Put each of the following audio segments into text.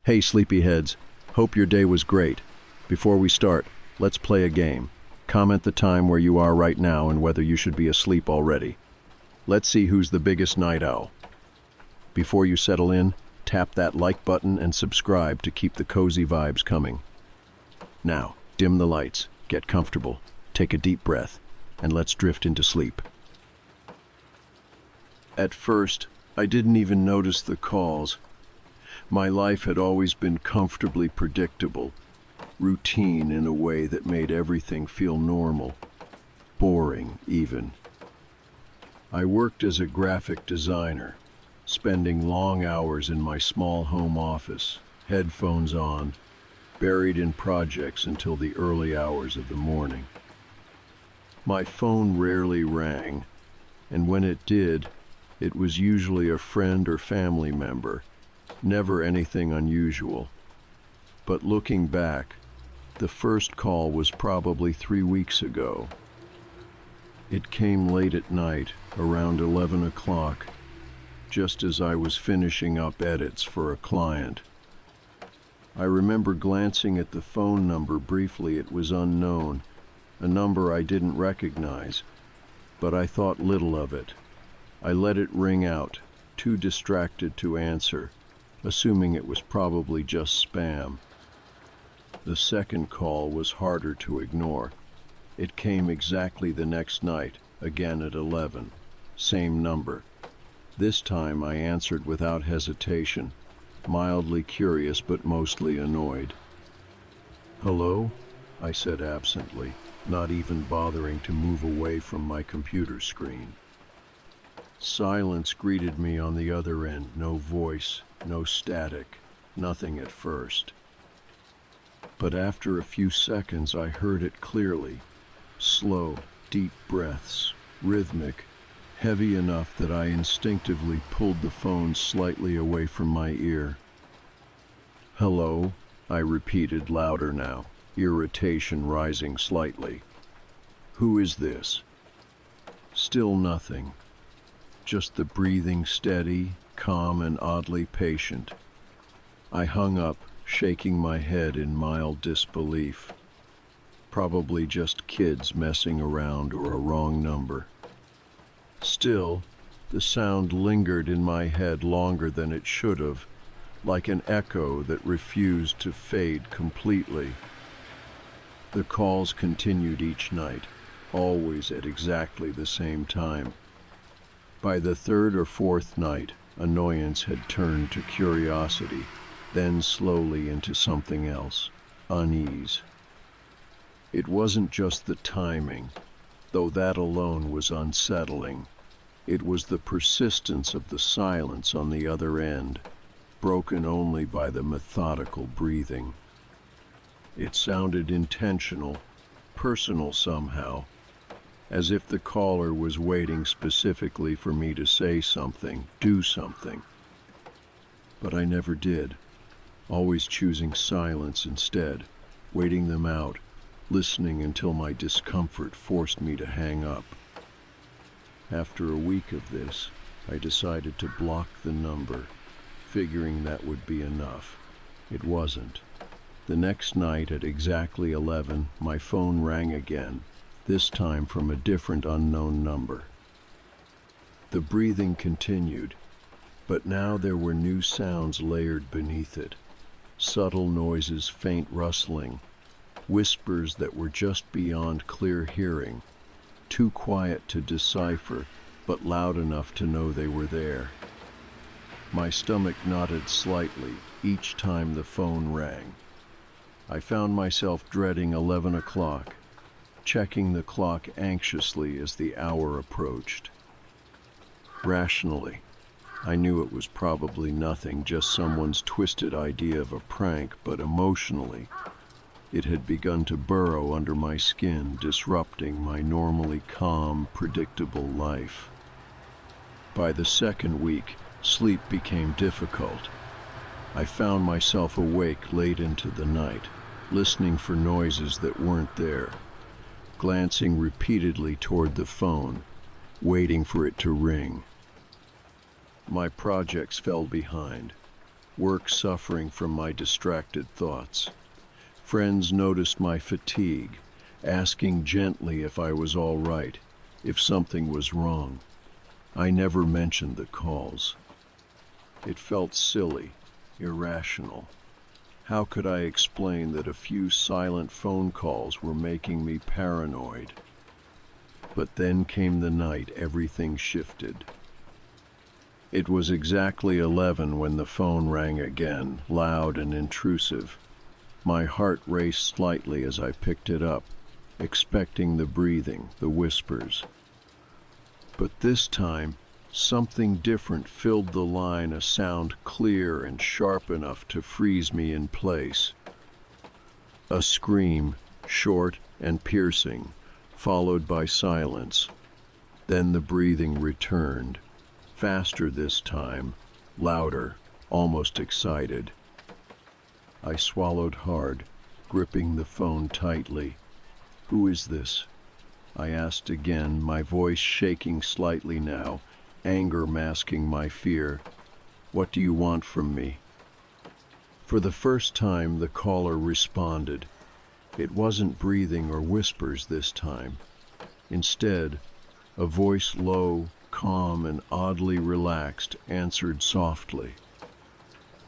Hey, sleepyheads. Hope your day was great. Before we start, let's play a game. Comment the time where you are right now and whether you should be asleep already. Let's see who's the biggest night owl. Before you settle in, tap that like button and subscribe to keep the cozy vibes coming. Now, dim the lights, get comfortable, take a deep breath, and let's drift into sleep. At first, I didn't even notice the calls. My life had always been comfortably predictable, routine in a way that made everything feel normal, boring even. I worked as a graphic designer, spending long hours in my small home office, headphones on, buried in projects until the early hours of the morning. My phone rarely rang, and when it did, it was usually a friend or family member. Never anything unusual. But looking back, the first call was probably 3 weeks ago. It came late at night, around 11 o'clock, just as I was finishing up edits for a client. I remember glancing at the phone number briefly. It was unknown, a number I didn't recognize, but I thought little of it. I let it ring out, too distracted to answer, assuming it was probably just spam. The second call was harder to ignore. It came exactly the next night, again at 11. Same number. This time I answered without hesitation, mildly curious but mostly annoyed. "Hello?" I said absently, not even bothering to move away from my computer screen. Silence greeted me on the other end, no voice, no static, nothing at first. But after a few seconds I heard it clearly, slow, deep breaths, rhythmic, heavy enough that I instinctively pulled the phone slightly away from my ear. "Hello?" I repeated louder now, irritation rising slightly. "Who is this?" Still nothing. Just the breathing steady, calm, and oddly patient. I hung up, shaking my head in mild disbelief. Probably just kids messing around or a wrong number. Still, the sound lingered in my head longer than it should have, like an echo that refused to fade completely. The calls continued each night, always at exactly the same time. By the third or fourth night, annoyance had turned to curiosity, then slowly into something else, unease. It wasn't just the timing, though that alone was unsettling. It was the persistence of the silence on the other end, broken only by the methodical breathing. It sounded intentional, personal somehow, as if the caller was waiting specifically for me to say something, do something. But I never did, always choosing silence instead, waiting them out, listening until my discomfort forced me to hang up. After a week of this, I decided to block the number, figuring that would be enough. It wasn't. The next night at exactly 11, my phone rang again, this time from a different unknown number. The breathing continued, but now there were new sounds layered beneath it. Subtle noises, faint rustling, whispers that were just beyond clear hearing, too quiet to decipher, but loud enough to know they were there. My stomach knotted slightly each time the phone rang. I found myself dreading 11 o'clock, checking the clock anxiously as the hour approached. Rationally, I knew it was probably nothing, just someone's twisted idea of a prank, but emotionally, it had begun to burrow under my skin, disrupting my normally calm, predictable life. By the second week, sleep became difficult. I found myself awake late into the night, listening for noises that weren't there, glancing repeatedly toward the phone, waiting for it to ring. My projects fell behind. work suffering from my distracted thoughts. Friends noticed my fatigue, asking gently if I was all right, if something was wrong. I never mentioned the calls. It felt silly, irrational. How could I explain that a few silent phone calls were making me paranoid? But then came the night everything shifted. It was exactly 11 when the phone rang again, loud and intrusive. My heart raced slightly as I picked it up, expecting the breathing, the whispers. But this time, something different filled the line, a sound clear and sharp enough to freeze me in place. A scream, short and piercing, followed by silence. Then the breathing returned, faster this time, louder, almost excited. I swallowed hard, gripping the phone tightly. "Who is this?" I asked again, my voice shaking slightly now, anger masking my fear. "What do you want from me?" For the first time, the caller responded. It wasn't breathing or whispers this time. Instead, a voice low, calm, and oddly relaxed answered softly.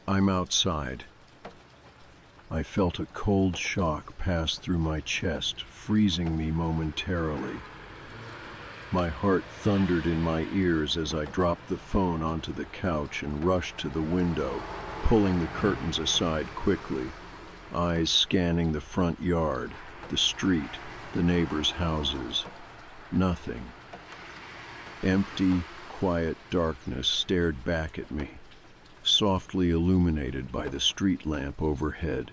"I'm outside." I felt a cold shock pass through my chest, freezing me momentarily. My heart thundered in my ears as I dropped the phone onto the couch and rushed to the window, pulling the curtains aside quickly, eyes scanning the front yard, the street, the neighbors' houses. Nothing. Empty, quiet darkness stared back at me, softly illuminated by the street lamp overhead.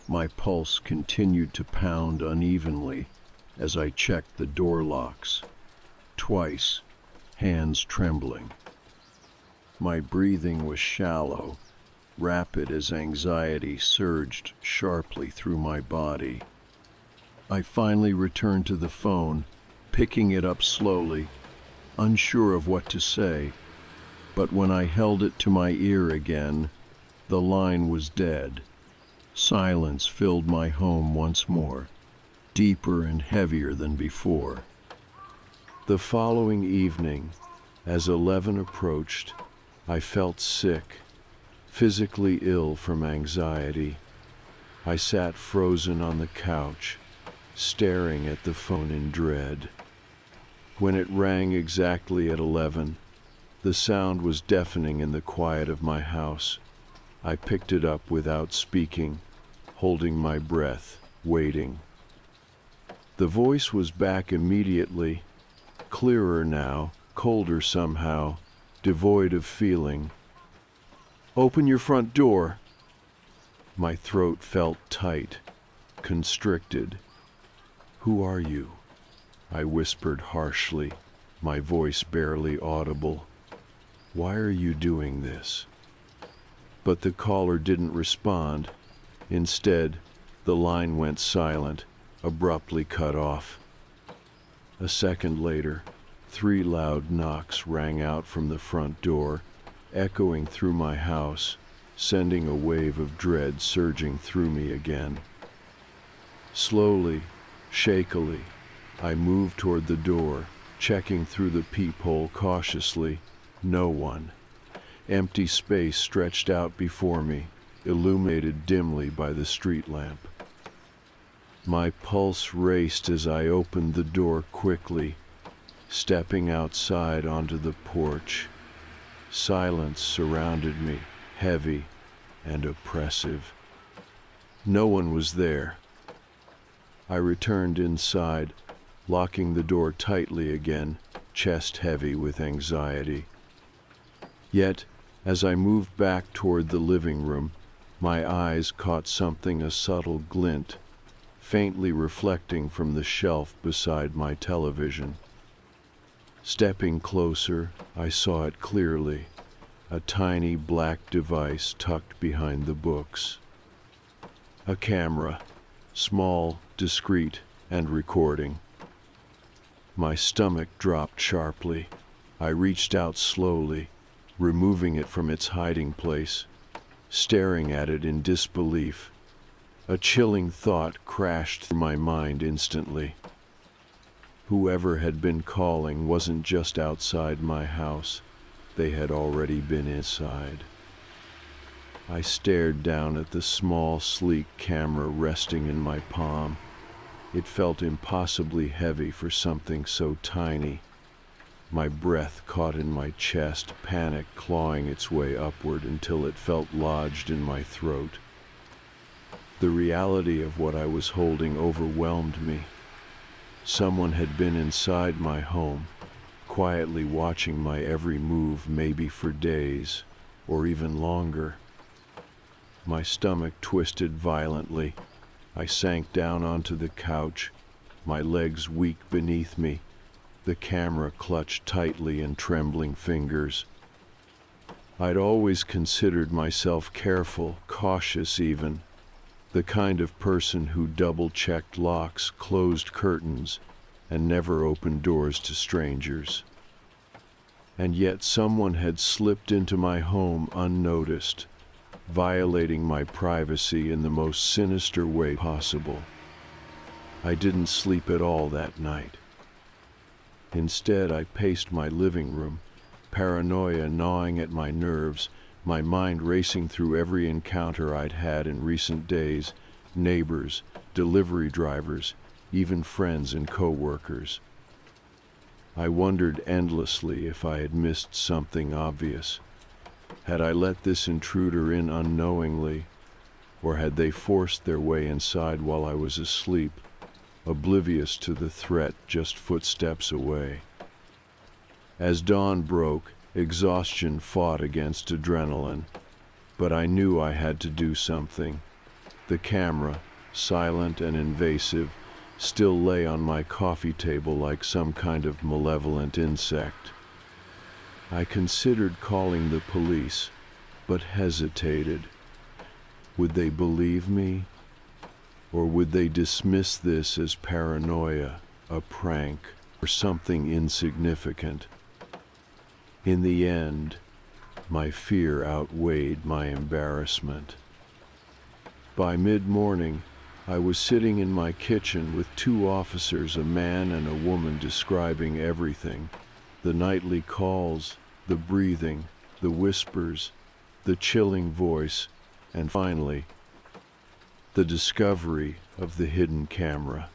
My pulse continued to pound unevenly as I checked the door locks. Twice, hands trembling. My breathing was shallow, rapid as anxiety surged sharply through my body. I finally returned to the phone, picking it up slowly, unsure of what to say, but when I held it to my ear again, the line was dead. Silence filled my home once more, deeper and heavier than before. The following evening, as 11 approached, I felt sick, physically ill from anxiety. I sat frozen on the couch, staring at the phone in dread. When it rang exactly at 11, the sound was deafening in the quiet of my house. I picked it up without speaking, holding my breath, waiting. The voice was back immediately, clearer now, colder somehow, devoid of feeling. "Open your front door." My throat felt tight, constricted. "Who are you?" I whispered harshly, my voice barely audible. "Why are you doing this?" But the caller didn't respond. Instead, the line went silent, abruptly cut off. A second later, 3 loud knocks rang out from the front door, echoing through my house, sending a wave of dread surging through me again. Slowly, shakily, I moved toward the door, checking through the peephole cautiously. No one. Empty space stretched out before me, illuminated dimly by the street lamp. My pulse raced as I opened the door quickly, stepping outside onto the porch. Silence surrounded me, heavy and oppressive. No one was there. I returned inside, locking the door tightly again, chest heavy with anxiety. Yet, as I moved back toward the living room, my eyes caught something, a subtle glint, faintly reflecting from the shelf beside my television. Stepping closer, I saw it clearly, a tiny black device tucked behind the books. A camera, small, discreet, and recording. My stomach dropped sharply. I reached out slowly, removing it from its hiding place. staring at it in disbelief. A chilling thought crashed through my mind instantly. Whoever had been calling wasn't just outside my house. They had already been inside. I stared down at the small, sleek camera resting in my palm. It felt impossibly heavy for something so tiny. My breath caught in my chest, panic clawing its way upward until it felt lodged in my throat. The reality of what I was holding overwhelmed me. Someone had been inside my home, quietly watching my every move, maybe for days, or even longer. My stomach twisted violently. I sank down onto the couch, my legs weak beneath me, the camera clutched tightly in trembling fingers. I'd always considered myself careful, cautious even, the kind of person who double-checked locks, closed curtains, and never opened doors to strangers. And yet someone had slipped into my home unnoticed, violating my privacy in the most sinister way possible. I didn't sleep at all that night. Instead, I paced my living room, paranoia gnawing at my nerves, my mind racing through every encounter I'd had in recent days, neighbors, delivery drivers, even friends and co-workers. I wondered endlessly if I had missed something obvious. Had I let this intruder in unknowingly, or had they forced their way inside while I was asleep, oblivious to the threat just footsteps away? As dawn broke, exhaustion fought against adrenaline, but I knew I had to do something. The camera, silent and invasive, still lay on my coffee table like some kind of malevolent insect. I considered calling the police, but hesitated. Would they believe me? Or would they dismiss this as paranoia, a prank, or something insignificant? In the end, my fear outweighed my embarrassment. By mid-morning, I was sitting in my kitchen with two officers, a man and a woman, describing everything. The nightly calls, the breathing, the whispers, the chilling voice, and finally, the discovery of the hidden camera.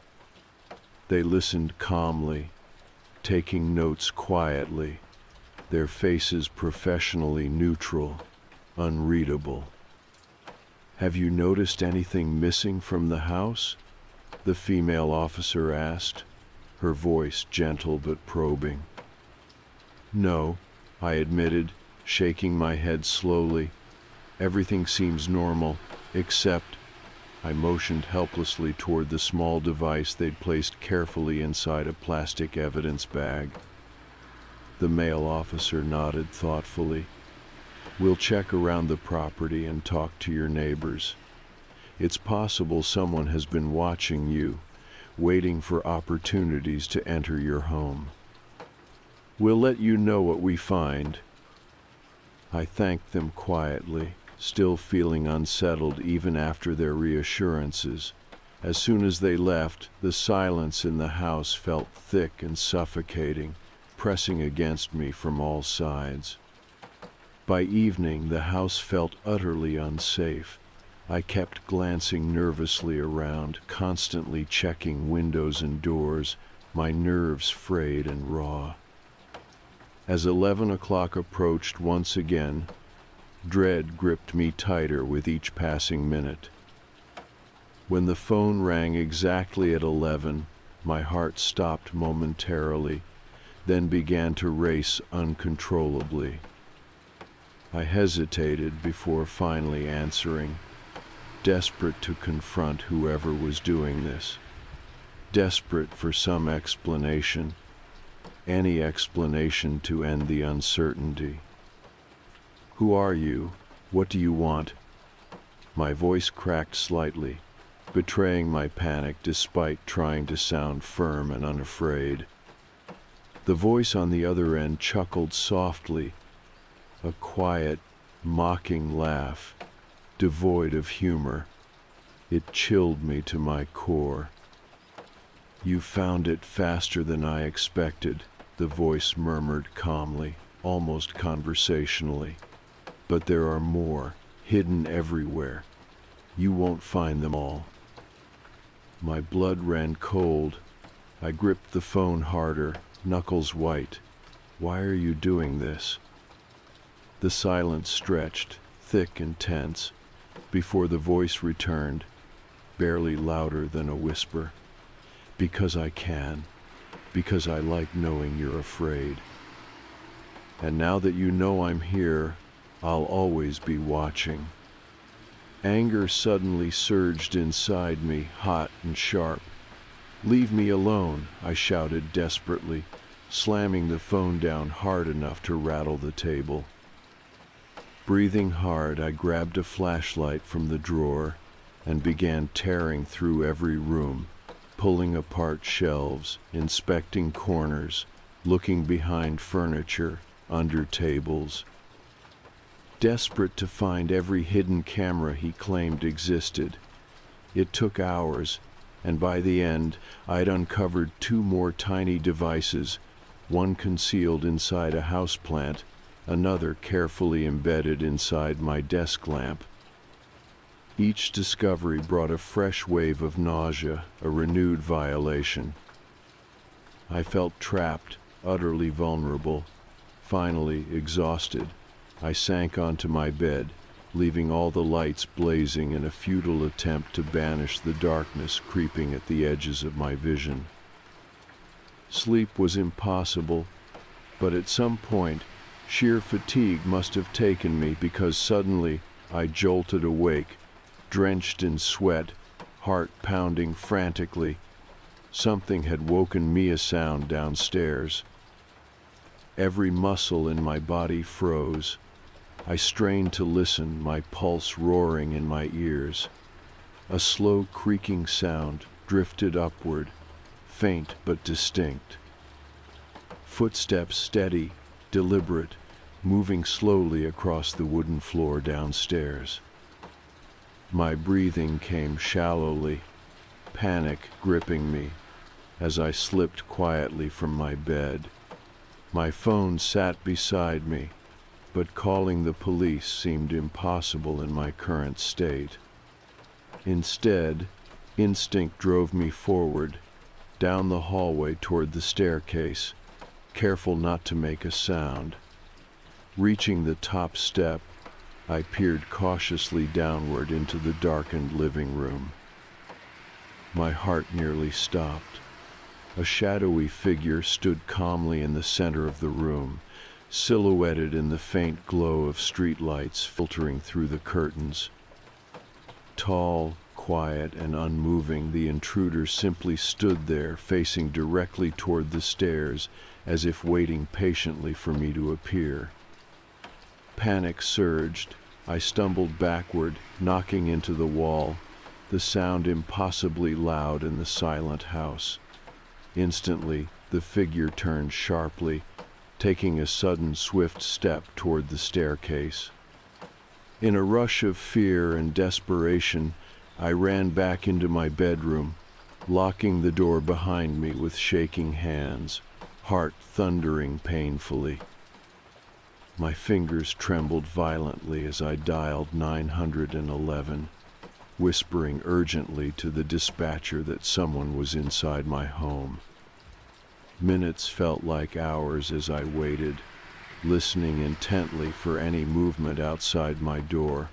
They listened calmly, taking notes quietly, their faces professionally neutral, unreadable. "Have you noticed anything missing from the house?" the female officer asked, her voice gentle but probing. "No," I admitted, shaking my head slowly. "Everything seems normal, except—" I motioned helplessly toward the small device they'd placed carefully inside a plastic evidence bag. The male officer nodded thoughtfully. "We'll check around the property and talk to your neighbors. It's possible someone has been watching you, waiting for opportunities to enter your home. We'll let you know what we find." I thanked them quietly, still feeling unsettled even after their reassurances. As soon as they left, the silence in the house felt thick and suffocating, pressing against me from all sides. By evening, the house felt utterly unsafe. I kept glancing nervously around, constantly checking windows and doors, my nerves frayed and raw. As 11 o'clock approached once again, dread gripped me tighter with each passing minute. When the phone rang exactly at 11, my heart stopped momentarily, then began to race uncontrollably. I hesitated before finally answering, desperate to confront whoever was doing this, desperate for some explanation, any explanation to end the uncertainty. "Who are you? What do you want?" My voice cracked slightly, betraying my panic despite trying to sound firm and unafraid. The voice on the other end chuckled softly, a quiet, mocking laugh, devoid of humor. It chilled me to my core. "You found it faster than I expected," the voice murmured calmly, almost conversationally. "But there are more, hidden everywhere. You won't find them all." My blood ran cold. I gripped the phone harder, knuckles white. "Why are you doing this?" The silence stretched, thick and tense, before the voice returned, barely louder than a whisper. "Because I can. Because I like knowing you're afraid. And now that you know I'm here, I'll always be watching." Anger suddenly surged inside me, hot and sharp. "Leave me alone," I shouted desperately, slamming the phone down hard enough to rattle the table. Breathing hard, I grabbed a flashlight from the drawer and began tearing through every room, pulling apart shelves, inspecting corners, looking behind furniture, under tables. Desperate to find every hidden camera he claimed existed. It took hours, and by the end, I'd uncovered 2 more tiny devices, one concealed inside a houseplant, another carefully embedded inside my desk lamp. Each discovery brought a fresh wave of nausea, a renewed violation. I felt trapped, utterly vulnerable. Finally, exhausted, I sank onto my bed, leaving all the lights blazing in a futile attempt to banish the darkness creeping at the edges of my vision. Sleep was impossible, but at some point, sheer fatigue must have taken me, because suddenly I jolted awake, drenched in sweat, heart pounding frantically. Something had woken me a sound downstairs. Every muscle in my body froze. I strained to listen, my pulse roaring in my ears. A slow creaking sound drifted upward, faint but distinct. Footsteps steady, deliberate, moving slowly across the wooden floor downstairs. My breathing came shallowly, panic gripping me as I slipped quietly from my bed. My phone sat beside me, but calling the police seemed impossible in my current state. Instead, instinct drove me forward, down the hallway toward the staircase, careful not to make a sound. Reaching the top step, I peered cautiously downward into the darkened living room. My heart nearly stopped. A shadowy figure stood calmly in the center of the room, silhouetted in the faint glow of streetlights filtering through the curtains. Tall, quiet, and unmoving, the intruder simply stood there, facing directly toward the stairs, as if waiting patiently for me to appear. Panic surged. I stumbled backward, knocking into the wall, the sound impossibly loud in the silent house. Instantly, the figure turned sharply, taking a sudden, swift step toward the staircase. In a rush of fear and desperation, I ran back into my bedroom, locking the door behind me with shaking hands, heart thundering painfully. My fingers trembled violently as I dialed 911, whispering urgently to the dispatcher that someone was inside my home. Minutes felt like hours as I waited, listening intently for any movement outside my door.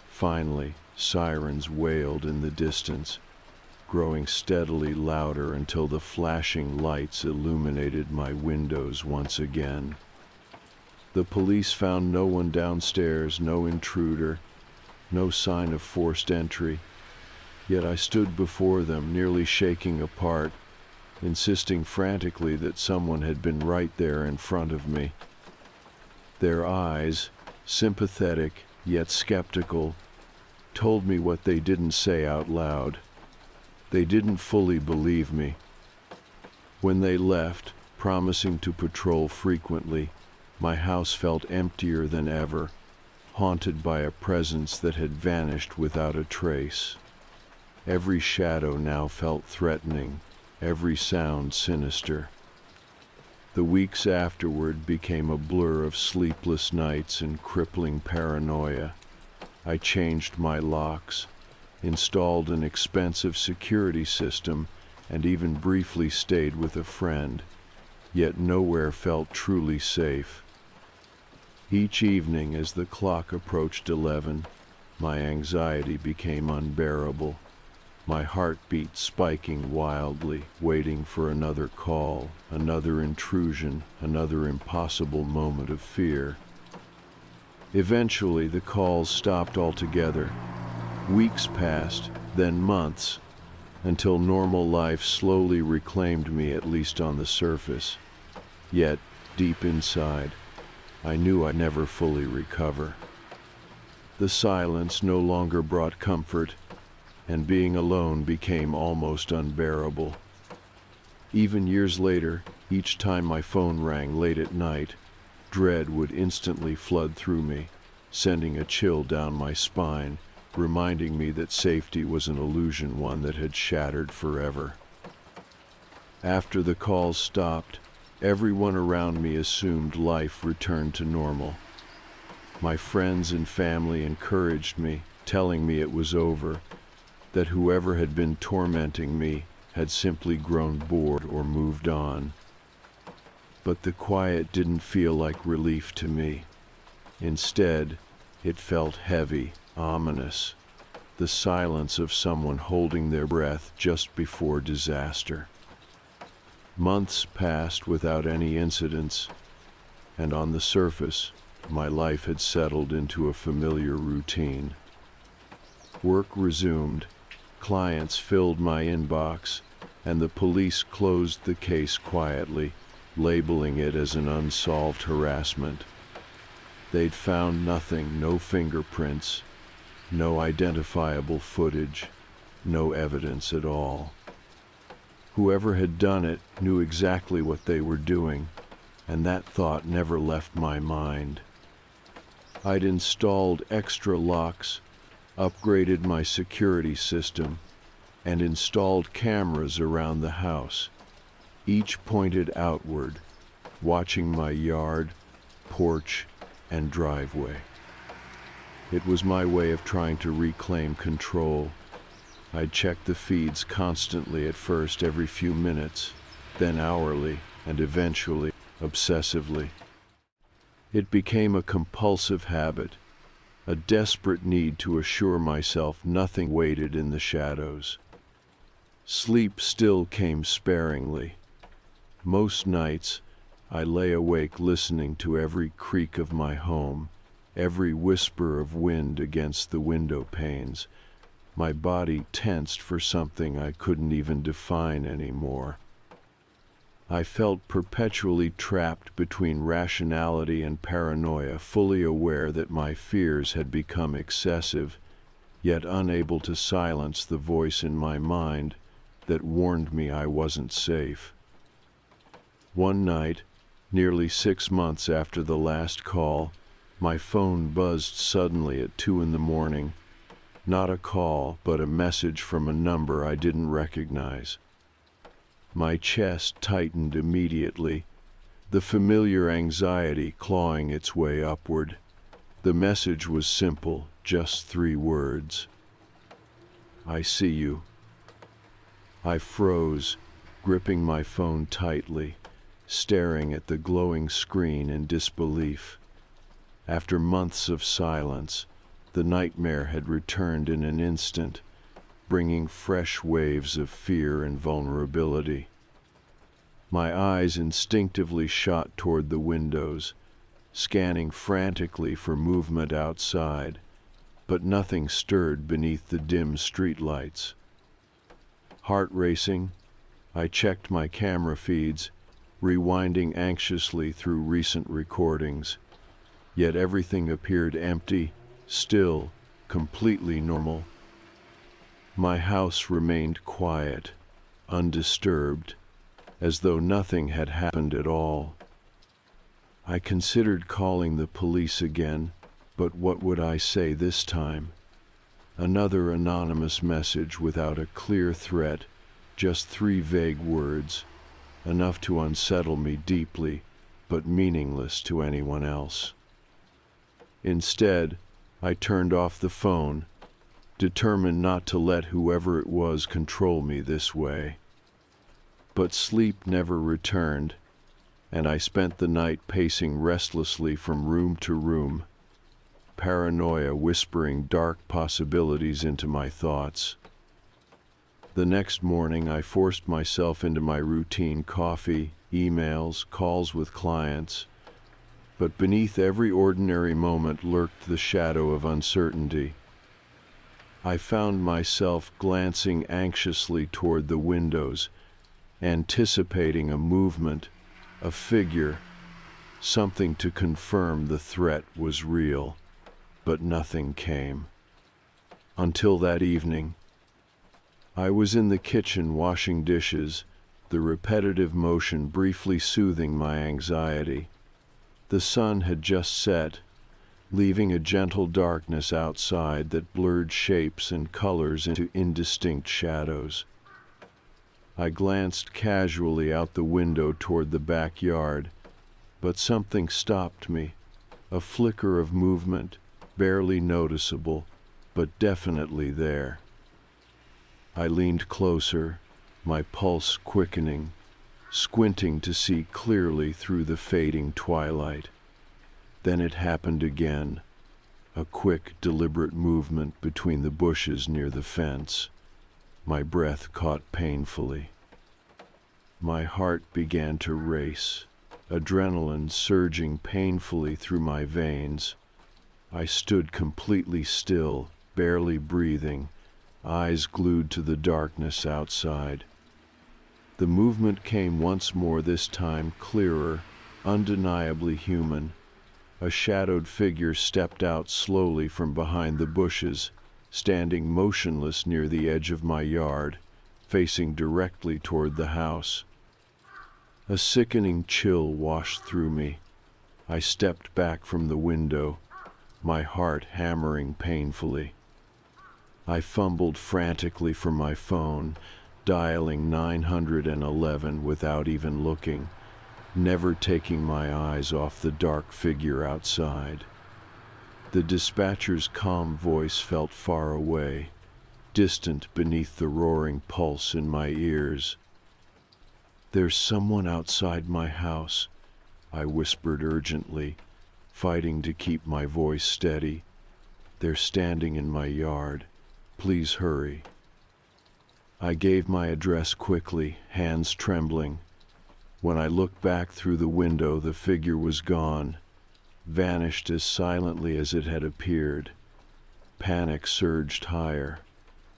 Finally, sirens wailed in the distance, growing steadily louder until the flashing lights illuminated my windows once again. The police found no one downstairs, no intruder, no sign of forced entry. Yet I stood before them, nearly shaking apart, insisting frantically that someone had been right there in front of me. Their eyes, sympathetic yet skeptical, told me what they didn't say out loud. They didn't fully believe me. When they left, promising to patrol frequently, my house felt emptier than ever, haunted by a presence that had vanished without a trace. Every shadow now felt threatening, every sound sinister. The weeks afterward became a blur of sleepless nights and crippling paranoia. I changed my locks, installed an expensive security system, and even briefly stayed with a friend, yet nowhere felt truly safe. Each evening as the clock approached 11, my anxiety became unbearable, my heartbeat spiking wildly, waiting for another call, another intrusion, another impossible moment of fear. Eventually, the calls stopped altogether. Weeks passed, then months, until normal life slowly reclaimed me, at least on the surface. Yet, deep inside, I knew I'd never fully recover. The silence no longer brought comfort, and being alone became almost unbearable. Even years later, each time my phone rang late at night, dread would instantly flood through me, sending a chill down my spine, reminding me that safety was an illusion, one that had shattered forever. After the calls stopped, everyone around me assumed life returned to normal. My friends and family encouraged me, telling me it was over, that whoever had been tormenting me had simply grown bored or moved on. But the quiet didn't feel like relief to me. Instead, it felt heavy, ominous, the silence of someone holding their breath just before disaster. Months passed without any incidents, and on the surface, my life had settled into a familiar routine. Work resumed, clients filled my inbox, and the police closed the case quietly, labeling it as an unsolved harassment. They'd found nothing, no fingerprints, no identifiable footage, no evidence at all. Whoever had done it knew exactly what they were doing, and that thought never left my mind. I'd installed extra locks, upgraded my security system, and installed cameras around the house, each pointed outward, watching my yard, porch, and driveway. It was my way of trying to reclaim control. I'd check the feeds constantly, at first every few minutes, then hourly, and eventually obsessively. It became a compulsive habit, a desperate need to assure myself nothing waited in the shadows. Sleep still came sparingly. Most nights, I lay awake listening to every creak of my home, every whisper of wind against the window panes, my body tensed for something I couldn't even define anymore. I felt perpetually trapped between rationality and paranoia, fully aware that my fears had become excessive, yet unable to silence the voice in my mind that warned me I wasn't safe. One night, nearly 6 months after the last call, my phone buzzed suddenly at 2 a.m. Not a call, but a message from a number I didn't recognize. My chest tightened immediately, the familiar anxiety clawing its way upward. The message was simple, just 3 words. "I see you." I froze, gripping my phone tightly, staring at the glowing screen in disbelief. After months of silence, the nightmare had returned in an instant, bringing fresh waves of fear and vulnerability. My eyes instinctively shot toward the windows, scanning frantically for movement outside, but nothing stirred beneath the dim streetlights. Heart racing, I checked my camera feeds, rewinding anxiously through recent recordings. Yet everything appeared empty, still, completely normal. My house remained quiet, undisturbed, as though nothing had happened at all. I considered calling the police again, But what would I say this time? Another anonymous message without a clear threat, just 3 vague words, enough to unsettle me deeply, but meaningless to anyone else. Instead, I turned off the phone, determined not to let whoever it was control me this way. But sleep never returned, and I spent the night pacing restlessly from room to room, paranoia whispering dark possibilities into my thoughts. The next morning, I forced myself into my routine coffee, emails, calls with clients, but beneath every ordinary moment lurked the shadow of uncertainty. I found myself glancing anxiously toward the windows, anticipating a movement, a figure, something to confirm the threat was real. But nothing came. Until that evening. I was in the kitchen washing dishes, the repetitive motion briefly soothing my anxiety. The sun had just set, leaving a gentle darkness outside that blurred shapes and colors into indistinct shadows. I glanced casually out the window toward the backyard, but something stopped me, a flicker of movement, barely noticeable, but definitely there. I leaned closer, my pulse quickening, squinting to see clearly through the fading twilight. Then it happened again, a quick, deliberate movement between the bushes near the fence. My breath caught painfully. My heart began to race, adrenaline surging painfully through my veins. I stood completely still, barely breathing, eyes glued to the darkness outside. The movement came once more, this time clearer, undeniably human. A shadowed figure stepped out slowly from behind the bushes, standing motionless near the edge of my yard, facing directly toward the house. A sickening chill washed through me. I stepped back from the window, my heart hammering painfully. I fumbled frantically for my phone, dialing 911 without even looking, never taking my eyes off the dark figure outside. The dispatcher's calm voice felt far away, distant beneath the roaring pulse in my ears. "There's someone outside my house," I whispered urgently, fighting to keep my voice steady. "They're standing in my yard. Please hurry." I gave my address quickly, hands trembling. When I looked back through the window, the figure was gone, vanished as silently as it had appeared. Panic surged higher.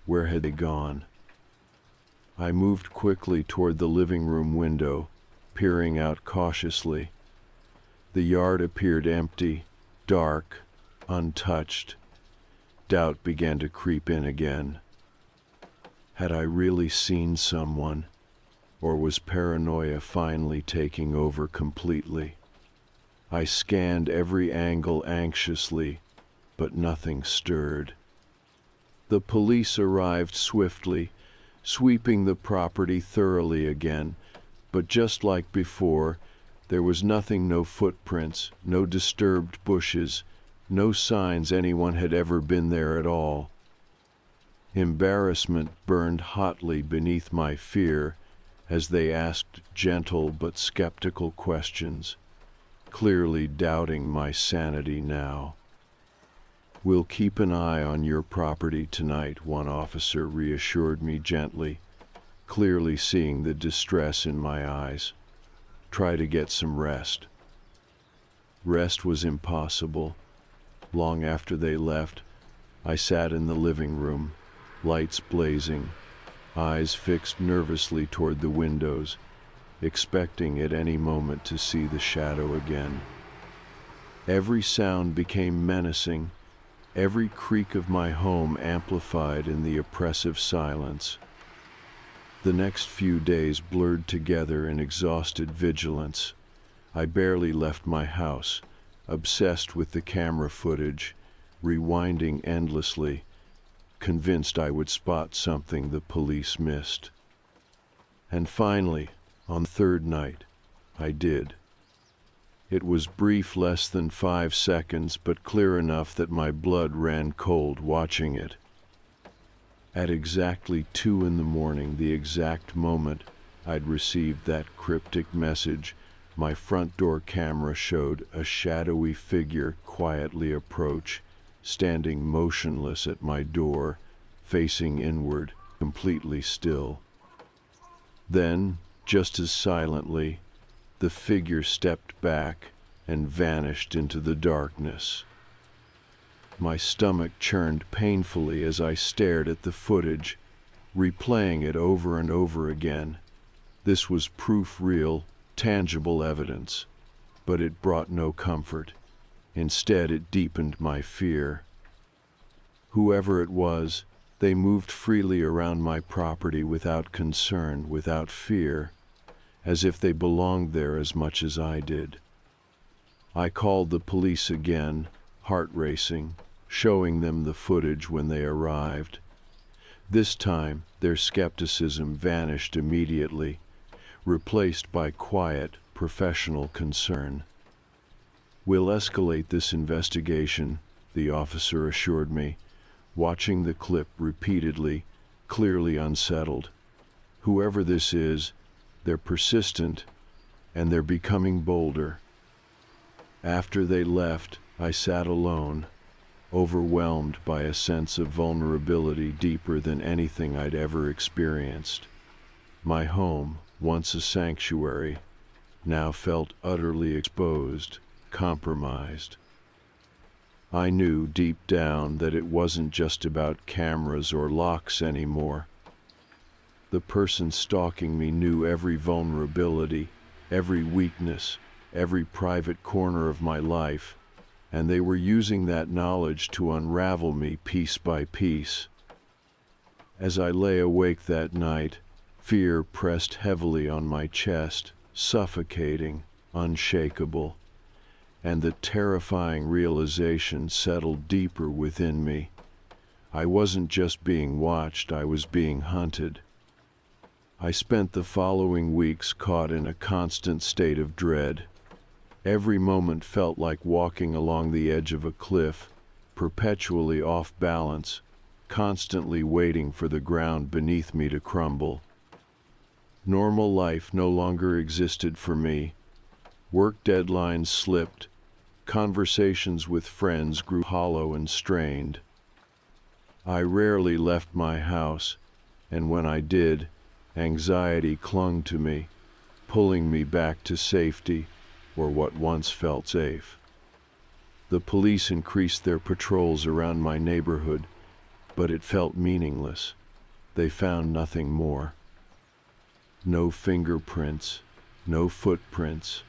Where had they gone? I moved quickly toward the living room window, peering out cautiously. The yard appeared empty, dark, untouched. Doubt began to creep in again. Had I really seen someone, or was paranoia finally taking over completely? I scanned every angle anxiously, but nothing stirred. The police arrived swiftly, sweeping the property thoroughly again, but just like before, there was nothing, no footprints, no disturbed bushes, no signs anyone had ever been there at all. Embarrassment burned hotly beneath my fear as they asked gentle but skeptical questions, clearly doubting my sanity now. "We'll keep an eye on your property tonight," one officer reassured me gently, clearly seeing the distress in my eyes. "Try to get some rest." Rest was impossible. Long after they left, I sat in the living room, lights blazing, eyes fixed nervously toward the windows, expecting at any moment to see the shadow again. Every sound became menacing, every creak of my home amplified in the oppressive silence. The next few days blurred together in exhausted vigilance. I barely left my house, obsessed with the camera footage, rewinding endlessly, convinced I would spot something the police missed. And finally, on the third night, I did. It was brief, less than 5 seconds, but clear enough that my blood ran cold watching it. At exactly 2 in the morning, the exact moment I'd received that cryptic message, my front door camera showed a shadowy figure quietly approach, standing motionless at my door, facing inward, completely still. Then, just as silently, the figure stepped back and vanished into the darkness. My stomach churned painfully as I stared at the footage, replaying it over and over again. This was proof, real, tangible evidence, but it brought no comfort. Instead, it deepened my fear. Whoever it was, they moved freely around my property without concern, without fear, as if they belonged there as much as I did. I called the police again, heart racing, showing them the footage when they arrived. This time, their skepticism vanished immediately, replaced by quiet, professional concern. "We'll escalate this investigation," the officer assured me, watching the clip repeatedly, clearly unsettled. "Whoever this is, they're persistent, and they're becoming bolder." After they left, I sat alone, overwhelmed by a sense of vulnerability deeper than anything I'd ever experienced. My home, once a sanctuary, now felt utterly exposed, compromised. I knew deep down that it wasn't just about cameras or locks anymore. The person stalking me knew every vulnerability, every weakness, every private corner of my life, and they were using that knowledge to unravel me piece by piece. As I lay awake that night, fear pressed heavily on my chest, suffocating, unshakable, and the terrifying realization settled deeper within me. I wasn't just being watched, I was being hunted. I spent the following weeks caught in a constant state of dread. Every moment felt like walking along the edge of a cliff, perpetually off balance, constantly waiting for the ground beneath me to crumble. Normal life no longer existed for me. Work deadlines slipped, conversations with friends grew hollow and strained. I rarely left my house, and when I did, anxiety clung to me, pulling me back to safety, or what once felt safe. The police increased their patrols around my neighborhood, but it felt meaningless. They found nothing more. No fingerprints, no footprints,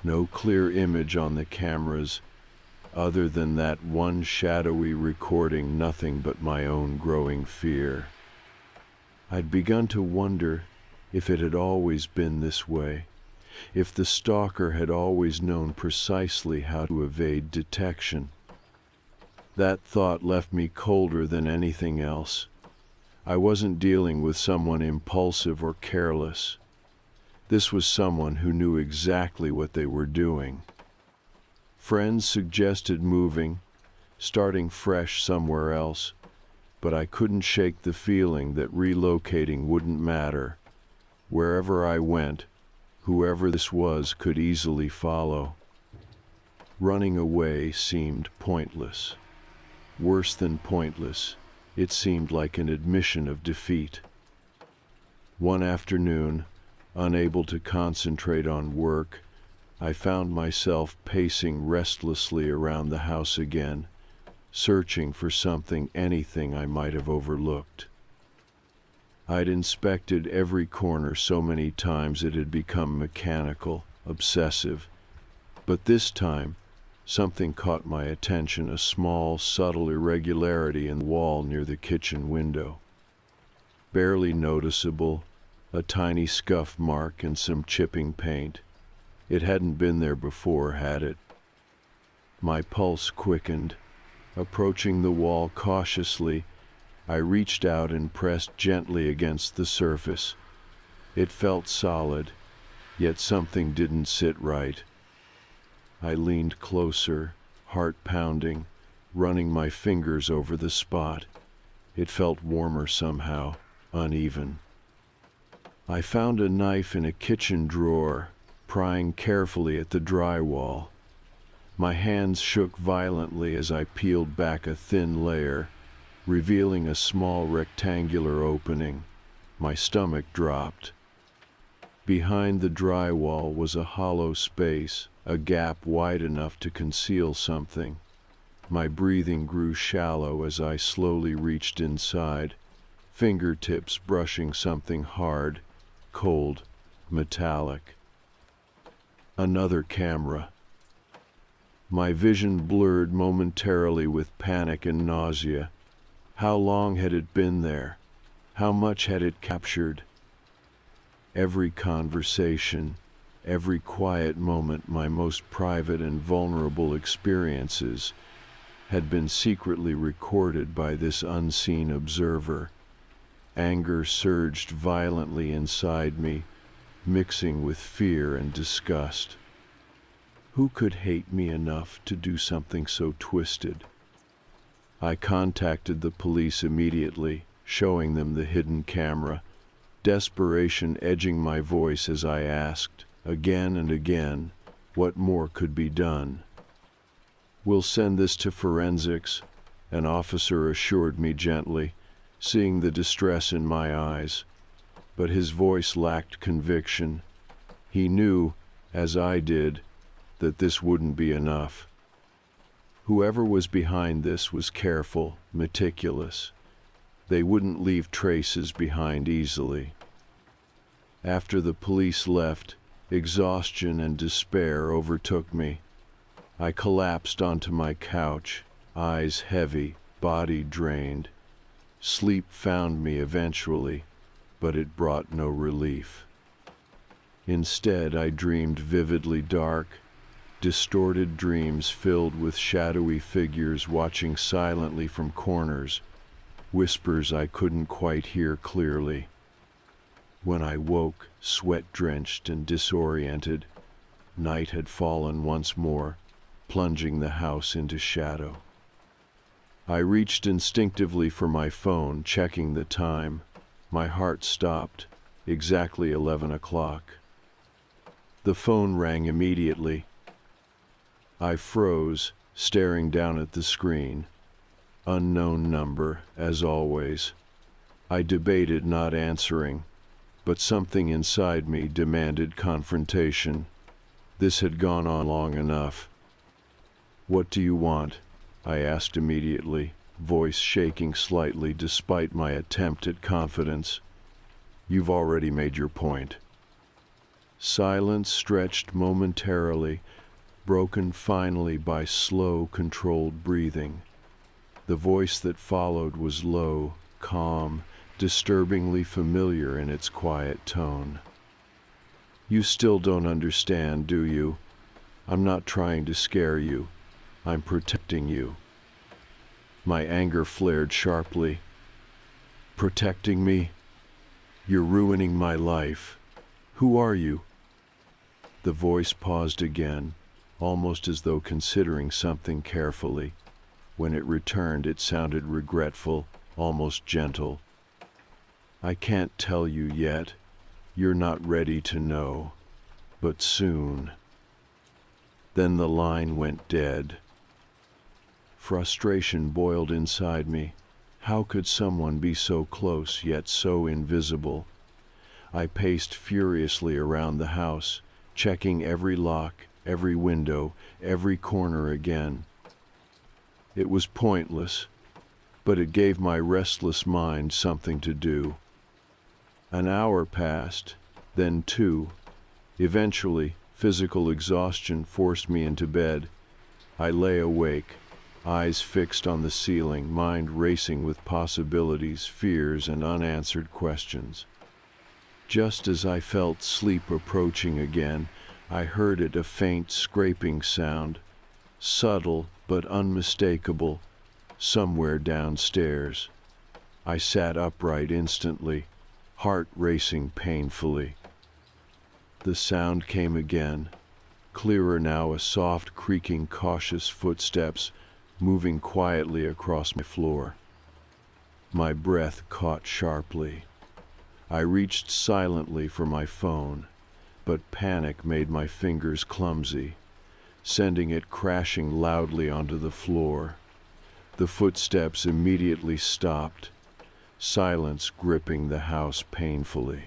no clear image on the cameras, other than that one shadowy recording, nothing but my own growing fear. I'd begun to wonder if it had always been this way, if the stalker had always known precisely how to evade detection. That thought left me colder than anything else. I wasn't dealing with someone impulsive or careless. This was someone who knew exactly what they were doing. Friends suggested moving, starting fresh somewhere else, but I couldn't shake the feeling that relocating wouldn't matter. Wherever I went, whoever this was could easily follow. Running away seemed pointless. Worse than pointless, it seemed like an admission of defeat. One afternoon, unable to concentrate on work, I found myself pacing restlessly around the house again, searching for something, anything I might have overlooked. I'd inspected every corner so many times it had become mechanical, obsessive, but this time something caught my attention, a small, subtle irregularity in the wall near the kitchen window. Barely noticeable, a tiny scuff mark and some chipping paint. It hadn't been there before, had it? My pulse quickened. Approaching the wall cautiously, I reached out and pressed gently against the surface. It felt solid, yet something didn't sit right. I leaned closer, heart pounding, running my fingers over the spot. It felt warmer somehow, uneven. I found a knife in a kitchen drawer, prying carefully at the drywall. My hands shook violently as I peeled back a thin layer, revealing a small rectangular opening. My stomach dropped. Behind the drywall was a hollow space, a gap wide enough to conceal something. My breathing grew shallow as I slowly reached inside, fingertips brushing something hard, cold, metallic. Another camera. My vision blurred momentarily with panic and nausea. How long had it been there? How much had it captured? Every conversation, every quiet moment, my most private and vulnerable experiences, had been secretly recorded by this unseen observer. Anger surged violently inside me, mixing with fear and disgust. Who could hate me enough to do something so twisted? I contacted the police immediately, showing them the hidden camera, desperation edging my voice as I asked, again and again, what more could be done. "We'll send this to forensics," an officer assured me gently, seeing the distress in my eyes. But his voice lacked conviction. He knew, as I did, that this wouldn't be enough. Whoever was behind this was careful, meticulous. They wouldn't leave traces behind easily. After the police left, exhaustion and despair overtook me. I collapsed onto my couch, eyes heavy, body drained. Sleep found me eventually, but it brought no relief. Instead, I dreamed vividly dark, distorted dreams filled with shadowy figures watching silently from corners, whispers I couldn't quite hear clearly. When I woke, sweat-drenched and disoriented, night had fallen once more, plunging the house into shadow. I reached instinctively for my phone, checking the time. My heart stopped, exactly 11 o'clock. The phone rang immediately. I froze, staring down at the screen. Unknown number, as always. I debated not answering, but something inside me demanded confrontation. This had gone on long enough. "What do you want?" I asked immediately, voice shaking slightly despite my attempt at confidence. "You've already made your point." Silence stretched momentarily, broken finally by slow, controlled breathing. The voice that followed was low, calm, disturbingly familiar in its quiet tone. "You still don't understand, do you? I'm not trying to scare you. I'm protecting you." My anger flared sharply. "Protecting me? You're ruining my life. Who are you?" The voice paused again, almost as though considering something carefully. When it returned, it sounded regretful, almost gentle. "I can't tell you yet. You're not ready to know. But soon." Then the line went dead. Frustration boiled inside me. How could someone be so close yet so invisible? I paced furiously around the house, checking every lock, every window, every corner again. It was pointless, but it gave my restless mind something to do. An hour passed, then two. Eventually, physical exhaustion forced me into bed. I lay awake, eyes fixed on the ceiling, mind racing with possibilities, fears, and unanswered questions. Just as I felt sleep approaching again, I heard it, a faint scraping sound. subtle but unmistakable, somewhere downstairs. I sat upright instantly, heart racing painfully. The sound came again, clearer now, a soft, creaking, cautious footsteps moving quietly across my floor. My breath caught sharply. I reached silently for my phone, but panic made my fingers clumsy, sending it crashing loudly onto the floor. The footsteps immediately stopped, silence gripping the house painfully.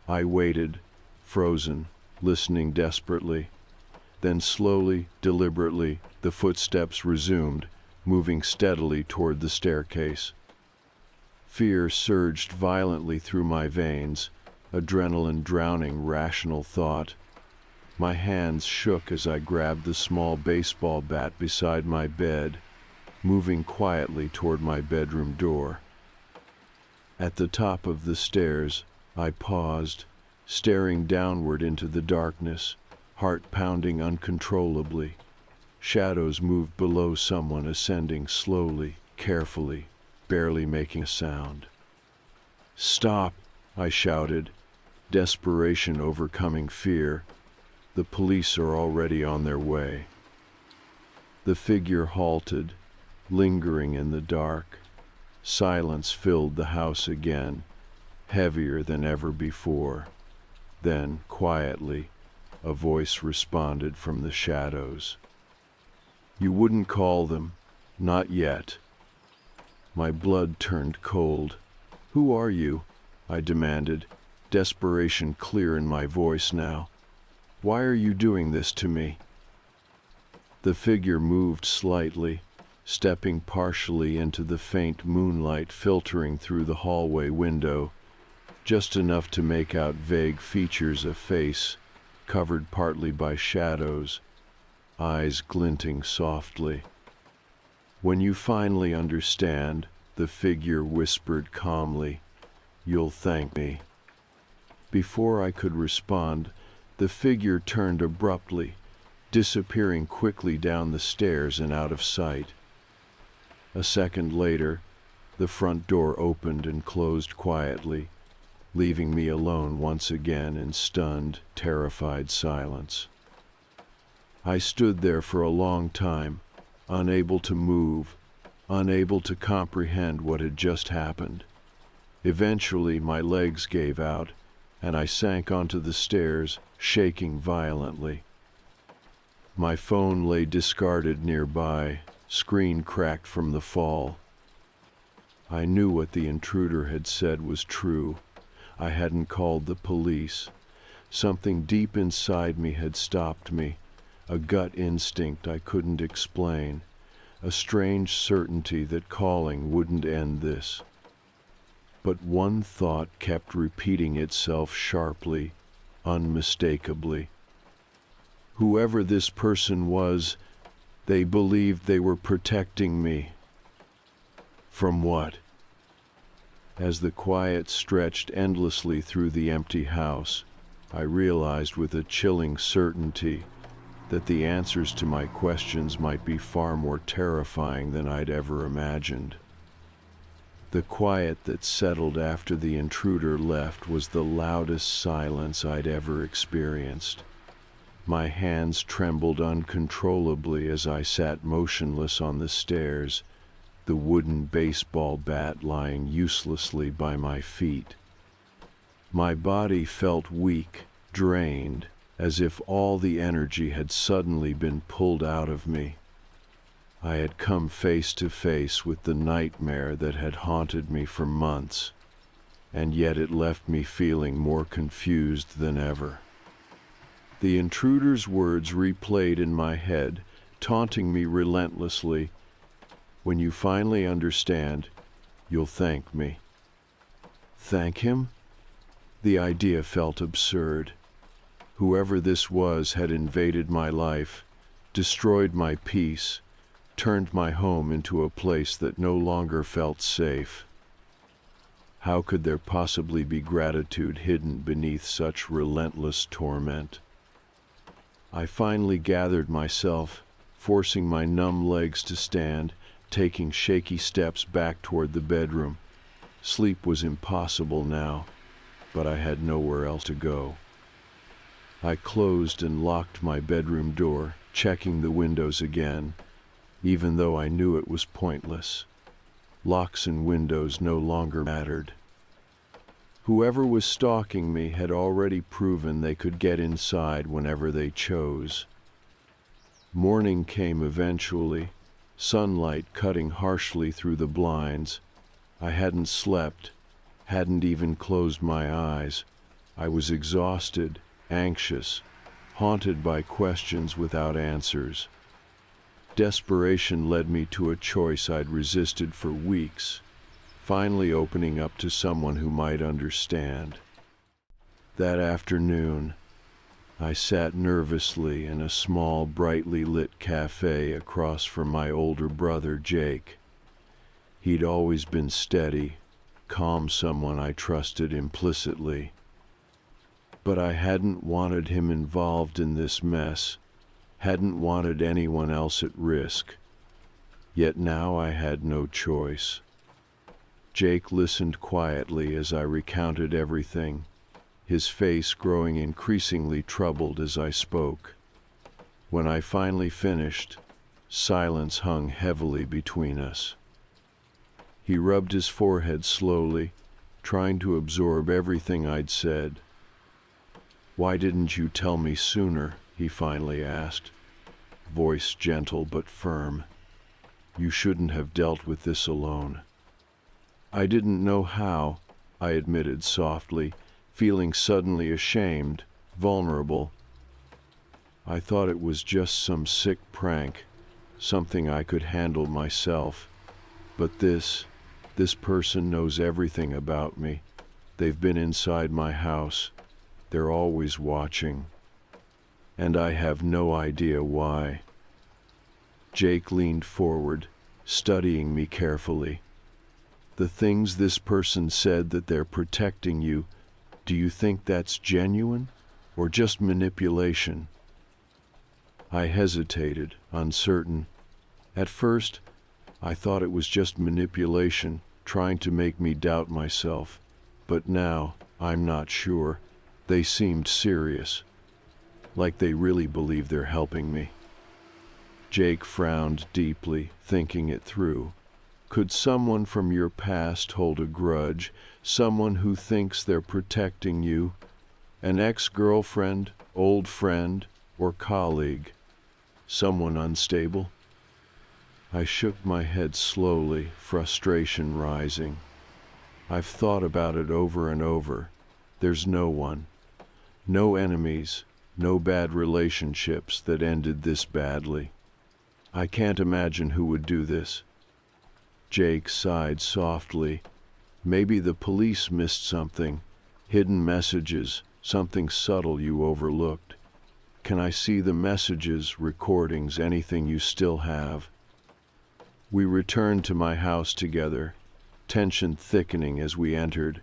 I waited, frozen, listening desperately. Then slowly, deliberately, the footsteps resumed, moving steadily toward the staircase. Fear surged violently through my veins, adrenaline drowning rational thought. My hands shook as I grabbed the small baseball bat beside my bed, moving quietly toward my bedroom door. At the top of the stairs, I paused, staring downward into the darkness, heart pounding uncontrollably. Shadows moved below someone ascending slowly, carefully, barely making a sound. "Stop!" I shouted, desperation overcoming fear. "The police are already on their way." The figure halted, lingering in the dark. Silence filled the house again, heavier than ever before. Then, quietly, a voice responded from the shadows. "You wouldn't call them, not yet." My blood turned cold. "Who are you?" I demanded, desperation clear in my voice now. "Why are you doing this to me?" The figure moved slightly, stepping partially into the faint moonlight filtering through the hallway window, just enough to make out vague features, a face covered partly by shadows, eyes glinting softly. "When you finally understand," the figure whispered calmly, "you'll thank me." Before I could respond, the figure turned abruptly, disappearing quickly down the stairs and out of sight. A second later, the front door opened and closed quietly, leaving me alone once again in stunned, terrified silence. I stood there for a long time, unable to move, unable to comprehend what had just happened. Eventually, my legs gave out, and I sank onto the stairs, shaking violently. My phone lay discarded nearby, screen cracked from the fall. I knew what the intruder had said was true. I hadn't called the police. Something deep inside me had stopped me, a gut instinct I couldn't explain, a strange certainty that calling wouldn't end this. But one thought kept repeating itself sharply, unmistakably. Whoever this person was, they believed they were protecting me. From what? As the quiet stretched endlessly through the empty house, I realized with a chilling certainty that the answers to my questions might be far more terrifying than I'd ever imagined. The quiet that settled after the intruder left was the loudest silence I'd ever experienced. My hands trembled uncontrollably as I sat motionless on the stairs, the wooden baseball bat lying uselessly by my feet. My body felt weak, drained, as if all the energy had suddenly been pulled out of me. I had come face to face with the nightmare that had haunted me for months, and yet it left me feeling more confused than ever. The intruder's words replayed in my head, taunting me relentlessly. "When you finally understand, you'll thank me." Thank him? The idea felt absurd. Whoever this was had invaded my life, destroyed my peace, turned my home into a place that no longer felt safe. How could there possibly be gratitude hidden beneath such relentless torment? I finally gathered myself, forcing my numb legs to stand, taking shaky steps back toward the bedroom. Sleep was impossible now, but I had nowhere else to go. I closed and locked my bedroom door, checking the windows again, even though I knew it was pointless. Locks and windows no longer mattered. Whoever was stalking me had already proven they could get inside whenever they chose. Morning came eventually, sunlight cutting harshly through the blinds. I hadn't slept, hadn't even closed my eyes. I was exhausted, anxious, haunted by questions without answers. Desperation led me to a choice I'd resisted for weeks, finally opening up to someone who might understand. That afternoon, I sat nervously in a small, brightly lit cafe across from my older brother, Jake. He'd always been steady, calm, someone I trusted implicitly. But I hadn't wanted him involved in this mess, hadn't wanted anyone else at risk. Yet now I had no choice. Jake listened quietly as I recounted everything, his face growing increasingly troubled as I spoke. When I finally finished, silence hung heavily between us. He rubbed his forehead slowly, trying to absorb everything I'd said. "Why didn't you tell me sooner?" he finally asked, voice gentle but firm. "You shouldn't have dealt with this alone." "I didn't know how," I admitted softly, feeling suddenly ashamed, vulnerable. "I thought it was just some sick prank, something I could handle myself. But this person knows everything about me. They've been inside my house. They're always watching. And I have no idea why." Jake leaned forward, studying me carefully. "The things this person said, that they're protecting you, do you think that's genuine or just manipulation?" I hesitated, uncertain. At first, I thought it was just manipulation, trying to make me doubt myself. But now, I'm not sure. They seemed serious, like they really believe they're helping me. Jake frowned deeply, thinking it through. Could someone from your past hold a grudge? Someone who thinks they're protecting you? An ex-girlfriend, old friend, or colleague? Someone unstable? I shook my head slowly, frustration rising. I've thought about it over and over. There's no one. No enemies, no bad relationships that ended this badly. I can't imagine who would do this. Jake sighed softly. Maybe the police missed something. Hidden messages, something subtle you overlooked. Can I see the messages, recordings, anything you still have? We returned to my house together, tension thickening as we entered.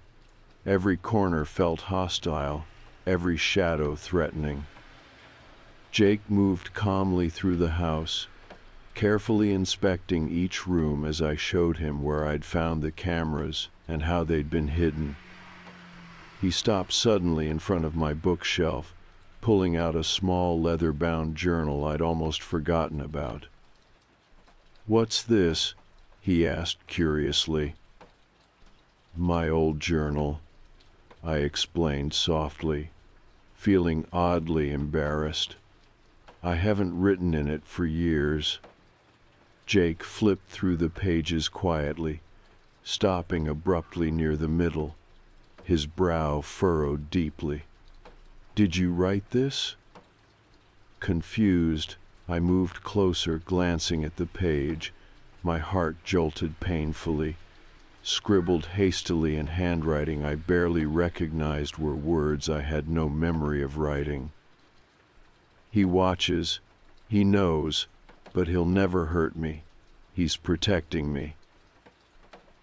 Every corner felt hostile, every shadow threatening. Jake moved calmly through the house, carefully inspecting each room as I showed him where I'd found the cameras and how they'd been hidden. He stopped suddenly in front of my bookshelf, pulling out a small leather-bound journal I'd almost forgotten about. "What's this?" he asked curiously. "My old journal," I explained softly, feeling oddly embarrassed. "I haven't written in it for years." Jake flipped through the pages quietly, stopping abruptly near the middle, his brow furrowed deeply. "Did you write this?" Confused, I moved closer, glancing at the page. My heart jolted painfully. Scribbled hastily in handwriting I barely recognized were words I had no memory of writing. "He watches, he knows, but he'll never hurt me. He's protecting me."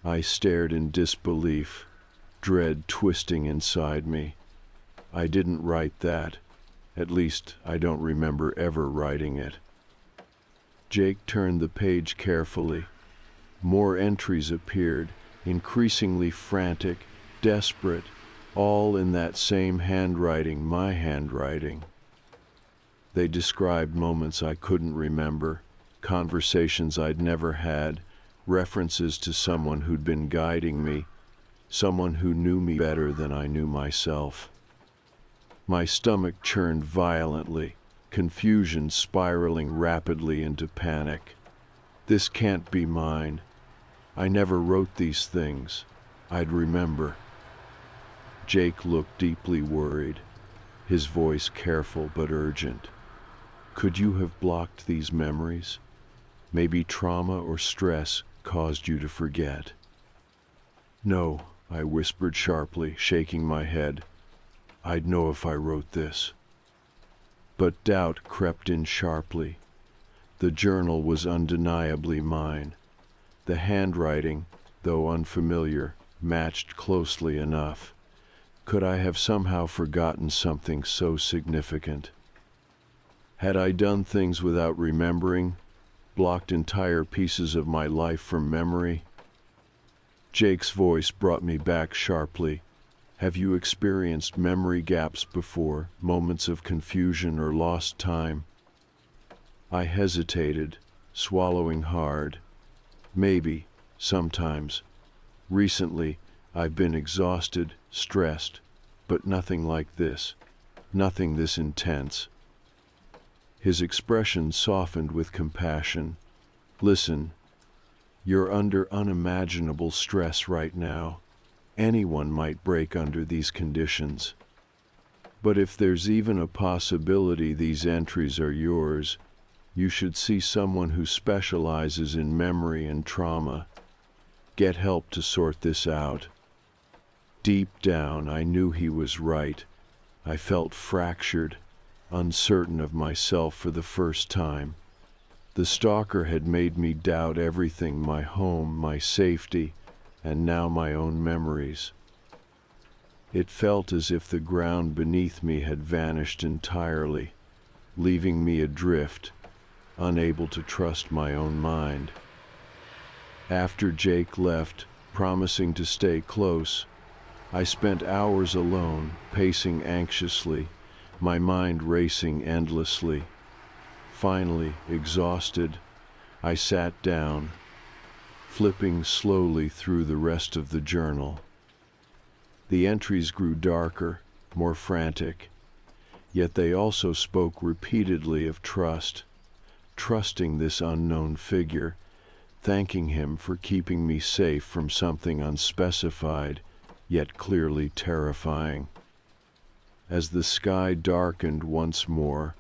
I stared in disbelief, dread twisting inside me. I didn't write that. At least, I don't remember ever writing it. Jake turned the page carefully. More entries appeared, increasingly frantic, desperate, all in that same handwriting, my handwriting. They described moments I couldn't remember, conversations I'd never had, references to someone who'd been guiding me, someone who knew me better than I knew myself. My stomach churned violently, confusion spiraling rapidly into panic. This can't be mine. I never wrote these things. I'd remember. Jake looked deeply worried, his voice careful but urgent. Could you have blocked these memories? Maybe trauma or stress caused you to forget. No, I whispered sharply, shaking my head. I'd know if I wrote this. But doubt crept in sharply. The journal was undeniably mine. The handwriting, though unfamiliar, matched closely enough. Could I have somehow forgotten something so significant? Had I done things without remembering, blocked entire pieces of my life from memory? Jake's voice brought me back sharply. Have you experienced memory gaps before, moments of confusion or lost time? I hesitated, swallowing hard. Maybe, sometimes. Recently, I've been exhausted, stressed, but nothing like this. Nothing this intense. His expression softened with compassion. Listen, you're under unimaginable stress right now. Anyone might break under these conditions. But if there's even a possibility these entries are yours, you should see someone who specializes in memory and trauma. Get help to sort this out. Deep down, I knew he was right. I felt fractured, uncertain of myself for the first time. The stalker had made me doubt everything, my home, my safety, and now my own memories. It felt as if the ground beneath me had vanished entirely, leaving me adrift, unable to trust my own mind. After Jake left, promising to stay close, I spent hours alone, pacing anxiously, my mind racing endlessly. Finally, exhausted, I sat down, flipping slowly through the rest of the journal. The entries grew darker, more frantic, yet they also spoke repeatedly of trust, trusting this unknown figure, thanking him for keeping me safe from something unspecified, yet clearly terrifying. As the sky darkened once more,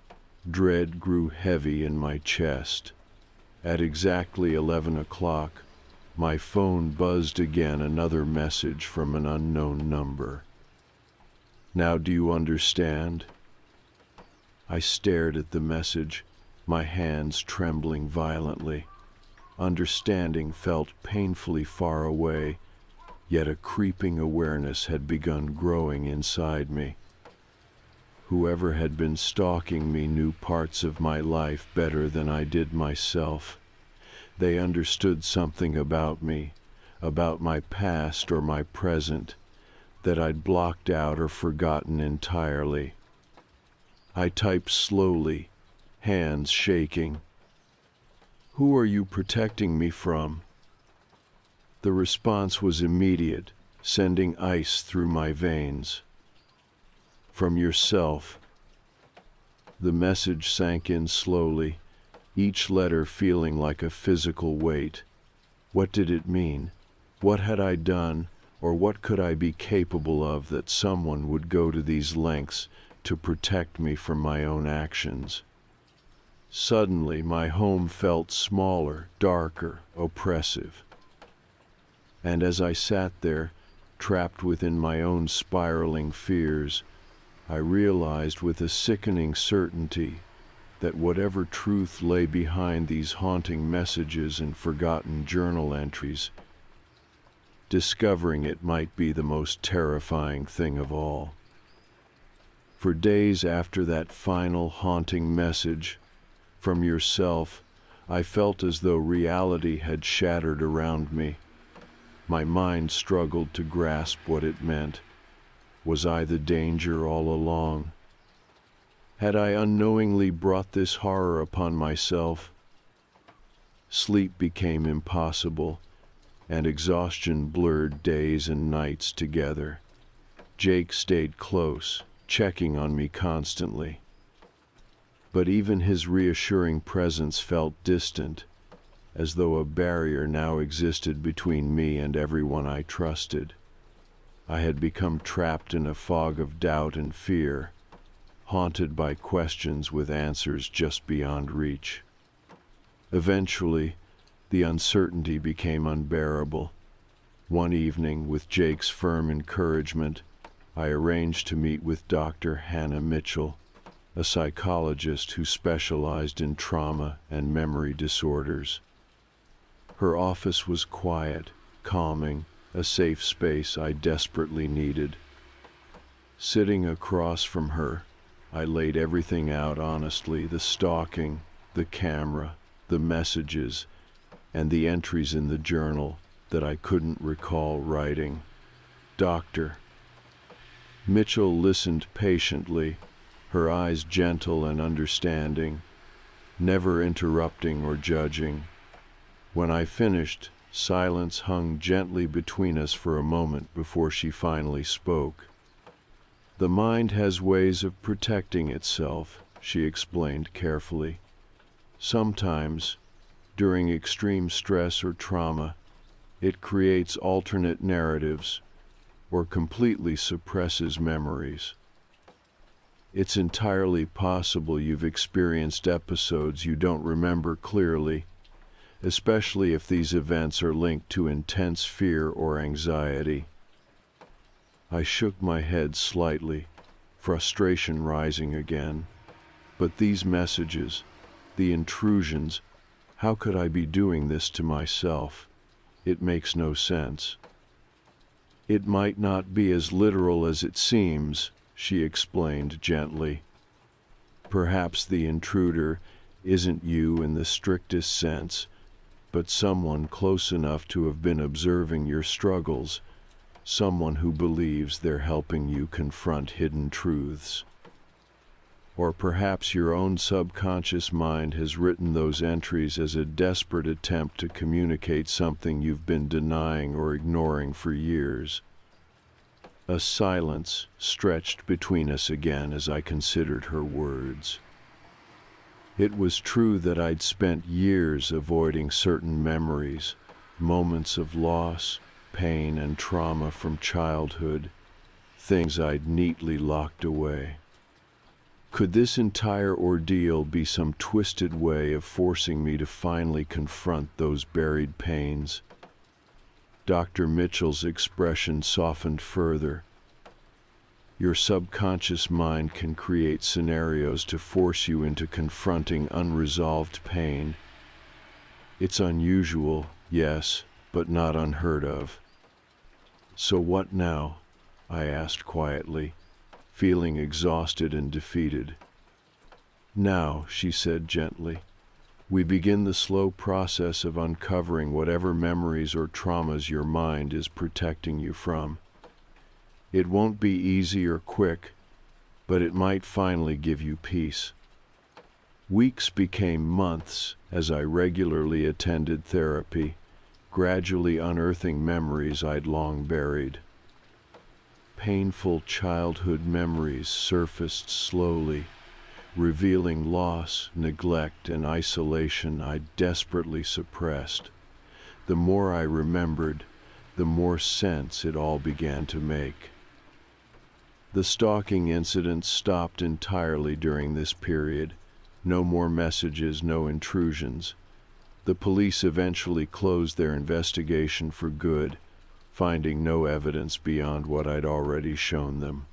dread grew heavy in my chest. At exactly 11 o'clock, my phone buzzed again, another message from an unknown number. Now do you understand? I stared at the message, my hands trembling violently. Understanding felt painfully far away, yet a creeping awareness had begun growing inside me. Whoever had been stalking me knew parts of my life better than I did myself. They understood something about me, about my past or my present, that I'd blocked out or forgotten entirely. I typed slowly, hands shaking. Who are you protecting me from? The response was immediate, sending ice through my veins. From yourself. The message sank in slowly, each letter feeling like a physical weight. What did it mean? What had I done, or what could I be capable of that someone would go to these lengths to protect me from my own actions? Suddenly, my home felt smaller, darker, oppressive. And as I sat there, trapped within my own spiraling fears, I realized with a sickening certainty that whatever truth lay behind these haunting messages and forgotten journal entries, discovering it might be the most terrifying thing of all. For days after that final haunting message from yourself, I felt as though reality had shattered around me. My mind struggled to grasp what it meant. Was I the danger all along? Had I unknowingly brought this horror upon myself? Sleep became impossible, and exhaustion blurred days and nights together. Jake stayed close, checking on me constantly. But even his reassuring presence felt distant, as though a barrier now existed between me and everyone I trusted. I had become trapped in a fog of doubt and fear, haunted by questions with answers just beyond reach. Eventually, the uncertainty became unbearable. One evening, with Jake's firm encouragement, I arranged to meet with Dr. Hannah Mitchell, a psychologist who specialized in trauma and memory disorders. Her office was quiet, calming, a safe space I desperately needed. Sitting across from her, I laid everything out honestly: the stalking, the camera, the messages, and the entries in the journal that I couldn't recall writing. Dr. Mitchell listened patiently, her eyes gentle and understanding, never interrupting or judging. When I finished, silence hung gently between us for a moment before she finally spoke. "The mind has ways of protecting itself," she explained carefully. "Sometimes, during extreme stress or trauma, it creates alternate narratives or completely suppresses memories. It's entirely possible you've experienced episodes you don't remember clearly, especially if these events are linked to intense fear or anxiety." I shook my head slightly, frustration rising again. But these messages, the intrusions, how could I be doing this to myself? It makes no sense. "It might not be as literal as it seems," she explained gently. "Perhaps the intruder isn't you in the strictest sense, but someone close enough to have been observing your struggles, someone who believes they're helping you confront hidden truths. Or perhaps your own subconscious mind has written those entries as a desperate attempt to communicate something you've been denying or ignoring for years." A silence stretched between us again as I considered her words. It was true that I'd spent years avoiding certain memories, moments of loss, pain, and trauma from childhood, things I'd neatly locked away. Could this entire ordeal be some twisted way of forcing me to finally confront those buried pains? Dr. Mitchell's expression softened further. "Your subconscious mind can create scenarios to force you into confronting unresolved pain. It's unusual, yes, but not unheard of." "So what now?" I asked quietly, feeling exhausted and defeated. "Now," she said gently, "we begin the slow process of uncovering whatever memories or traumas your mind is protecting you from. It won't be easy or quick, but it might finally give you peace." Weeks became months as I regularly attended therapy, gradually unearthing memories I'd long buried. Painful childhood memories surfaced slowly, revealing loss, neglect, and isolation I desperately suppressed. The more I remembered, the more sense it all began to make. The stalking incidents stopped entirely during this period. No more messages, no intrusions. The police eventually closed their investigation for good, finding no evidence beyond what I'd already shown them.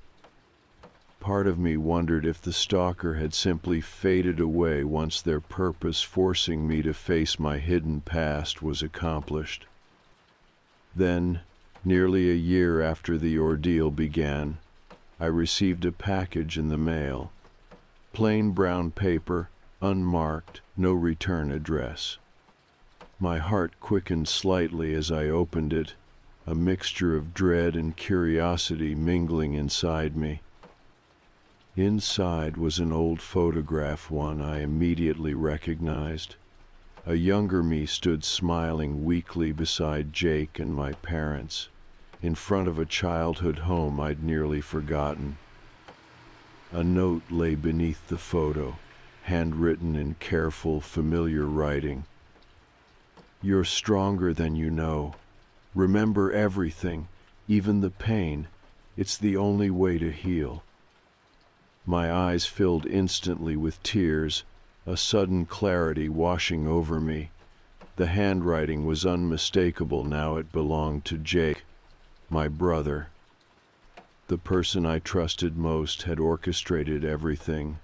Part of me wondered if the stalker had simply faded away once their purpose forcing me to face my hidden past was accomplished. Then, nearly a year after the ordeal began, I received a package in the mail. Plain brown paper, unmarked, no return address. My heart quickened slightly as I opened it, a mixture of dread and curiosity mingling inside me. Inside was an old photograph, one I immediately recognized. A younger me stood smiling weakly beside Jake and my parents, in front of a childhood home I'd nearly forgotten. A note lay beneath the photo, handwritten in careful, familiar writing. "You're stronger than you know. Remember everything, even the pain. It's the only way to heal." My eyes filled instantly with tears, a sudden clarity washing over me. The handwriting was unmistakable now. It belonged to Jake, my brother. The person I trusted most had orchestrated everything,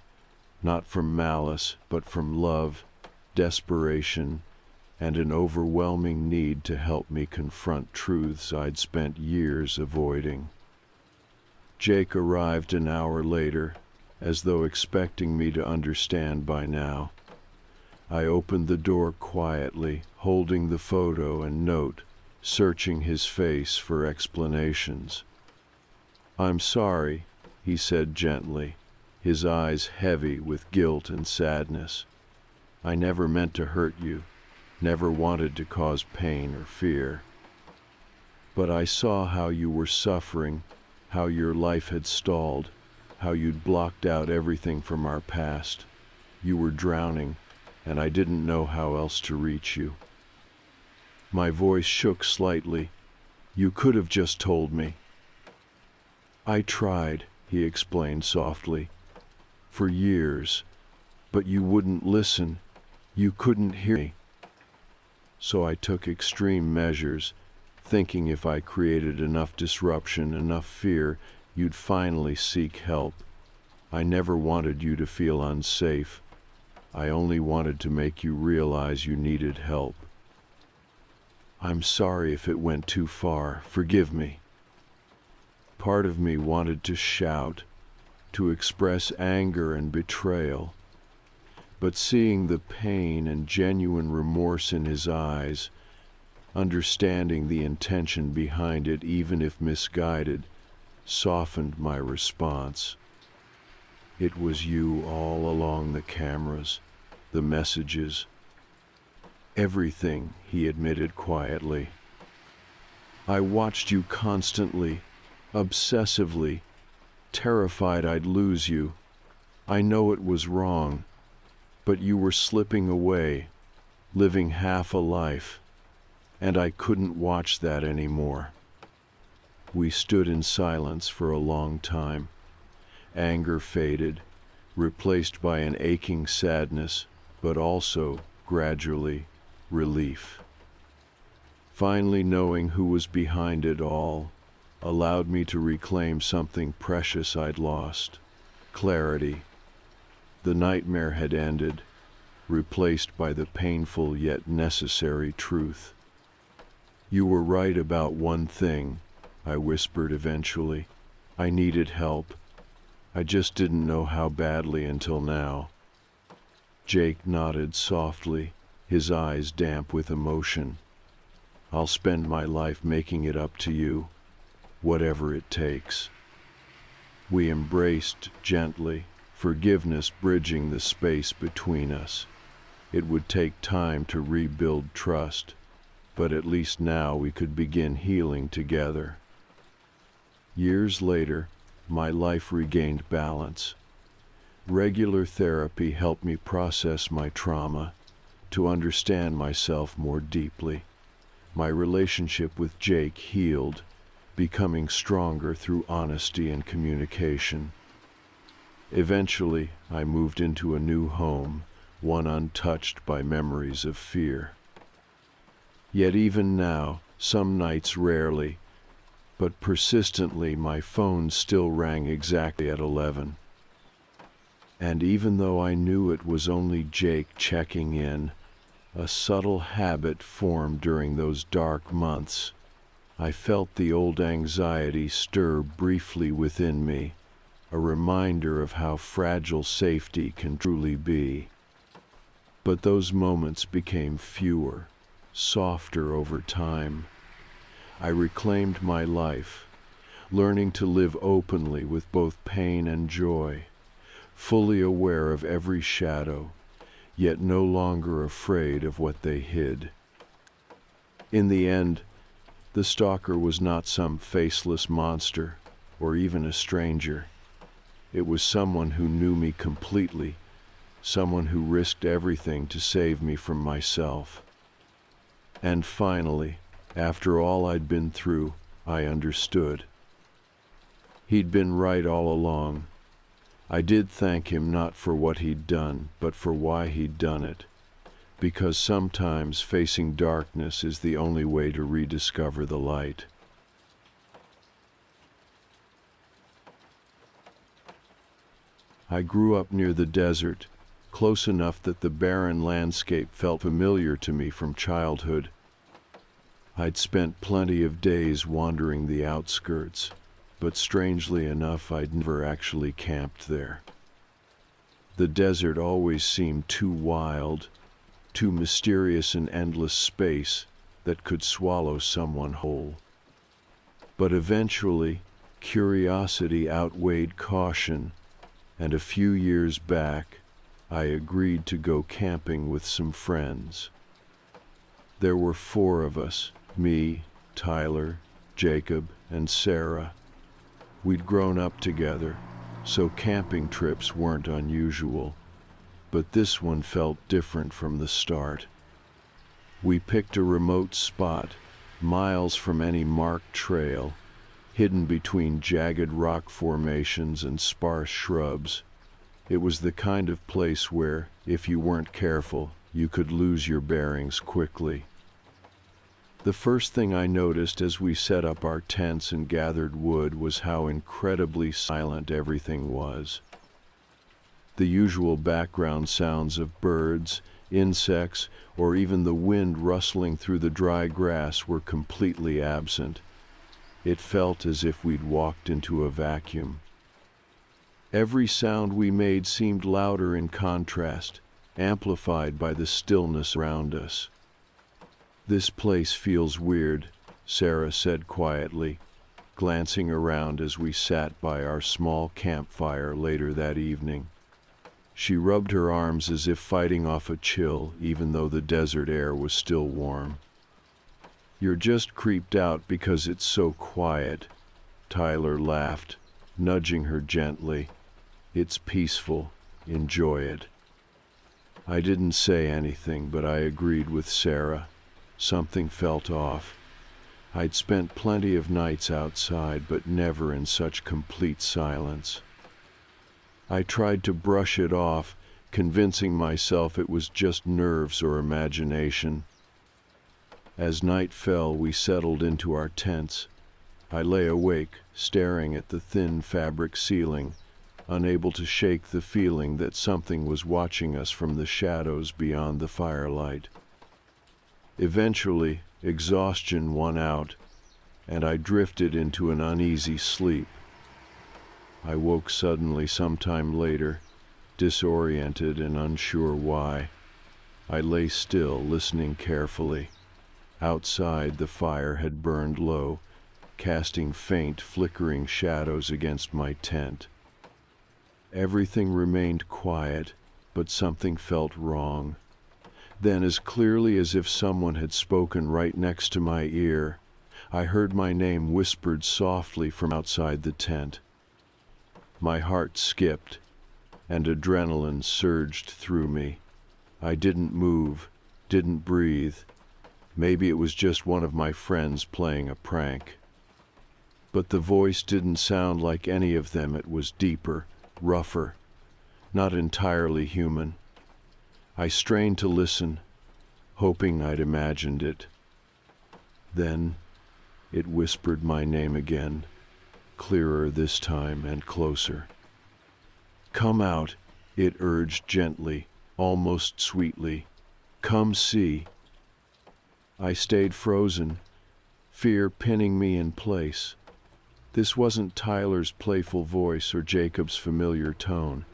not from malice, but from love, desperation, and an overwhelming need to help me confront truths I'd spent years avoiding. Jake arrived an hour later, as though expecting me to understand by now. I opened the door quietly, holding the photo and note, searching his face for explanations. "I'm sorry," he said gently, his eyes heavy with guilt and sadness. "I never meant to hurt you, never wanted to cause pain or fear. But I saw how you were suffering, how your life had stalled, how you'd blocked out everything from our past. You were drowning, and I didn't know how else to reach you." My voice shook slightly. "You could have just told me." "I tried," he explained softly, "for years, but you wouldn't listen. You couldn't hear me. So I took extreme measures, thinking if I created enough disruption, enough fear, you'd finally seek help. I never wanted you to feel unsafe. I only wanted to make you realize you needed help. I'm sorry if it went too far. Forgive me." Part of me wanted to shout, to express anger and betrayal. But seeing the pain and genuine remorse in his eyes, understanding the intention behind it, even if misguided, softened my response. "It was you all along, the cameras, the messages, everything," he admitted quietly. "I watched you constantly, obsessively, terrified I'd lose you. I know it was wrong, but you were slipping away, living half a life, and I couldn't watch that anymore." We stood in silence for a long time. Anger faded, replaced by an aching sadness, but also, gradually, relief. Finally knowing who was behind it all allowed me to reclaim something precious I'd lost: clarity. The nightmare had ended, replaced by the painful yet necessary truth. "You were right about one thing," I whispered eventually. "I needed help. I just didn't know how badly until now." Jake nodded softly, his eyes damp with emotion. "I'll spend my life making it up to you, whatever it takes." We embraced gently, forgiveness bridging the space between us. It would take time to rebuild trust, but at least now we could begin healing together. Years later, my life regained balance. Regular therapy helped me process my trauma, to understand myself more deeply. My relationship with Jake healed, becoming stronger through honesty and communication. Eventually, I moved into a new home, one untouched by memories of fear. Yet even now, some nights rarely, but persistently, my phone still rang exactly at 11. And even though I knew it was only Jake checking in, a subtle habit formed during those dark months. I felt the old anxiety stir briefly within me, a reminder of how fragile safety can truly be. But those moments became fewer, softer over time. I reclaimed my life, learning to live openly with both pain and joy, fully aware of every shadow, yet no longer afraid of what they hid. In the end, the stalker was not some faceless monster, or even a stranger. It was someone who knew me completely, someone who risked everything to save me from myself. And finally, after all I'd been through, I understood. He'd been right all along. I did thank him not for what he'd done, but for why he'd done it. Because sometimes facing darkness is the only way to rediscover the light. I grew up near the desert, close enough that the barren landscape felt familiar to me from childhood. I'd spent plenty of days wandering the outskirts, but strangely enough, I'd never actually camped there. The desert always seemed too wild, too mysterious an endless space that could swallow someone whole. But eventually, curiosity outweighed caution, and a few years back, I agreed to go camping with some friends. There were 4 of us, me, Tyler, Jacob, and Sarah. We'd grown up together, so camping trips weren't unusual, but this one felt different from the start. We picked a remote spot, miles from any marked trail, hidden between jagged rock formations and sparse shrubs. It was the kind of place where, if you weren't careful, you could lose your bearings quickly. The first thing I noticed as we set up our tents and gathered wood was how incredibly silent everything was. The usual background sounds of birds, insects, or even the wind rustling through the dry grass were completely absent. It felt as if we'd walked into a vacuum. Every sound we made seemed louder in contrast, amplified by the stillness around us. "This place feels weird," Sarah said quietly, glancing around as we sat by our small campfire later that evening. She rubbed her arms as if fighting off a chill, even though the desert air was still warm. "You're just creeped out because it's so quiet," Tyler laughed, nudging her gently. "It's peaceful. Enjoy it." I didn't say anything, but I agreed with Sarah. Something felt off. I'd spent plenty of nights outside, but never in such complete silence. I tried to brush it off, convincing myself it was just nerves or imagination. As night fell, we settled into our tents. I lay awake, staring at the thin fabric ceiling, unable to shake the feeling that something was watching us from the shadows beyond the firelight. Eventually, exhaustion won out, and I drifted into an uneasy sleep. I woke suddenly sometime later, disoriented and unsure why. I lay still, listening carefully. Outside, the fire had burned low, casting faint, flickering shadows against my tent. Everything remained quiet, but something felt wrong. Then, as clearly as if someone had spoken right next to my ear, I heard my name whispered softly from outside the tent. My heart skipped, and adrenaline surged through me. I didn't move, didn't breathe. Maybe it was just one of my friends playing a prank. But the voice didn't sound like any of them. It was deeper, rougher, not entirely human. I strained to listen, hoping I'd imagined it. Then it whispered my name again, clearer this time and closer. "Come out," it urged gently, almost sweetly. "Come see." I stayed frozen, fear pinning me in place. This wasn't Tyler's playful voice or Jacob's familiar tone.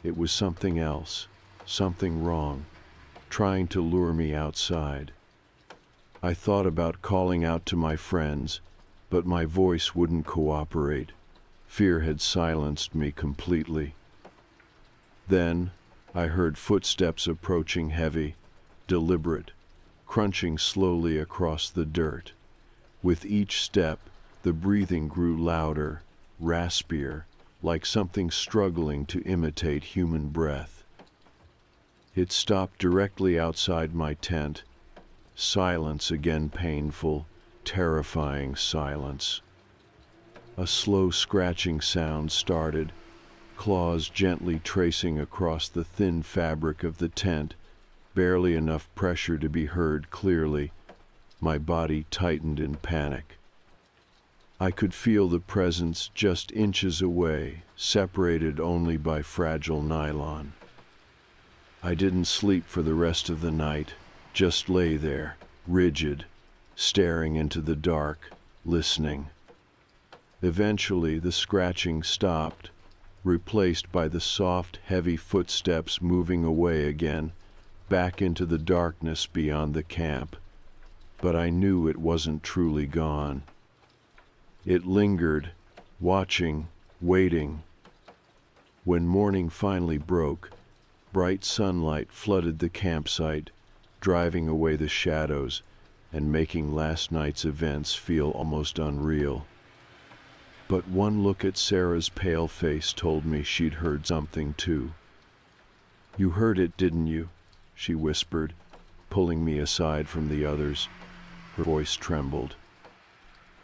It was something else, something wrong. trying to lure me outside. I thought about calling out to my friends, but my voice wouldn't cooperate. Fear had silenced me completely. Then I heard footsteps approaching, heavy, deliberate, crunching slowly across the dirt. With each step, the breathing grew louder, raspier, like something struggling to imitate human breath. It stopped directly outside my tent. Silence again, painful, terrifying silence. A slow scratching sound started, claws gently tracing across the thin fabric of the tent, barely enough pressure to be heard clearly. My body tightened in panic. I could feel the presence just inches away, separated only by fragile nylon. I didn't sleep for the rest of the night, just lay there, rigid, staring into the dark, listening. Eventually, the scratching stopped, replaced by the soft, heavy footsteps moving away again, back into the darkness beyond the camp. But I knew it wasn't truly gone. It lingered, watching, waiting. When morning finally broke, bright sunlight flooded the campsite, driving away the shadows and making last night's events feel almost unreal. But one look at Sarah's pale face told me she'd heard something too. "You heard it, didn't you?" she whispered, pulling me aside from the others. Her voice trembled.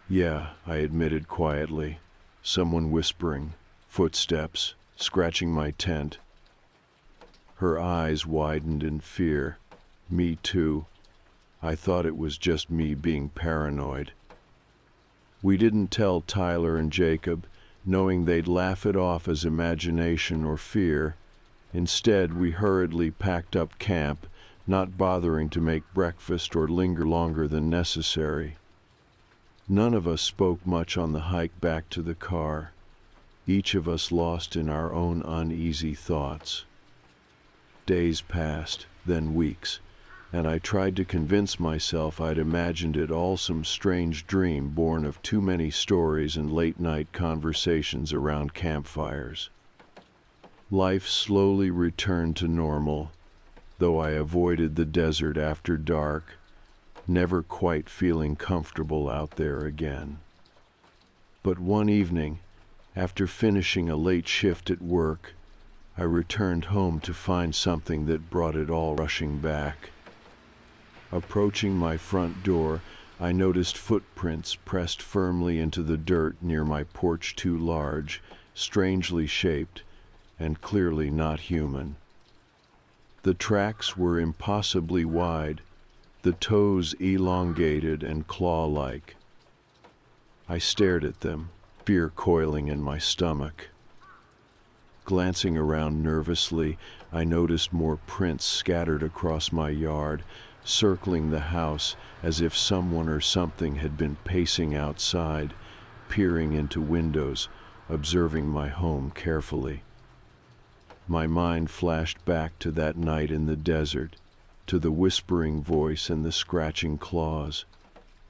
"Yeah," I admitted quietly. "Someone whispering, footsteps, scratching my tent." Her eyes widened in fear. "Me too. I thought it was just me being paranoid." We didn't tell Tyler and Jacob, knowing they'd laugh it off as imagination or fear. Instead, we hurriedly packed up camp, not bothering to make breakfast or linger longer than necessary. None of us spoke much on the hike back to the car, each of us lost in our own uneasy thoughts. Days passed, then weeks, and I tried to convince myself I'd imagined it all some strange dream born of too many stories and late-night conversations around campfires. Life slowly returned to normal, though I avoided the desert after dark, never quite feeling comfortable out there again. But one evening, after finishing a late shift at work, I returned home to find something that brought it all rushing back. Approaching my front door, I noticed footprints pressed firmly into the dirt near my porch, too large, strangely shaped, and clearly not human. The tracks were impossibly wide, the toes elongated and claw-like. I stared at them, fear coiling in my stomach. Glancing around nervously, I noticed more prints scattered across my yard, circling the house as if someone or something had been pacing outside, peering into windows, observing my home carefully. My mind flashed back to that night in the desert, to the whispering voice and the scratching claws.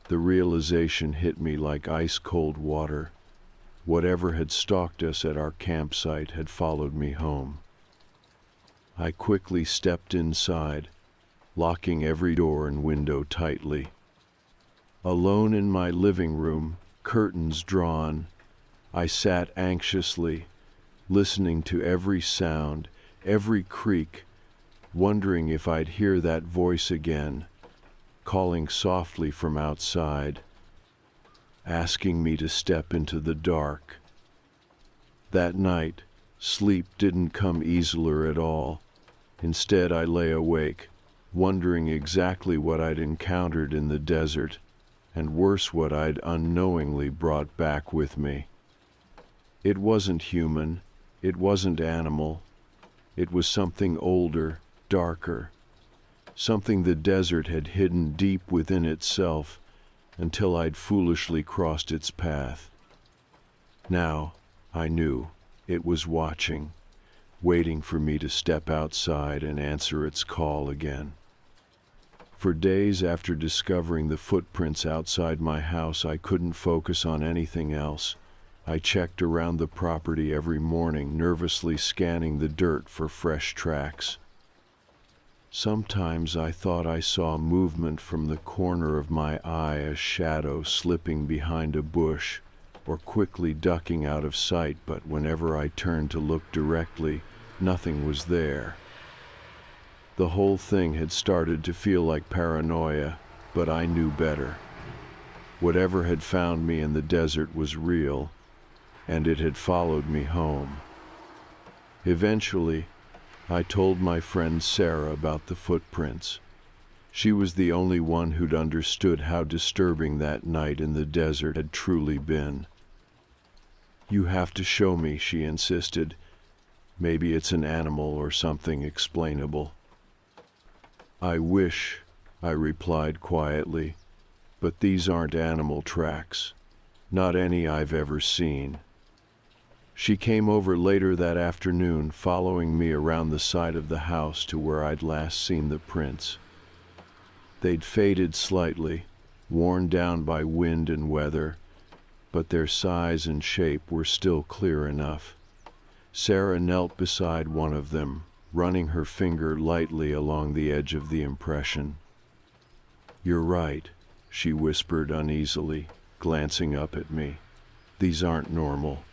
The realization hit me like ice-cold water. Whatever had stalked us at our campsite had followed me home. I quickly stepped inside, locking every door and window tightly. Alone in my living room, curtains drawn, I sat anxiously, listening to every sound, every creak, wondering if I'd hear that voice again, calling softly from outside, asking me to step into the dark. That night, sleep didn't come easier at all. Instead, I lay awake, wondering exactly what I'd encountered in the desert, and worse, what I'd unknowingly brought back with me. It wasn't human, it wasn't animal, it was something older, darker, something the desert had hidden deep within itself until I'd foolishly crossed its path. Now, I knew, it was watching, waiting for me to step outside and answer its call again. For days after discovering the footprints outside my house, I couldn't focus on anything else. I checked around the property every morning, nervously scanning the dirt for fresh tracks. Sometimes I thought I saw movement from the corner of my eye, a shadow slipping behind a bush or quickly ducking out of sight, but whenever I turned to look directly, nothing was there. The whole thing had started to feel like paranoia, but I knew better. Whatever had found me in the desert was real, and it had followed me home. Eventually, I told my friend Sarah about the footprints. She was the only one who'd understood how disturbing that night in the desert had truly been. "You have to show me," she insisted. "Maybe it's an animal or something explainable." "I wish," I replied quietly, "but these aren't animal tracks. Not any I've ever seen." She came over later that afternoon, following me around the side of the house to where I'd last seen the prints. They'd faded slightly, worn down by wind and weather, but their size and shape were still clear enough. Sarah knelt beside one of them, running her finger lightly along the edge of the impression. "You're right," she whispered uneasily, glancing up at me. "These aren't normal."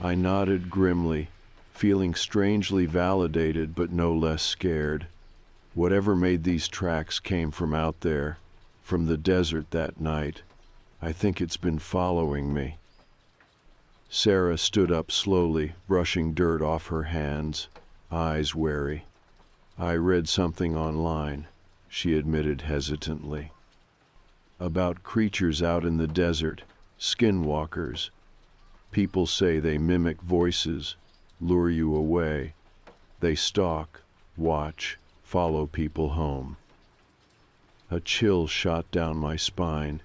I nodded grimly, feeling strangely validated but no less scared. Whatever made these tracks came from out there, from the desert that night. I think it's been following me. Sarah stood up slowly, brushing dirt off her hands, eyes wary. "I read something online," she admitted hesitantly. "About creatures out in the desert, skinwalkers. People say they mimic voices, lure you away. They stalk, watch, follow people home." A chill shot down my spine.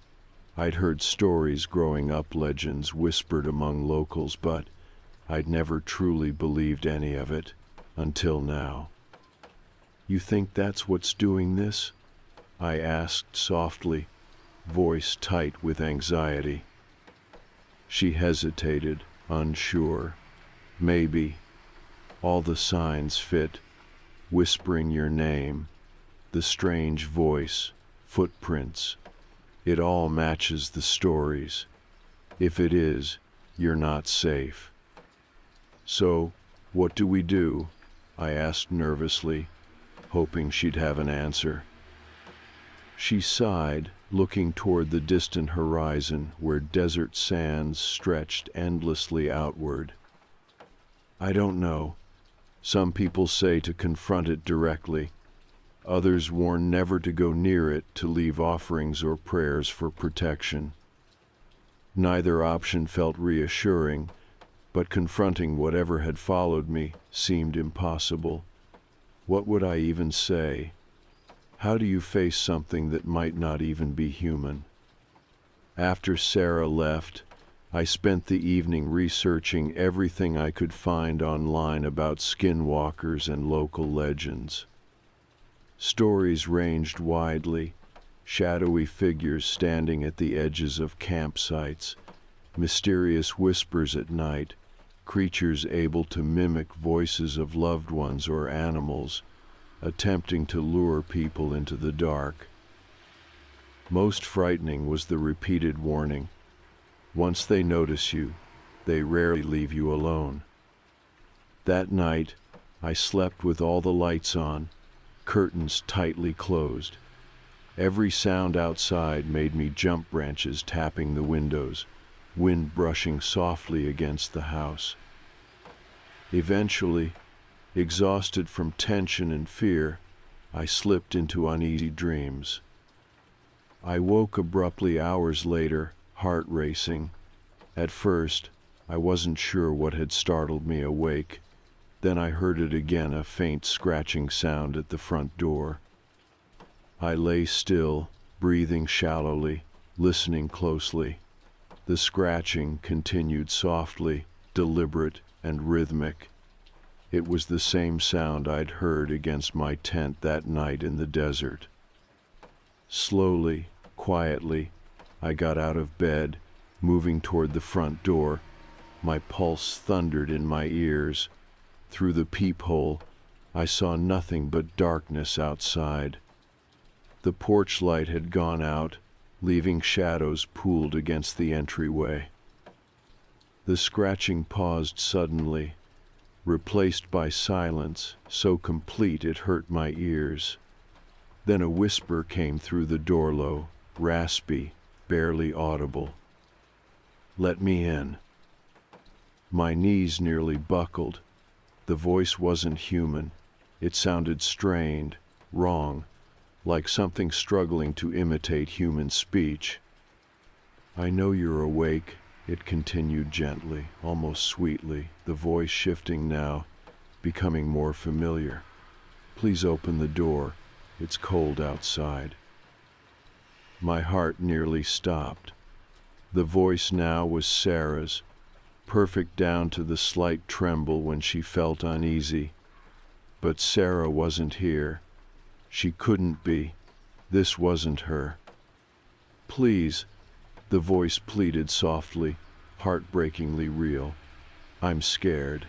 I'd heard stories growing up, legends whispered among locals, but I'd never truly believed any of it, until now. "You think that's what's doing this?" I asked softly, voice tight with anxiety. She hesitated, unsure. "Maybe. All the signs fit. Whispering your name, the strange voice, footprints. It all matches the stories. If it is, you're not safe." "So, what do we do?" I asked nervously, hoping she'd have an answer. She sighed, looking toward the distant horizon where desert sands stretched endlessly outward. "I don't know. Some people say to confront it directly. Others warn never to go near it, to leave offerings or prayers for protection." Neither option felt reassuring, but confronting whatever had followed me seemed impossible. What would I even say? How do you face something that might not even be human? After Sarah left, I spent the evening researching everything I could find online about skinwalkers and local legends. Stories ranged widely: shadowy figures standing at the edges of campsites, mysterious whispers at night, creatures able to mimic voices of loved ones or animals, attempting to lure people into the dark. Most frightening was the repeated warning: once they notice you, they rarely leave you alone. That night, I slept with all the lights on, curtains tightly closed. Every sound outside made me jump, branches tapping the windows, wind brushing softly against the house. Eventually, exhausted from tension and fear, I slipped into uneasy dreams. I woke abruptly hours later, heart racing. At first, I wasn't sure what had startled me awake. Then I heard it again, a faint scratching sound at the front door. I lay still, breathing shallowly, listening closely. The scratching continued softly, deliberate and rhythmic. It was the same sound I'd heard against my tent that night in the desert. Slowly, quietly, I got out of bed, moving toward the front door. My pulse thundered in my ears. Through the peephole, I saw nothing but darkness outside. The porch light had gone out, leaving shadows pooled against the entryway. The scratching paused suddenly, replaced by silence so complete it hurt my ears. Then a whisper came through the doorlow, raspy, barely audible. "Let me in." My knees nearly buckled. The voice wasn't human. It sounded strained, wrong, like something struggling to imitate human speech. "I know you're awake," it continued gently, almost sweetly, the voice shifting now, becoming more familiar. "Please open the door. It's cold outside." My heart nearly stopped. The voice now was Sarah's, perfect down to the slight tremble when she felt uneasy. But Sarah wasn't here. She couldn't be. This wasn't her. "Please," the voice pleaded softly, heartbreakingly real. "I'm scared."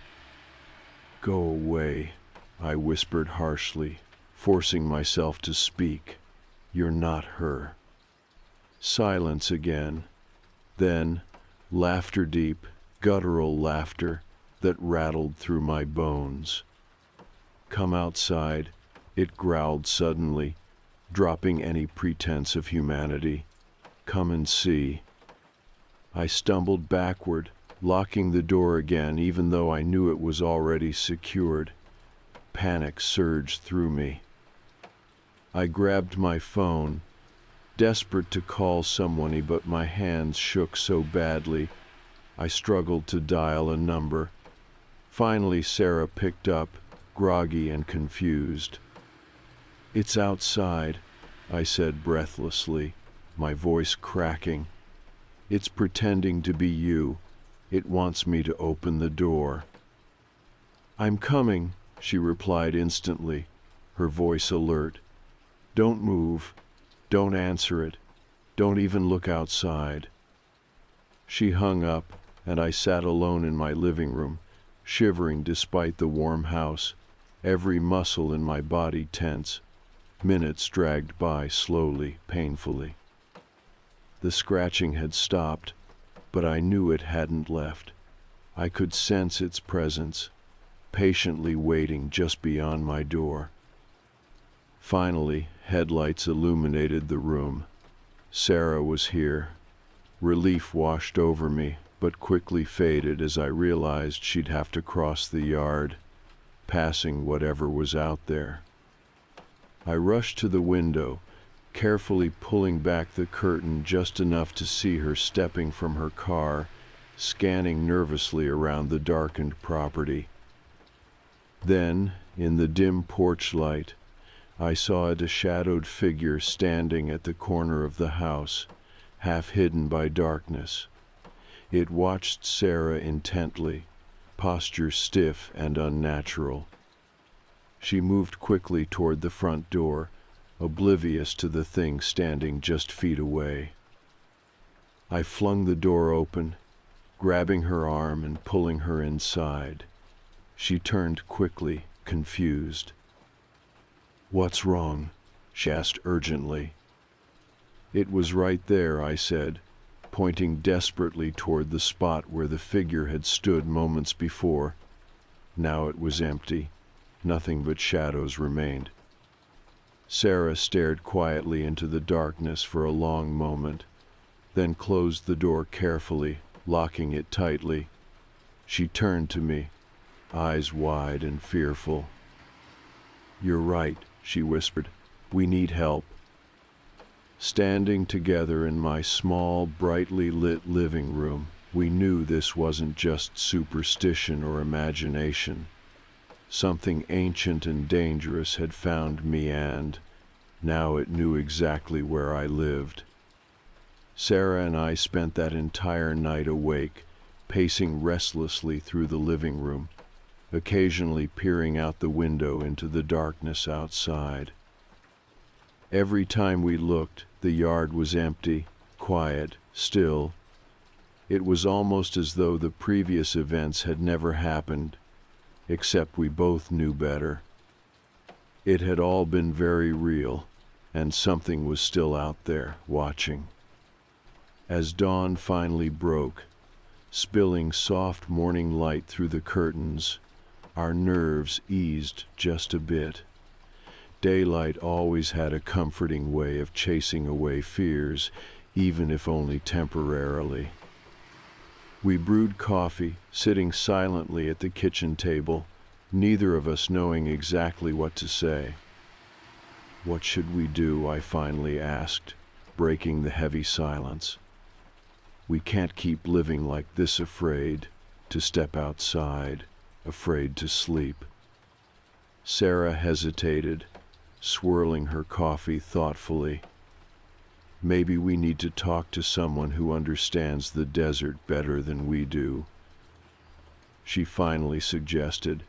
"Go away," I whispered harshly, forcing myself to speak. "You're not her." Silence again. Then, laughter deep, guttural laughter that rattled through my bones. "Come outside," it growled suddenly, dropping any pretense of humanity. "Come and see." I stumbled backward, locking the door again even though I knew it was already secured. Panic surged through me. I grabbed my phone, desperate to call someone, but my hands shook so badly I struggled to dial a number. Finally, Sarah picked up, groggy and confused. "It's outside," I said breathlessly, my voice cracking. "It's pretending to be you. It wants me to open the door." "I'm coming," she replied instantly, her voice alert. "Don't move. Don't answer it. Don't even look outside." She hung up, and I sat alone in my living room, shivering despite the warm house, every muscle in my body tense. Minutes dragged by slowly, painfully. The scratching had stopped, but I knew it hadn't left. I could sense its presence, patiently waiting just beyond my door. Finally, headlights illuminated the room. Sarah was here. Relief washed over me, but quickly faded as I realized she'd have to cross the yard, passing whatever was out there. I rushed to the window, carefully pulling back the curtain just enough to see her stepping from her car, scanning nervously around the darkened property. Then, in the dim porch light, I saw a dishadowed figure standing at the corner of the house, half hidden by darkness. It watched Sarah intently, posture stiff and unnatural. She moved quickly toward the front door, oblivious to the thing standing just feet away. I flung the door open, grabbing her arm and pulling her inside. She turned quickly, confused. "What's wrong?" she asked urgently. "It was right there," I said, pointing desperately toward the spot where the figure had stood moments before. Now it was empty. Nothing but shadows remained. Sarah stared quietly into the darkness for a long moment, then closed the door carefully, locking it tightly. She turned to me, eyes wide and fearful. "You're right," she whispered. "We need help." Standing together in my small, brightly lit living room, we knew this wasn't just superstition or imagination. Something ancient and dangerous had found me, and now it knew exactly where I lived. Sarah and I spent that entire night awake, pacing restlessly through the living room, occasionally peering out the window into the darkness outside. Every time we looked, the yard was empty, quiet, still. It was almost as though the previous events had never happened, except we both knew better. It had all been very real, and something was still out there, watching. As dawn finally broke, spilling soft morning light through the curtains, our nerves eased just a bit. Daylight always had a comforting way of chasing away fears, even if only temporarily. We brewed coffee, sitting silently at the kitchen table, neither of us knowing exactly what to say. "What should we do?" I finally asked, breaking the heavy silence. "We can't keep living like this, afraid to step outside, afraid to sleep." Sarah hesitated, swirling her coffee thoughtfully. "Maybe we need to talk to someone who understands the desert better than we do," she finally suggested.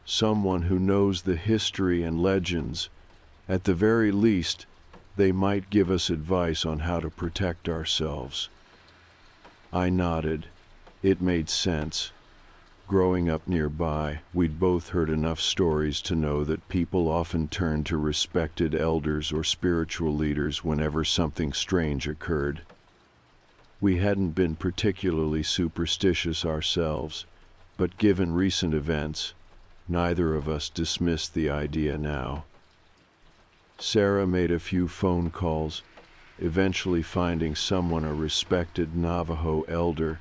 "Someone who knows the history and legends. At the very least, they might give us advice on how to protect ourselves." I nodded. It made sense. Growing up nearby, we'd both heard enough stories to know that people often turned to respected elders or spiritual leaders whenever something strange occurred. We hadn't been particularly superstitious ourselves, but given recent events, neither of us dismissed the idea now. Sarah made a few phone calls, eventually finding someone, a respected Navajo elder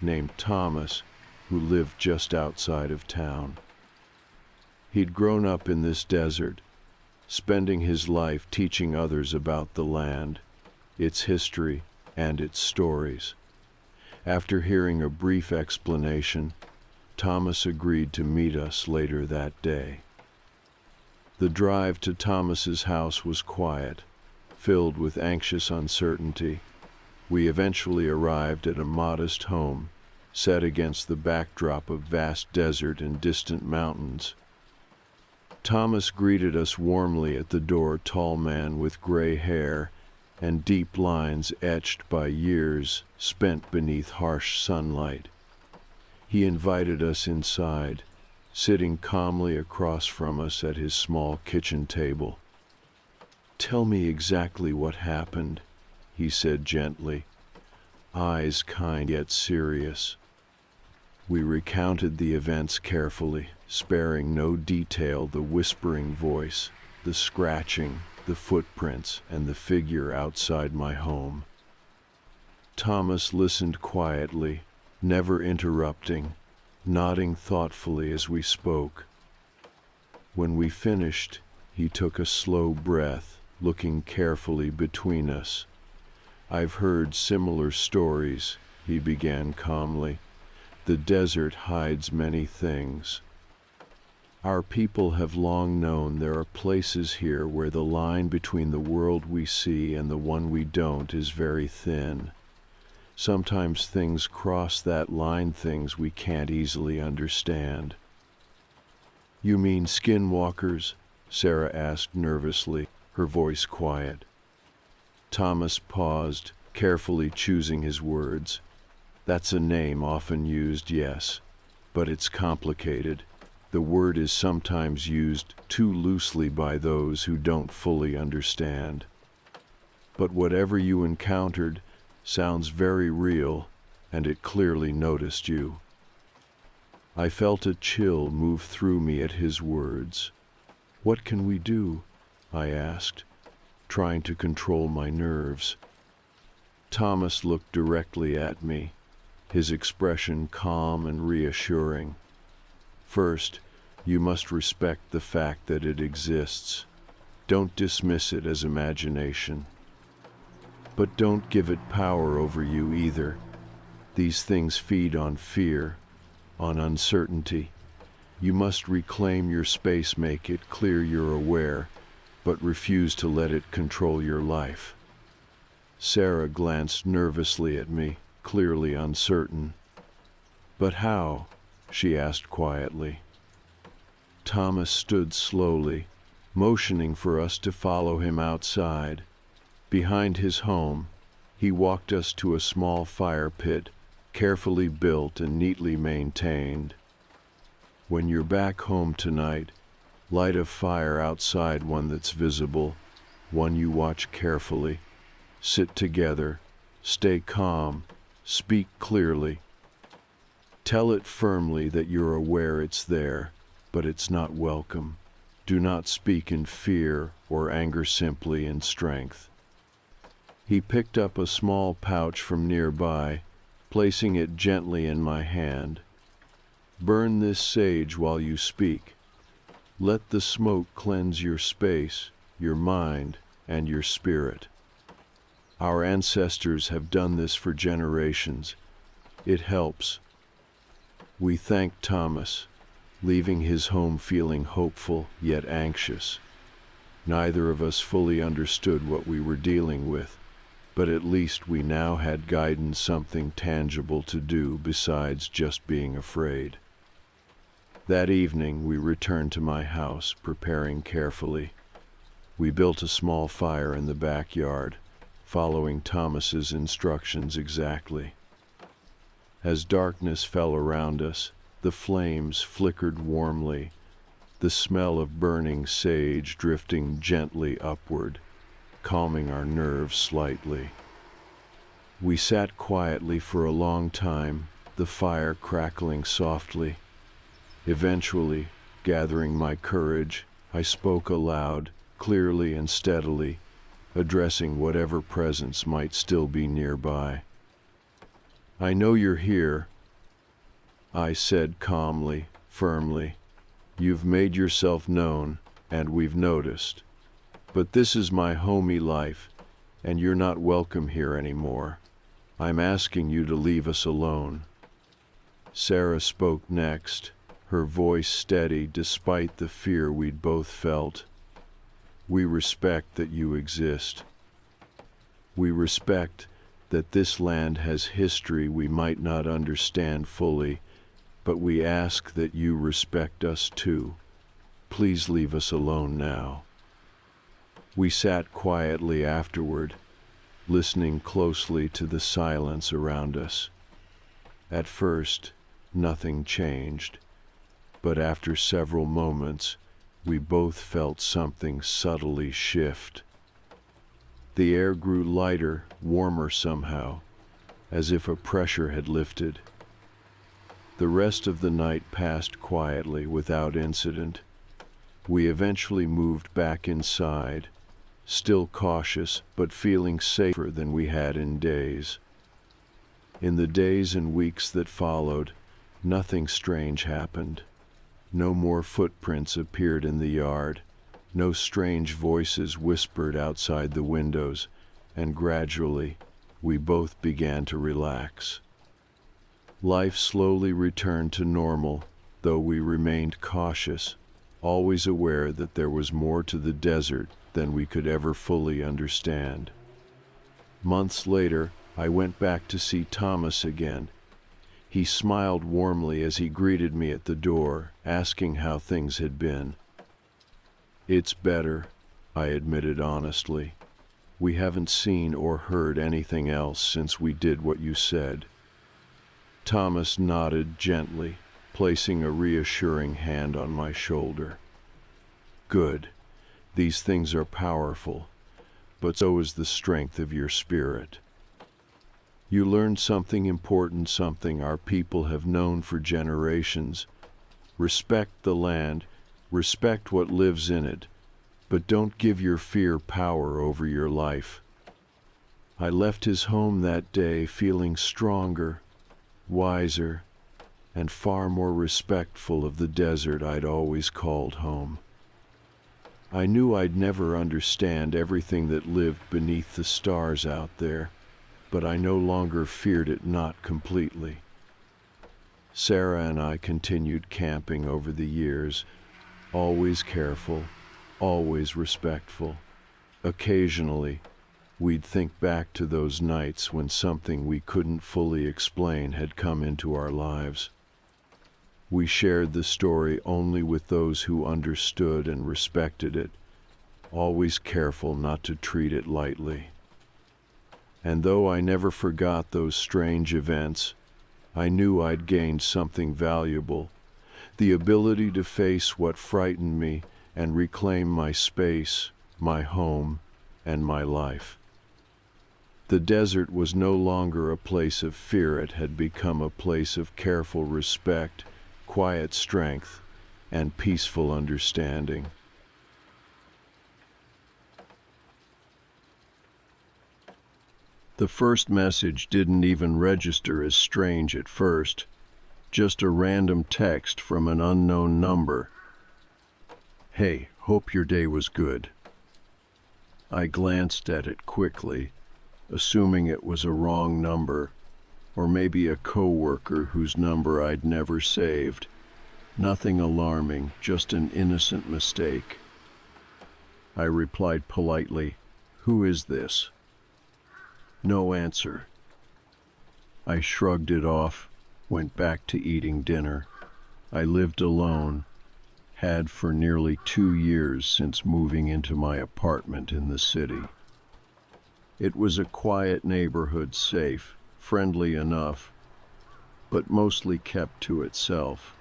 named Thomas, who lived just outside of town. He'd grown up in this desert, spending his life teaching others about the land, its history, and its stories. After hearing a brief explanation, Thomas agreed to meet us later that day. The drive to Thomas's house was quiet, filled with anxious uncertainty. We eventually arrived at a modest home, set against the backdrop of vast desert and distant mountains. Thomas greeted us warmly at the door, tall man with gray hair and deep lines etched by years spent beneath harsh sunlight. He invited us inside, sitting calmly across from us at his small kitchen table. "Tell me exactly what happened," he said gently, eyes kind yet serious. We recounted the events carefully, sparing no detail: the whispering voice, the scratching, the footprints, and the figure outside my home. Thomas listened quietly, never interrupting, nodding thoughtfully as we spoke. When we finished, he took a slow breath, looking carefully between us. "I've heard similar stories," he began calmly. "The desert hides many things. Our people have long known there are places here where the line between the world we see and the one we don't is very thin. Sometimes things cross that line, things we can't easily understand." "You mean skinwalkers?" Sarah asked nervously, her voice quiet. Thomas paused, carefully choosing his words. "That's a name often used, yes, but it's complicated. The word is sometimes used too loosely by those who don't fully understand. But whatever you encountered sounds very real, and it clearly noticed you." I felt a chill move through me at his words. "What can we do?" I asked, trying to control my nerves. Thomas looked directly at me, his expression calm and reassuring. "First, you must respect the fact that it exists. Don't dismiss it as imagination. But don't give it power over you either. These things feed on fear, on uncertainty. You must reclaim your space, make it clear you're aware, but refuse to let it control your life." Sarah glanced nervously at me, clearly uncertain. "But how?" she asked quietly. Thomas stood slowly, motioning for us to follow him outside. Behind his home, he walked us to a small fire pit, carefully built and neatly maintained. When you're back home tonight, light a fire outside, one that's visible, one you watch carefully. Sit together, stay calm, speak clearly. Tell it firmly that you're aware it's there, but it's not welcome. Do not speak in fear or anger, simply in strength. He picked up a small pouch from nearby, placing it gently in my hand. Burn this sage while you speak. Let the smoke cleanse your space, your mind, and your spirit. Our ancestors have done this for generations. It helps. We thanked Thomas, leaving his home feeling hopeful yet anxious. Neither of us fully understood what we were dealing with, but at least we now had guidance, something tangible to do besides just being afraid. That evening we returned to my house, preparing carefully. We built a small fire in the backyard, following Thomas's instructions exactly. As darkness fell around us, the flames flickered warmly, the smell of burning sage drifting gently upward, calming our nerves slightly. We sat quietly for a long time, the fire crackling softly. Eventually, gathering my courage, I spoke aloud, clearly and steadily, addressing whatever presence might still be nearby. "I know you're here," I said calmly, firmly. "You've made yourself known, and we've noticed. But this is my homey life, and you're not welcome here anymore. I'm asking you to leave us alone." Sarah spoke next, her voice steady despite the fear we'd both felt. "We respect that you exist. We respect that this land has history we might not understand fully, but we ask that you respect us too. Please leave us alone now." We sat quietly afterward, listening closely to the silence around us. At first, nothing changed, but after several moments, we both felt something subtly shift. The air grew lighter, warmer somehow, as if a pressure had lifted. The rest of the night passed quietly, without incident. We eventually moved back inside, still cautious but feeling safer than we had in days. In the days and weeks that followed, nothing strange happened. No more footprints appeared in the yard. No strange voices whispered outside the windows, and gradually, we both began to relax. Life slowly returned to normal, though we remained cautious, always aware that there was more to the desert than we could ever fully understand. Months later, I went back to see Thomas again. He smiled warmly as he greeted me at the door, asking how things had been. "It's better," I admitted honestly. "We haven't seen or heard anything else since we did what you said." Thomas nodded gently, placing a reassuring hand on my shoulder. "Good. These things are powerful, but so is the strength of your spirit. You learned something important, something our people have known for generations. Respect the land, respect what lives in it, but don't give your fear power over your life." I left his home that day feeling stronger, wiser, and far more respectful of the desert I'd always called home. I knew I'd never understand everything that lived beneath the stars out there, but I no longer feared it, not completely. Sarah and I continued camping over the years, always careful, always respectful. Occasionally, we'd think back to those nights when something we couldn't fully explain had come into our lives. We shared the story only with those who understood and respected it, always careful not to treat it lightly. And though I never forgot those strange events, I knew I'd gained something valuable, the ability to face what frightened me and reclaim my space, my home, and my life. The desert was no longer a place of fear. It had become a place of careful respect, quiet strength, and peaceful understanding. The first message didn't even register as strange at first, just a random text from an unknown number. "Hey, hope your day was good." I glanced at it quickly, assuming it was a wrong number, or maybe a coworker whose number I'd never saved. Nothing alarming, just an innocent mistake. I replied politely, "Who is this?" No answer. I shrugged it off, went back to eating dinner. I lived alone, had for nearly 2 years since moving into my apartment in the city. It was a quiet neighborhood, safe, friendly enough, but mostly kept to itself.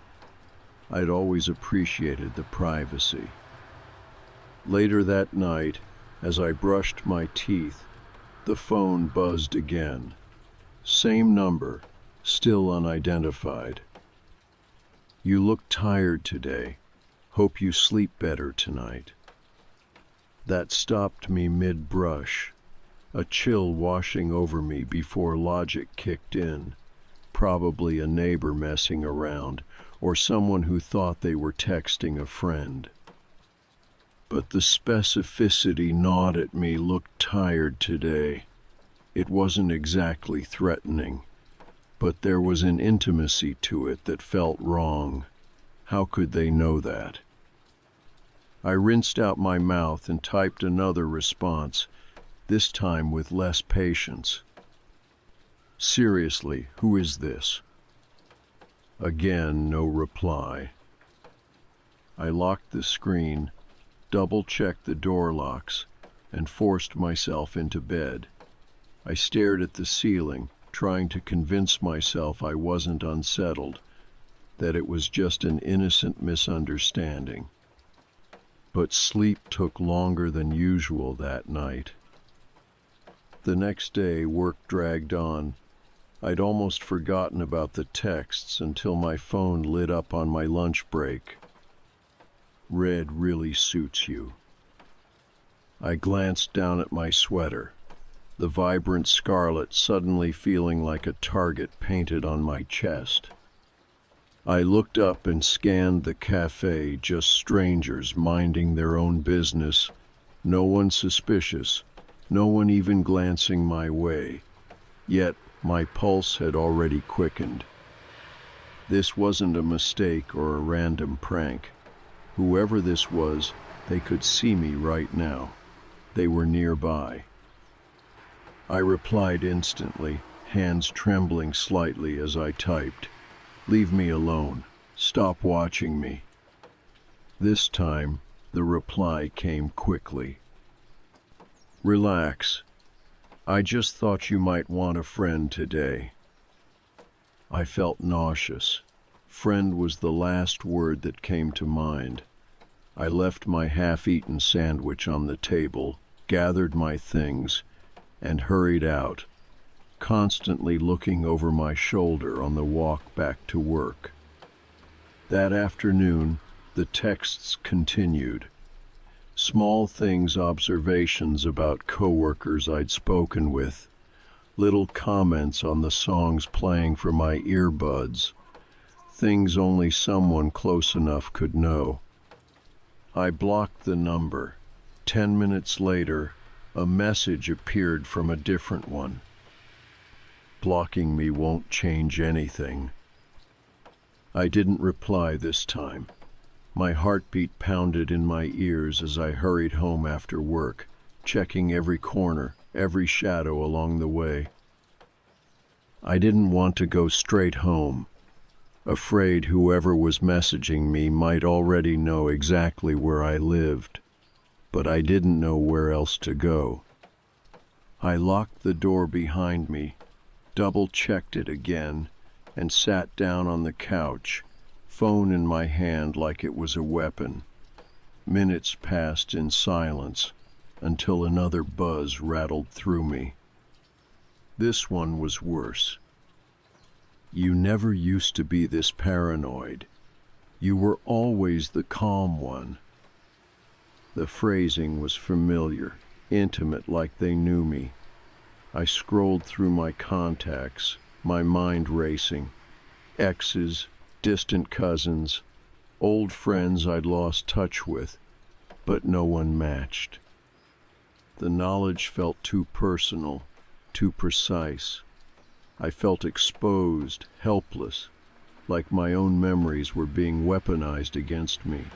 I'd always appreciated the privacy. Later that night, as I brushed my teeth, the phone buzzed again. Same number, still unidentified. "You look tired today. Hope you sleep better tonight." That stopped me mid-brush, a chill washing over me before logic kicked in. Probably a neighbor messing around, or someone who thought they were texting a friend. But the specificity gnawed at me. "Looked tired today." It wasn't exactly threatening, but there was an intimacy to it that felt wrong. How could they know that? I rinsed out my mouth and typed another response, this time with less patience. "Seriously, who is this?" Again, no reply. I locked the screen, double-checked the door locks, and forced myself into bed. I stared at the ceiling, trying to convince myself I wasn't unsettled, that it was just an innocent misunderstanding. But sleep took longer than usual that night. The next day, work dragged on. I'd almost forgotten about the texts until my phone lit up on my lunch break. "Red really suits you." I glanced down at my sweater, the vibrant scarlet suddenly feeling like a target painted on my chest. I looked up and scanned the cafe, just strangers minding their own business, no one suspicious, no one even glancing my way. Yet my pulse had already quickened. This wasn't a mistake or a random prank. Whoever this was, they could see me right now. They were nearby. I replied instantly, hands trembling slightly as I typed, "Leave me alone. Stop watching me." This time, the reply came quickly. "Relax. I just thought you might want a friend today." I felt nauseous. Friend was the last word that came to mind. I left my half-eaten sandwich on the table, gathered my things, and hurried out, constantly looking over my shoulder on the walk back to work. That afternoon, the texts continued. Small things, observations about coworkers I'd spoken with, little comments on the songs playing from my earbuds, things only someone close enough could know. I blocked the number. 10 minutes later, a message appeared from a different one. "Blocking me won't change anything." I didn't reply this time. My heartbeat pounded in my ears as I hurried home after work, checking every corner, every shadow along the way. I didn't want to go straight home, afraid whoever was messaging me might already know exactly where I lived. but I didn't know where else to go. I locked the door behind me, double-checked it again, and sat down on the couch, phone in my hand like it was a weapon. Minutes passed in silence until another buzz rattled through me. This one was worse. "You never used to be this paranoid. You were always the calm one." The phrasing was familiar, intimate, like they knew me. I scrolled through my contacts, my mind racing. Exes, distant cousins, old friends I'd lost touch with, but no one matched. The knowledge felt too personal, too precise. I felt exposed, helpless, like my own memories were being weaponized against me.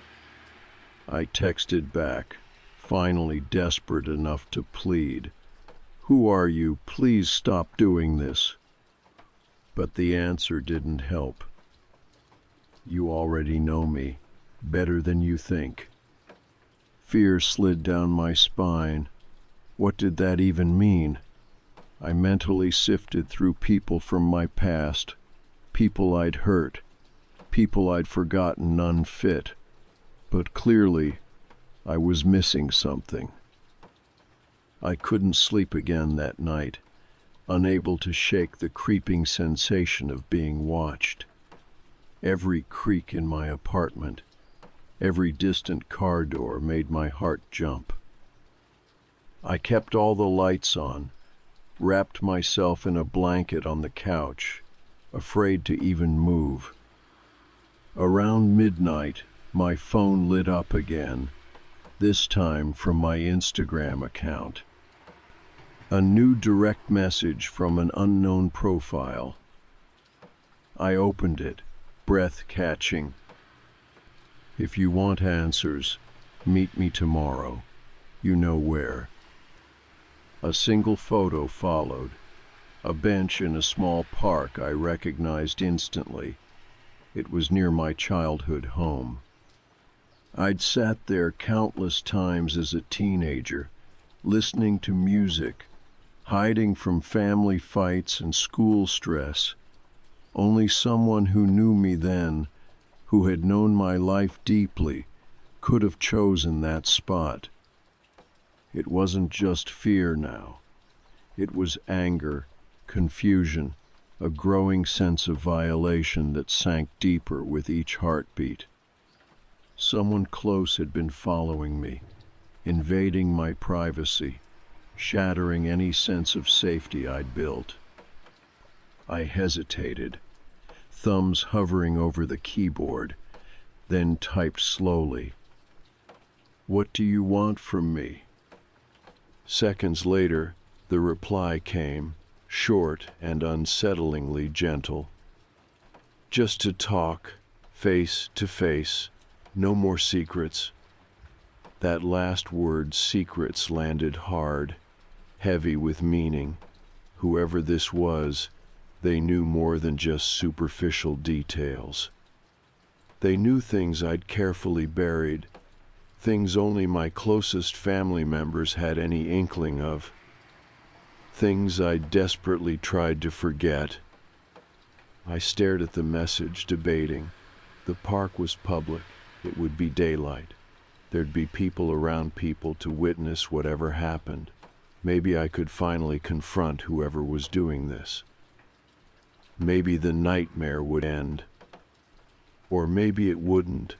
I texted back, finally desperate enough to plead. "Who are you? Please stop doing this." But the answer didn't help. "You already know me, better than you think." Fear slid down my spine. What did that even mean? I mentally sifted through people from my past, people I'd hurt, people I'd forgotten unfit. But clearly, I was missing something. I couldn't sleep again that night, unable to shake the creeping sensation of being watched. Every creak in my apartment, every distant car door made my heart jump. I kept all the lights on, wrapped myself in a blanket on the couch, afraid to even move. Around midnight, my phone lit up again, this time from my Instagram account. A new direct message from an unknown profile. I opened it, breath catching. "If you want answers, meet me tomorrow. You know where." A single photo followed. A bench in a small park I recognized instantly. It was near my childhood home. I'd sat there countless times as a teenager, listening to music, hiding from family fights and school stress. Only someone who knew me then, who had known my life deeply, could have chosen that spot. It wasn't just fear now. It was anger, confusion, a growing sense of violation that sank deeper with each heartbeat. Someone close had been following me, invading my privacy, shattering any sense of safety I'd built. I hesitated, thumbs hovering over the keyboard, then typed slowly. "What do you want from me?" Seconds later, the reply came, short and unsettlingly gentle. "Just to talk, face to face, no more secrets." That last word, secrets, landed hard, heavy with meaning. Whoever this was, they knew more than just superficial details. They knew things I'd carefully buried, things only my closest family members had any inkling of, things I desperately tried to forget. I stared at the message, debating. The park was public. It would be daylight. There'd be people around people to witness whatever happened. Maybe I could finally confront whoever was doing this. Maybe the nightmare would end. Or maybe it wouldn't.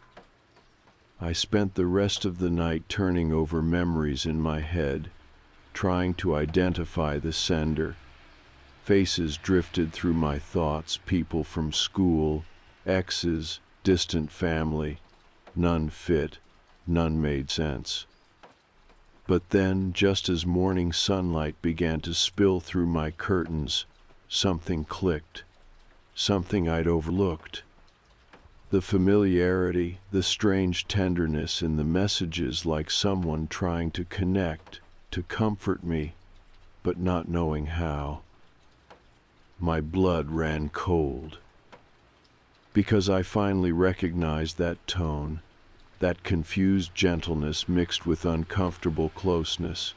I spent the rest of the night turning over memories in my head, trying to identify the sender. Faces drifted through my thoughts, people from school, exes, distant family. None fit, none made sense. But then, just as morning sunlight began to spill through my curtains, something clicked, something I'd overlooked. The familiarity, the strange tenderness in the messages, like someone trying to connect, to comfort me, but not knowing how. My blood ran cold. Because I finally recognized that tone, that confused gentleness mixed with uncomfortable closeness.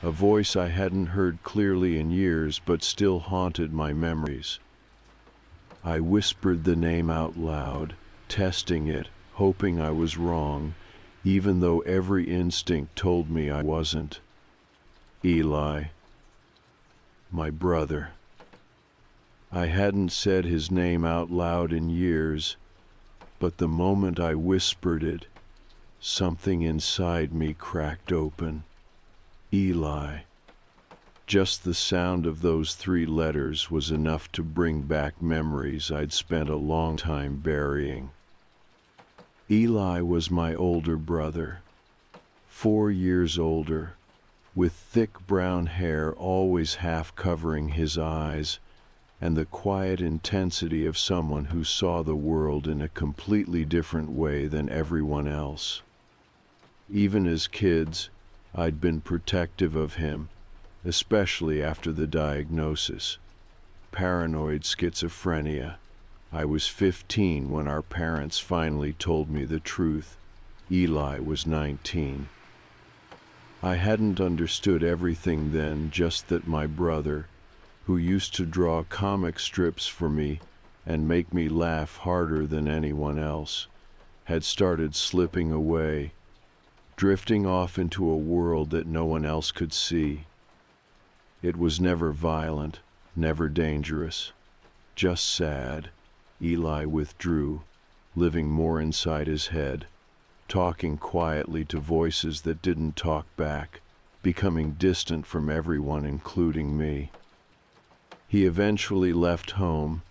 A voice I hadn't heard clearly in years but still haunted my memories. I whispered the name out loud, testing it, hoping I was wrong, even though every instinct told me I wasn't. Eli. My brother. I hadn't said his name out loud in years, but the moment I whispered it, something inside me cracked open. Eli. Just the sound of those 3 letters was enough to bring back memories I'd spent a long time burying. Eli was my older brother, 4 years older, with thick brown hair always half covering his eyes, and the quiet intensity of someone who saw the world in a completely different way than everyone else. Even as kids, I'd been protective of him, especially after the diagnosis. Paranoid schizophrenia. I was 15 when our parents finally told me the truth. Eli was 19. I hadn't understood everything then, just that my brother, who used to draw comic strips for me and make me laugh harder than anyone else, had started slipping away, drifting off into a world that no one else could see. It was never violent, never dangerous, just sad. Eli withdrew, living more inside his head, talking quietly to voices that didn't talk back, becoming distant from everyone, including me. He eventually left home,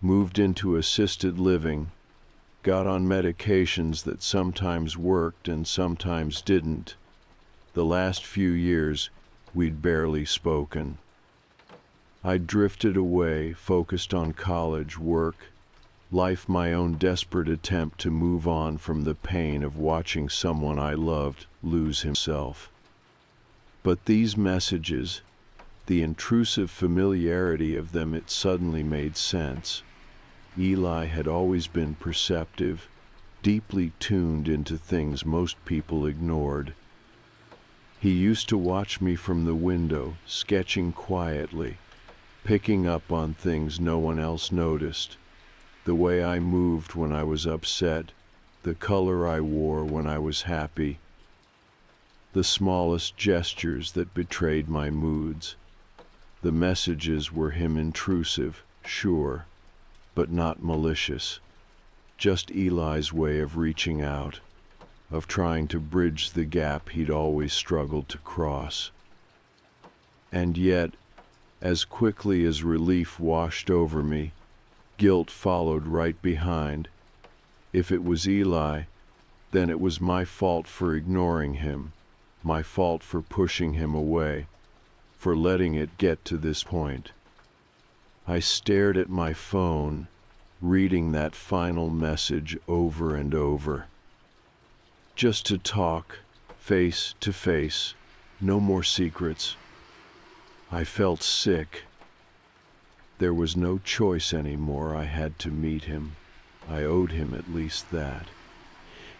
moved into assisted living, got on medications that sometimes worked and sometimes didn't. The last few years, we'd barely spoken. I drifted away, focused on college, work, life, my own desperate attempt to move on from the pain of watching someone I loved lose himself. But these messages, the intrusive familiarity of them, it suddenly made sense. Eli had always been perceptive, deeply tuned into things most people ignored. He used to watch me from the window, sketching quietly, picking up on things no one else noticed. The way I moved when I was upset, the color I wore when I was happy, the smallest gestures that betrayed my moods. The messages were him, intrusive, sure, but not malicious. Just Eli's way of reaching out, of trying to bridge the gap he'd always struggled to cross. And yet, as quickly as relief washed over me, guilt followed right behind. If it was Eli, then it was my fault for ignoring him, my fault for pushing him away, for letting it get to this point. I stared at my phone, reading that final message over and over. Just to talk, face to face, no more secrets. I felt sick. There was no choice anymore. I had to meet him. I owed him at least that.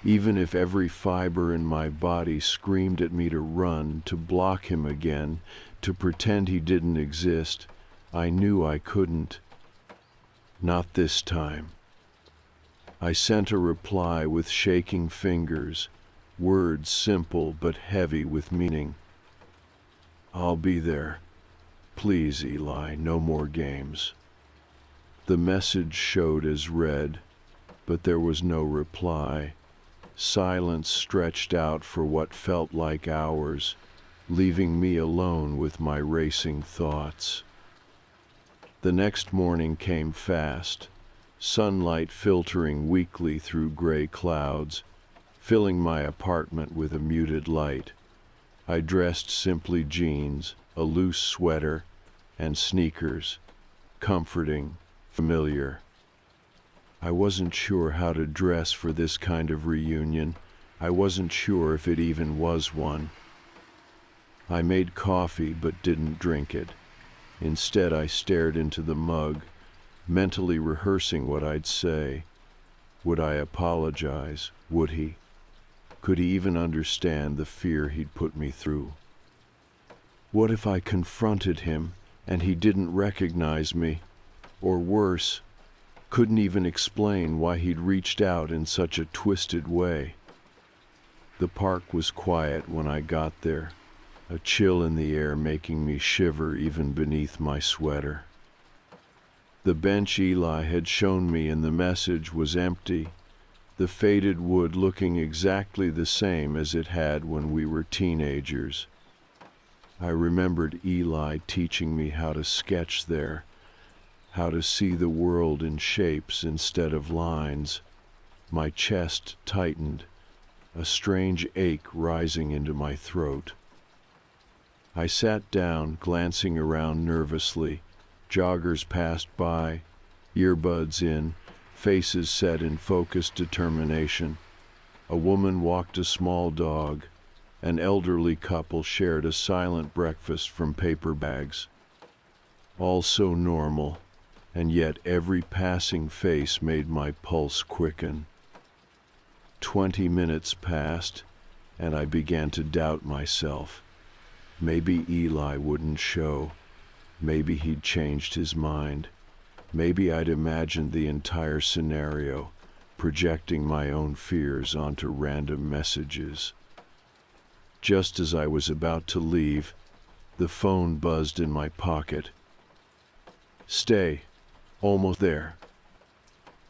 Even if every fiber in my body screamed at me to run, to block him again, to pretend he didn't exist, I knew I couldn't. Not this time. I sent a reply with shaking fingers, words simple but heavy with meaning. I'll be there. Please, Eli, no more games. The message showed as read, but there was no reply. Silence stretched out for what felt like hours, leaving me alone with my racing thoughts. The next morning came fast, sunlight filtering weakly through gray clouds, filling my apartment with a muted light. I dressed simply: jeans, a loose sweater, and sneakers, comforting, familiar. I wasn't sure how to dress for this kind of reunion. I wasn't sure if it even was one. I made coffee but didn't drink it. Instead, I stared into the mug, mentally rehearsing what I'd say. Would I apologize? Would he? Could he even understand the fear he'd put me through? What if I confronted him and he didn't recognize me? Or worse, couldn't even explain why he'd reached out in such a twisted way? The park was quiet when I got there, a chill in the air making me shiver even beneath my sweater. The bench Eli had shown me in the message was empty, the faded wood looking exactly the same as it had when we were teenagers. I remembered Eli teaching me how to sketch there, how to see the world in shapes instead of lines. My chest tightened, a strange ache rising into my throat. I sat down, glancing around nervously. Joggers passed by, earbuds in, faces set in focused determination. A woman walked a small dog. An elderly couple shared a silent breakfast from paper bags. All so normal, and yet every passing face made my pulse quicken. 20 minutes passed, and I began to doubt myself. Maybe Eli wouldn't show. Maybe he'd changed his mind. Maybe I'd imagined the entire scenario, projecting my own fears onto random messages. Just as I was about to leave, the phone buzzed in my pocket. "Stay, almost there."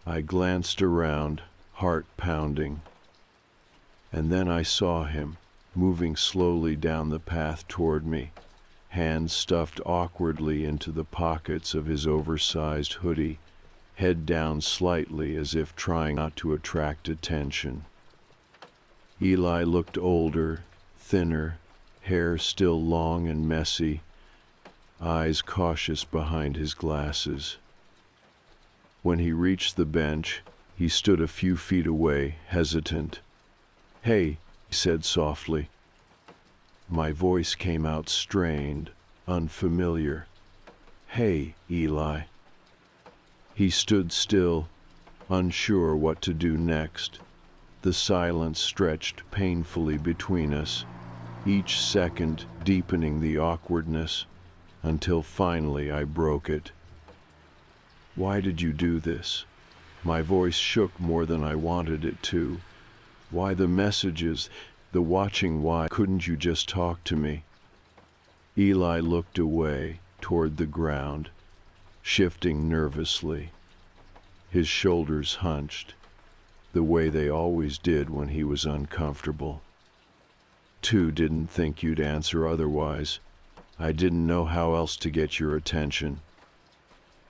I glanced around, heart pounding. And then I saw him, moving slowly down the path toward me, hands stuffed awkwardly into the pockets of his oversized hoodie, head down slightly as if trying not to attract attention. Eli looked older, thinner, hair still long and messy, eyes cautious behind his glasses. When he reached the bench, he stood a few feet away, hesitant. "Hey," he said softly. My voice came out strained, unfamiliar. "Hey, Eli." He stood still, unsure what to do next. The silence stretched painfully between us, each second deepening the awkwardness, until finally I broke it. "Why did you do this?" My voice shook more than I wanted it to. "Why the messages, the watching? Why couldn't you just talk to me?" Eli looked away, toward the ground, shifting nervously. His shoulders hunched, the way they always did when he was uncomfortable. Didn't think you'd answer otherwise. I didn't know how else to get your attention."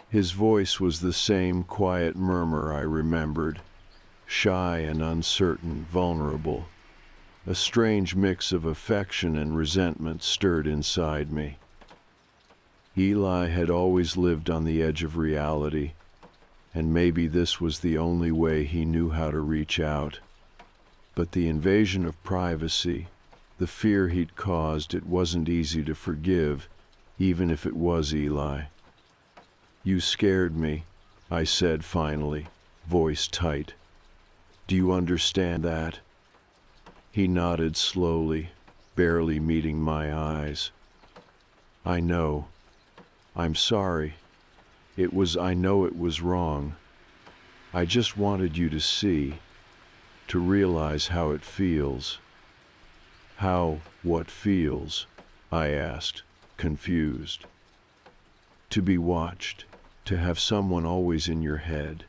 His voice was the same quiet murmur I remembered, shy and uncertain, vulnerable. A strange mix of affection and resentment stirred inside me. Eli had always lived on the edge of reality, and maybe this was the only way he knew how to reach out. But the invasion of privacy, the fear he'd caused, it wasn't easy to forgive, even if it was Eli. "You scared me," I said finally, voice tight. "Do you understand that?" He nodded slowly, barely meeting my eyes. "I know. I'm sorry. I know it was wrong. I just wanted you to see, to realize how it feels." What feels?" I asked, confused. "To be watched, to have someone always in your head."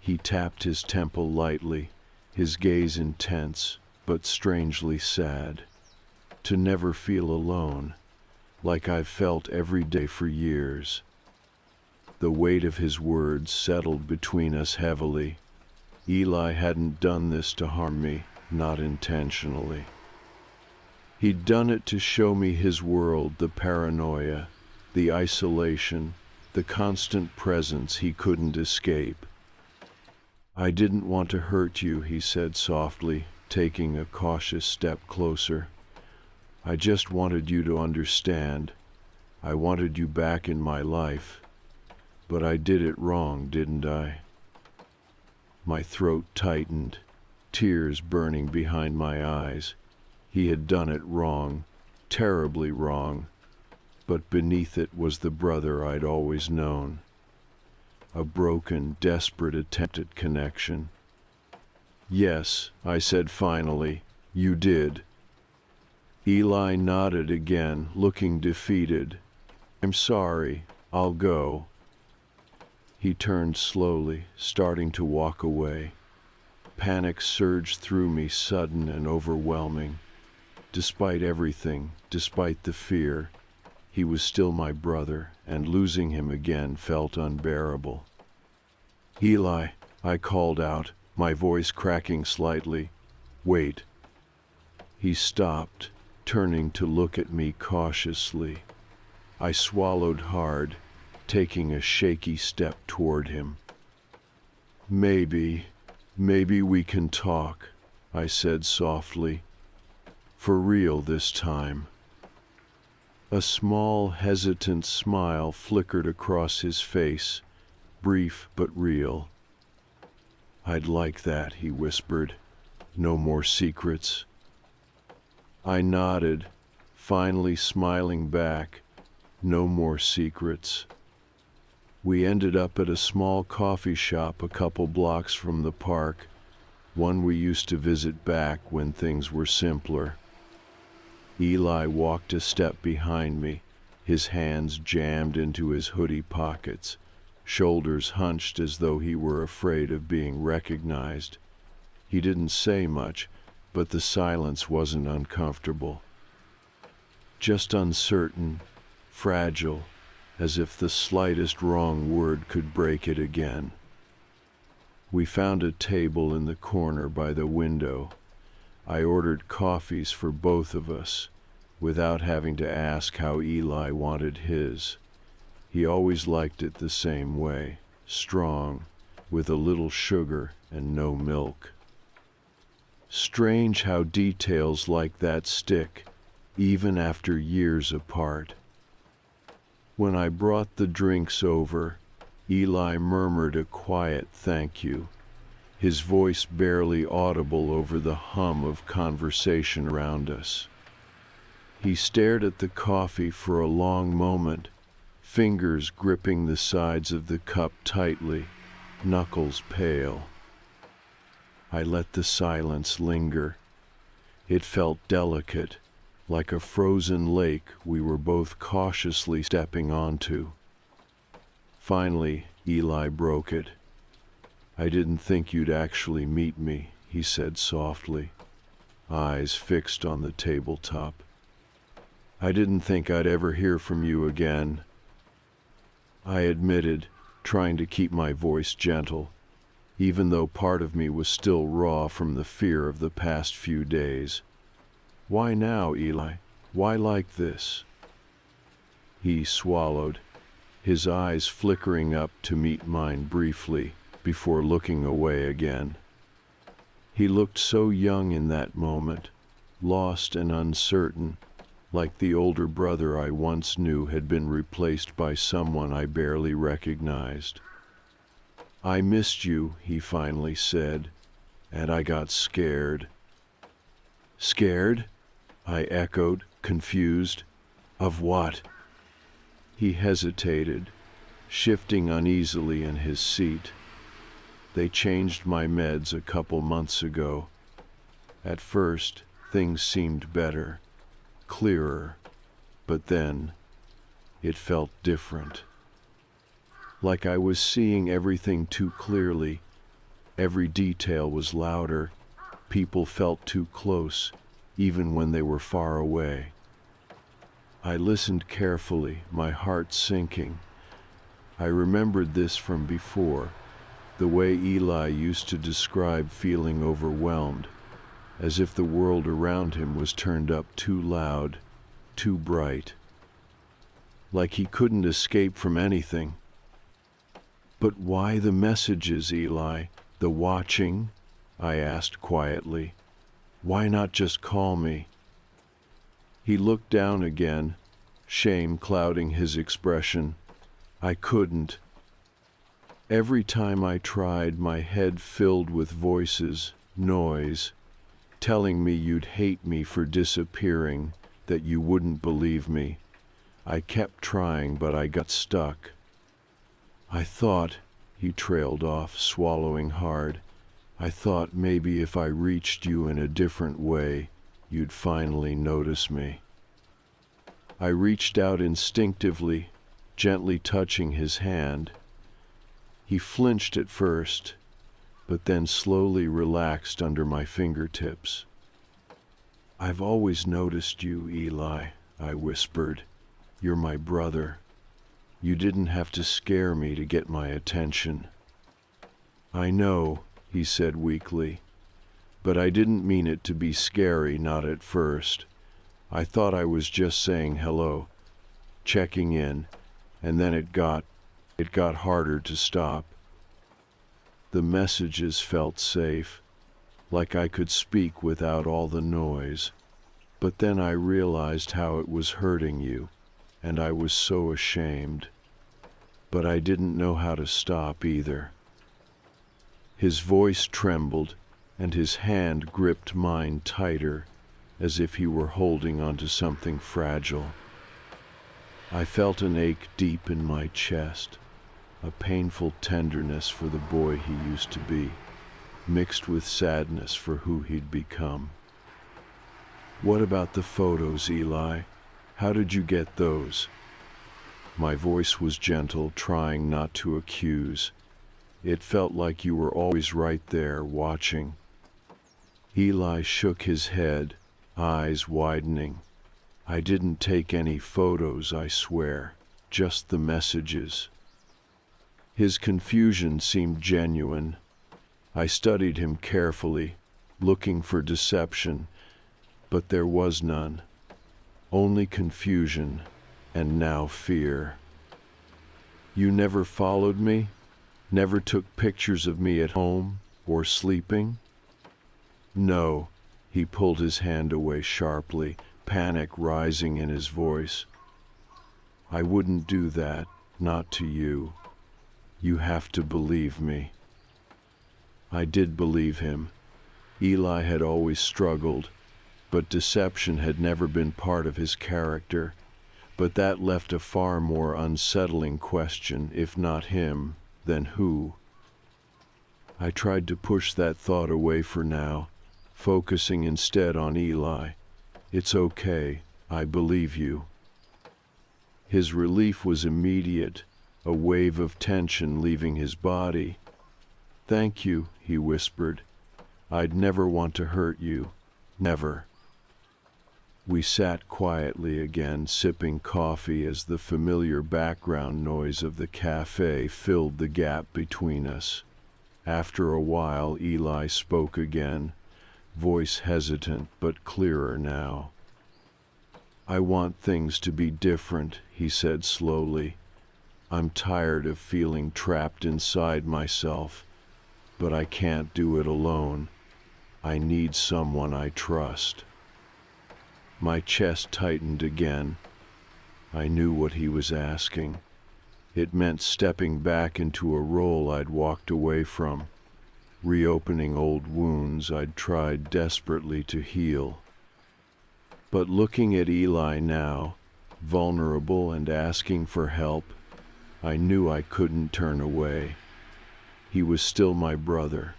He tapped his temple lightly, his gaze intense, but strangely sad. "To never feel alone, like I've felt every day for years." The weight of his words settled between us heavily. Eli hadn't done this to harm me, not intentionally. He'd done it to show me his world, the paranoia, the isolation, the constant presence he couldn't escape. "I didn't want to hurt you," he said softly, taking a cautious step closer. "I just wanted you to understand. I wanted you back in my life. But I did it wrong, didn't I?" My throat tightened. tears burning behind my eyes. He had done it wrong, terribly wrong, but beneath it was the brother I'd always known. A broken, desperate attempt at connection. "Yes," I said finally, "you did." Eli nodded again, looking defeated. "I'm sorry. I'll go." He turned slowly, starting to walk away. Panic surged through me, sudden and overwhelming. Despite everything, despite the fear, he was still my brother, and losing him again felt unbearable. "Eli," I called out, my voice cracking slightly. "Wait." He stopped, turning to look at me cautiously. I swallowed hard, taking a shaky step toward him. Maybe we can talk," I said softly. "For real this time." A small, hesitant smile flickered across his face, brief but real. "I'd like that," he whispered. "No more secrets." I nodded, finally smiling back. No more secrets. We ended up at a small coffee shop a couple blocks from the park, one we used to visit back when things were simpler. Eli walked a step behind me, his hands jammed into his hoodie pockets, shoulders hunched as though he were afraid of being recognized. He didn't say much, but the silence wasn't uncomfortable. Just uncertain, fragile, as if the slightest wrong word could break it again. We found a table in the corner by the window. I ordered coffees for both of us, without having to ask how Eli wanted his. He always liked it the same way, strong, with a little sugar and no milk. Strange how details like that stick, even after years apart. When I brought the drinks over, Eli murmured a quiet thank you, his voice barely audible over the hum of conversation around us. He stared at the coffee for a long moment, fingers gripping the sides of the cup tightly, knuckles pale. I let the silence linger. It felt delicate, like a frozen lake we were both cautiously stepping onto. Finally, Eli broke it. "I didn't think you'd actually meet me," he said softly, eyes fixed on the tabletop. "I didn't think I'd ever hear from you again." I admitted, trying to keep my voice gentle, even though part of me was still raw from the fear of the past few days. "Why now, Eli? Why like this?" He swallowed, his eyes flickering up to meet mine briefly before looking away again. He looked so young in that moment, lost and uncertain, like the older brother I once knew had been replaced by someone I barely recognized. "I missed you," he finally said, "and I got scared." "Scared?" I echoed, confused. "Of what?" He hesitated, shifting uneasily in his seat. "They changed my meds a couple months ago. At first, things seemed better, clearer, but then it felt different. Like I was seeing everything too clearly. Every detail was louder. People felt too close, even when they were far away." I listened carefully, my heart sinking. I remembered this from before, the way Eli used to describe feeling overwhelmed, as if the world around him was turned up too loud, too bright. Like he couldn't escape from anything. "But why the messages, Eli? The watching?" I asked quietly. "Why not just call me?" He looked down again, shame clouding his expression. "I couldn't. Every time I tried, my head filled with voices, noise, telling me you'd hate me for disappearing, that you wouldn't believe me. I kept trying, but I got stuck. I thought, he trailed off, swallowing hard, I thought maybe if I reached you in a different way, you'd finally notice me. I reached out instinctively, gently touching his hand. He flinched at first, but then slowly relaxed under my fingertips. I've always noticed you, Eli, I whispered. You're my brother. You didn't have to scare me to get my attention. I know, he said weakly, but I didn't mean it to be scary, not at first. I thought I was just saying hello, checking in, and then it got harder to stop. The messages felt safe, like I could speak without all the noise, but then I realized how it was hurting you, and I was so ashamed. But I didn't know how to stop either. His voice trembled, and his hand gripped mine tighter, as if he were holding onto something fragile. I felt an ache deep in my chest, a painful tenderness for the boy he used to be, mixed with sadness for who he'd become. What about the photos, Eli? How did you get those? My voice was gentle, trying not to accuse. It felt like you were always right there, watching. Eli shook his head, eyes widening. I didn't take any photos, I swear, just the messages. His confusion seemed genuine. I studied him carefully, looking for deception, but there was none. Only confusion, and now fear. You never followed me? Never took pictures of me at home or sleeping? No, he pulled his hand away sharply, panic rising in his voice. I wouldn't do that, not to you. You have to believe me. I did believe him. Eli had always struggled, but deception had never been part of his character. But that left a far more unsettling question, if not him, then who? I tried to push that thought away for now, focusing instead on Eli. It's okay, I believe you. His relief was immediate, a wave of tension leaving his body. Thank you, he whispered. I'd never want to hurt you, never. We sat quietly again, sipping coffee as the familiar background noise of the cafe filled the gap between us. After a while, Eli spoke again, voice hesitant but clearer now. I want things to be different, he said slowly. I'm tired of feeling trapped inside myself, but I can't do it alone. I need someone I trust. My chest tightened again. I knew what he was asking. It meant stepping back into a role I'd walked away from, reopening old wounds I'd tried desperately to heal. But looking at Eli now, vulnerable and asking for help, I knew I couldn't turn away. He was still my brother,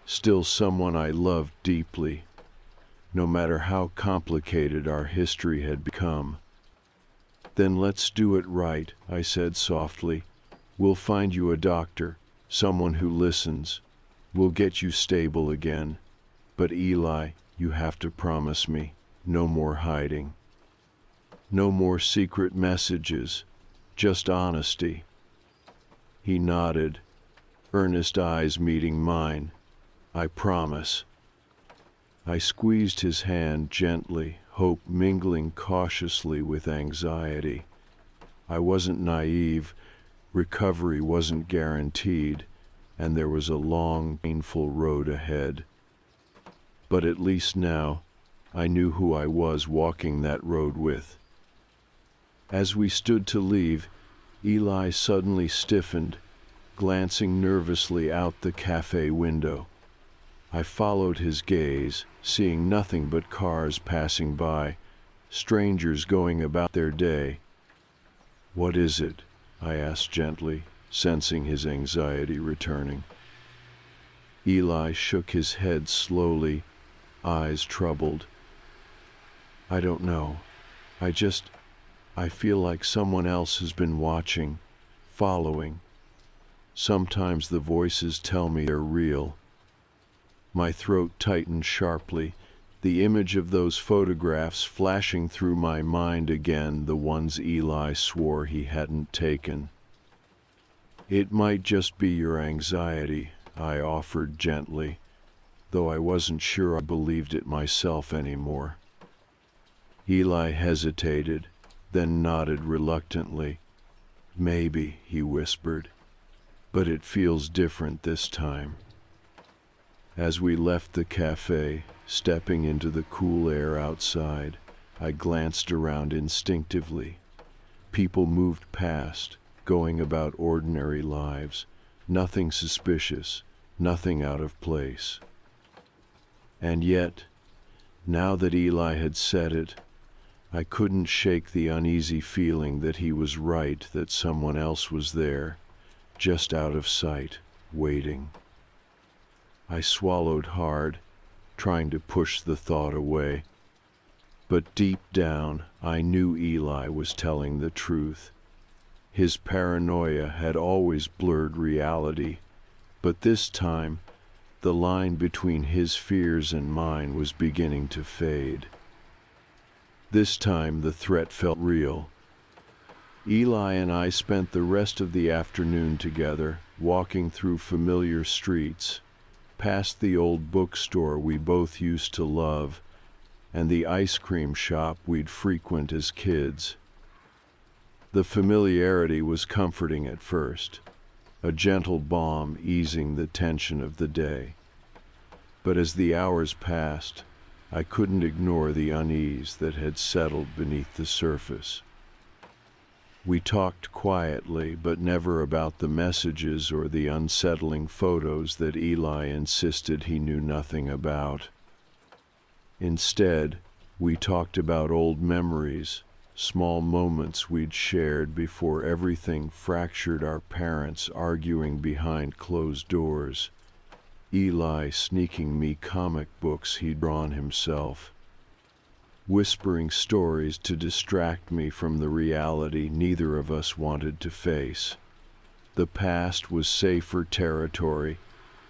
still someone I loved deeply, no matter how complicated our history had become. Then let's do it right, I said softly. We'll find you a doctor, someone who listens. We'll get you stable again. But Eli, you have to promise me, no more hiding. No more secret messages, just honesty. He nodded, earnest eyes meeting mine. I promise. I squeezed his hand gently, hope mingling cautiously with anxiety. I wasn't naive, recovery wasn't guaranteed, and there was a long, painful road ahead. But at least now, I knew who I was walking that road with. As we stood to leave, Eli suddenly stiffened, glancing nervously out the cafe window. I followed his gaze, seeing nothing but cars passing by, strangers going about their day. "What is it?" I asked gently, sensing his anxiety returning. Eli shook his head slowly, eyes troubled. "I don't know. I feel like someone else has been watching, following. Sometimes the voices tell me they're real." My throat tightened sharply, the image of those photographs flashing through my mind again, the ones Eli swore he hadn't taken. "It might just be your anxiety," I offered gently, though I wasn't sure I believed it myself anymore. Eli hesitated, then nodded reluctantly. "Maybe," he whispered, "but it feels different this time." As we left the cafe, stepping into the cool air outside, I glanced around instinctively. People moved past, going about ordinary lives, nothing suspicious, nothing out of place. And yet, now that Eli had said it, I couldn't shake the uneasy feeling that he was right, that someone else was there, just out of sight, waiting. I swallowed hard, trying to push the thought away. But deep down, I knew Eli was telling the truth. His paranoia had always blurred reality, but this time, the line between his fears and mine was beginning to fade. This time the threat felt real. Eli and I spent the rest of the afternoon together, walking through familiar streets, past the old bookstore we both used to love, and the ice cream shop we'd frequent as kids. The familiarity was comforting at first, a gentle balm easing the tension of the day. But as the hours passed, I couldn't ignore the unease that had settled beneath the surface. We talked quietly, but never about the messages or the unsettling photos that Eli insisted he knew nothing about. Instead, we talked about old memories, small moments we'd shared before everything fractured, our parents arguing behind closed doors, Eli sneaking me comic books he'd drawn himself, whispering stories to distract me from the reality neither of us wanted to face. The past was safer territory,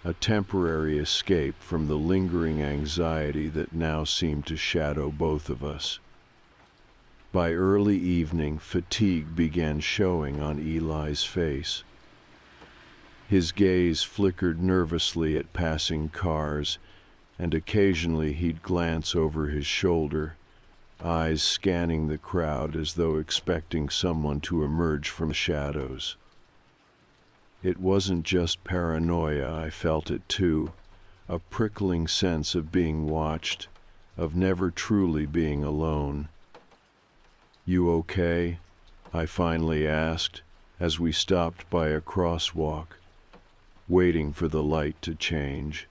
a temporary escape from the lingering anxiety that now seemed to shadow both of us. By early evening, fatigue began showing on Eli's face. His gaze flickered nervously at passing cars, and occasionally he'd glance over his shoulder, eyes scanning the crowd as though expecting someone to emerge from the shadows. It wasn't just paranoia, I felt it too, a prickling sense of being watched, of never truly being alone. "You okay?" I finally asked, as we stopped by a crosswalk, waiting for the light to change.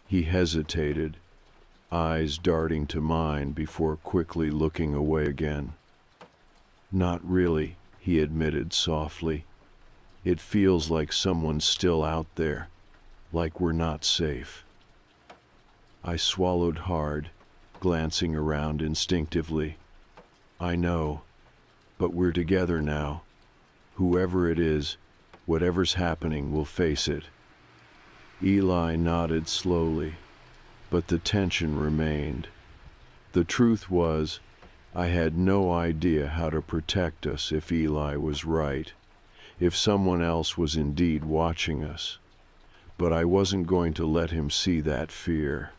He hesitated, eyes darting to mine before quickly looking away again. "Not really," he admitted softly. "It feels like someone's still out there, like we're not safe." I swallowed hard, glancing around instinctively. "I know, but we're together now. Whoever it is, whatever's happening, we'll face it." Eli nodded slowly, but the tension remained. The truth was, I had no idea how to protect us if Eli was right, if someone else was indeed watching us. But I wasn't going to let him see that fear.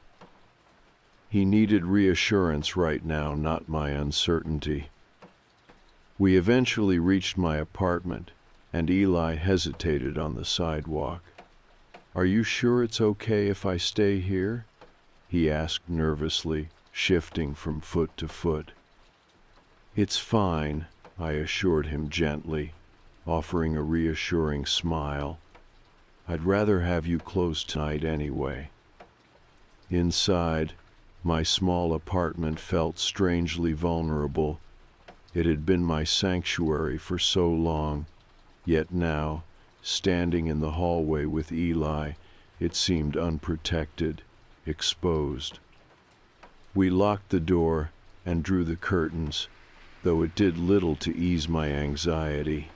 He needed reassurance right now, not my uncertainty. We eventually reached my apartment, and Eli hesitated on the sidewalk. "Are you sure it's okay if I stay here?" he asked nervously, shifting from foot to foot. "It's fine," I assured him gently, offering a reassuring smile. "I'd rather have you close tonight anyway." Inside, my small apartment felt strangely vulnerable. It had been my sanctuary for so long, yet now, standing in the hallway with Eli, it seemed unprotected, exposed. We locked the door and drew the curtains, though it did little to ease my anxiety.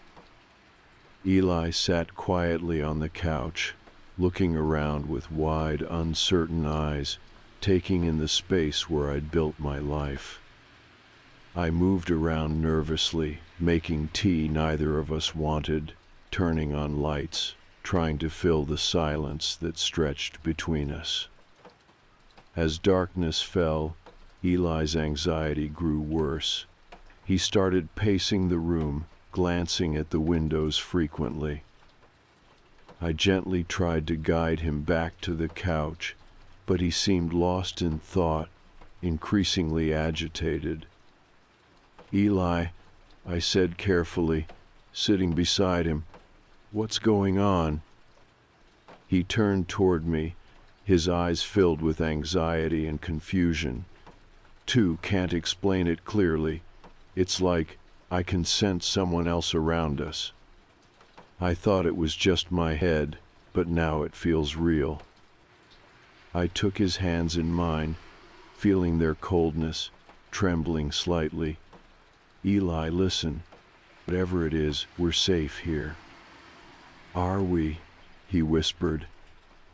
Eli sat quietly on the couch, looking around with wide, uncertain eyes, taking in the space where I'd built my life. I moved around nervously, making tea neither of us wanted, turning on lights, trying to fill the silence that stretched between us. As darkness fell, Eli's anxiety grew worse. He started pacing the room, glancing at the windows frequently. I gently tried to guide him back to the couch, but he seemed lost in thought, increasingly agitated. "Eli," I said carefully, sitting beside him, "what's going on?" He turned toward me, his eyes filled with anxiety and confusion. Can't explain it clearly. It's like I can sense someone else around us. I thought it was just my head, but now it feels real. I took his hands in mine, feeling their coldness, trembling slightly. "Eli, listen. Whatever it is, we're safe here." "Are we?" he whispered,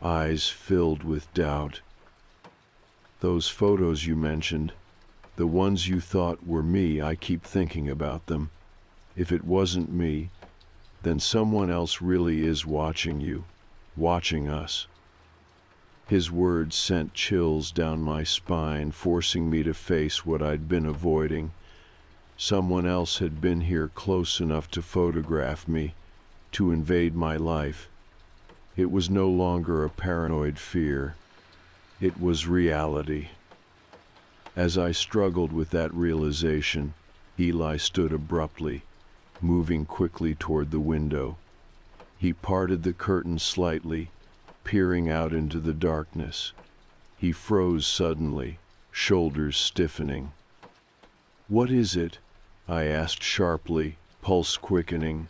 eyes filled with doubt. "Those photos you mentioned, the ones you thought were me, I keep thinking about them. If it wasn't me, then someone else really is watching you, watching us." His words sent chills down my spine, forcing me to face what I'd been avoiding. Someone else had been here close enough to photograph me, to invade my life. It was no longer a paranoid fear. It was reality. As I struggled with that realization, Eli stood abruptly, moving quickly toward the window. He parted the curtain slightly, peering out into the darkness. He froze suddenly, shoulders stiffening. "What is it?" I asked sharply, pulse quickening.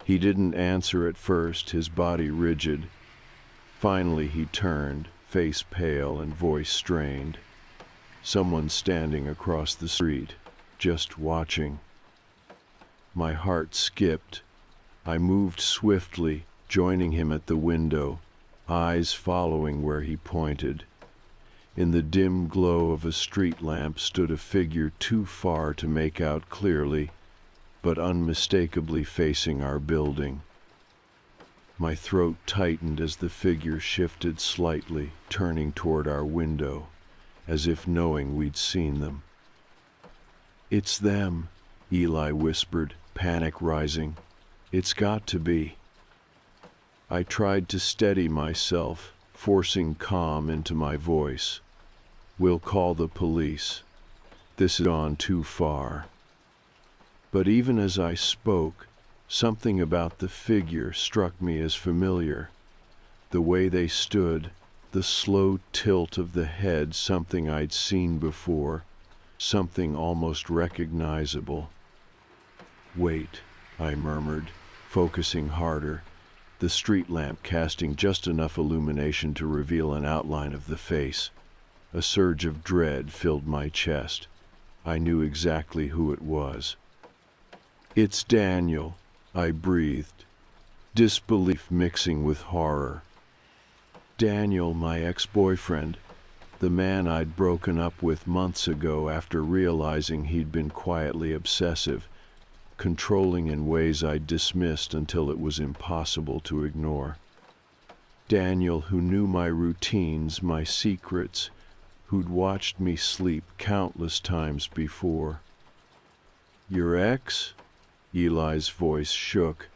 He didn't answer at first, his body rigid. Finally he turned, face pale and voice strained. "Someone standing across the street, just watching." My heart skipped. I moved swiftly, joining him at the window, eyes following where he pointed. In the dim glow of a street lamp stood a figure too far to make out clearly, but unmistakably facing our building. My throat tightened as the figure shifted slightly, turning toward our window, as if knowing we'd seen them. "It's them," Eli whispered, panic rising. "It's got to be." I tried to steady myself, forcing calm into my voice. "We'll call the police. This has gone too far." But even as I spoke, something about the figure struck me as familiar. The way they stood, the slow tilt of the head, something I'd seen before, something almost recognizable. "Wait," I murmured, focusing harder, the street lamp casting just enough illumination to reveal an outline of the face. A surge of dread filled my chest. I knew exactly who it was. "It's Daniel," I breathed, disbelief mixing with horror. Daniel, my ex-boyfriend, the man I'd broken up with months ago after realizing he'd been quietly obsessive, controlling in ways I'd dismissed until it was impossible to ignore. Daniel, who knew my routines, my secrets, who'd watched me sleep countless times before. "Your ex?" Eli's voice shook,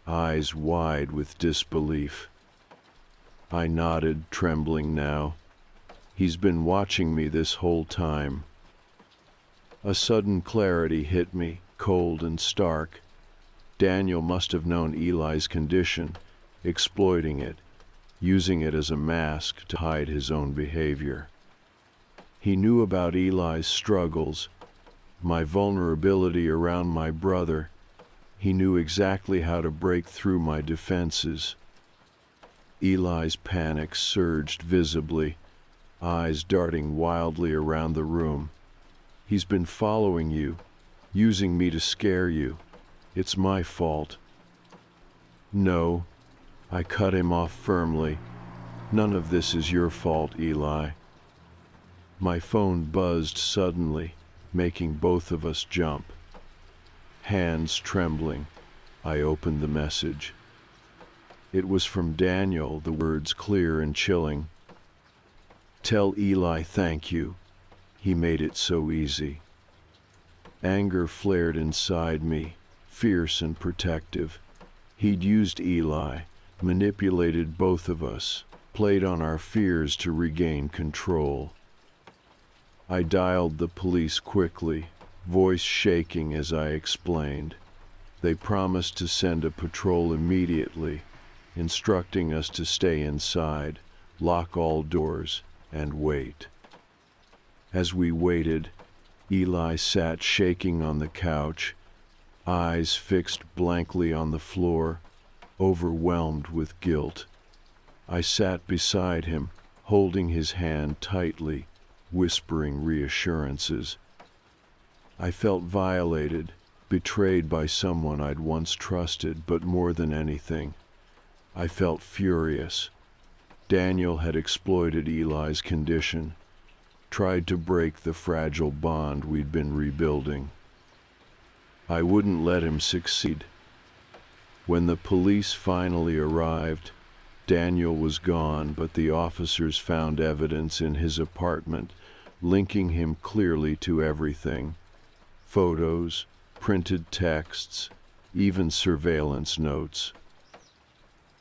eyes wide with disbelief. I nodded, trembling now. "He's been watching me this whole time." A sudden clarity hit me, cold and stark. Daniel must have known Eli's condition, exploiting it, using it as a mask to hide his own behavior. He knew about Eli's struggles, my vulnerability around my brother. He knew exactly how to break through my defenses. Eli's panic surged visibly, eyes darting wildly around the room. "He's been following you, using me to scare you. It's my fault." "No," I cut him off firmly. "None of this is your fault, Eli." My phone buzzed suddenly, making both of us jump. Hands trembling, I opened the message. It was from Daniel, the words clear and chilling. "Tell Eli thank you. He made it so easy." Anger flared inside me, fierce and protective. He'd used Eli, manipulated both of us, played on our fears to regain control. I dialed the police quickly, voice shaking as I explained. They promised to send a patrol immediately, instructing us to stay inside, lock all doors, and wait. As we waited, Eli sat shaking on the couch, eyes fixed blankly on the floor, overwhelmed with guilt. I sat beside him, holding his hand tightly, whispering reassurances. I felt violated, betrayed by someone I'd once trusted, but more than anything, I felt furious. Daniel had exploited Eli's condition, tried to break the fragile bond we'd been rebuilding. I wouldn't let him succeed. When the police finally arrived, Daniel was gone, but the officers found evidence in his apartment, linking him clearly to everything. Photos, printed texts, even surveillance notes.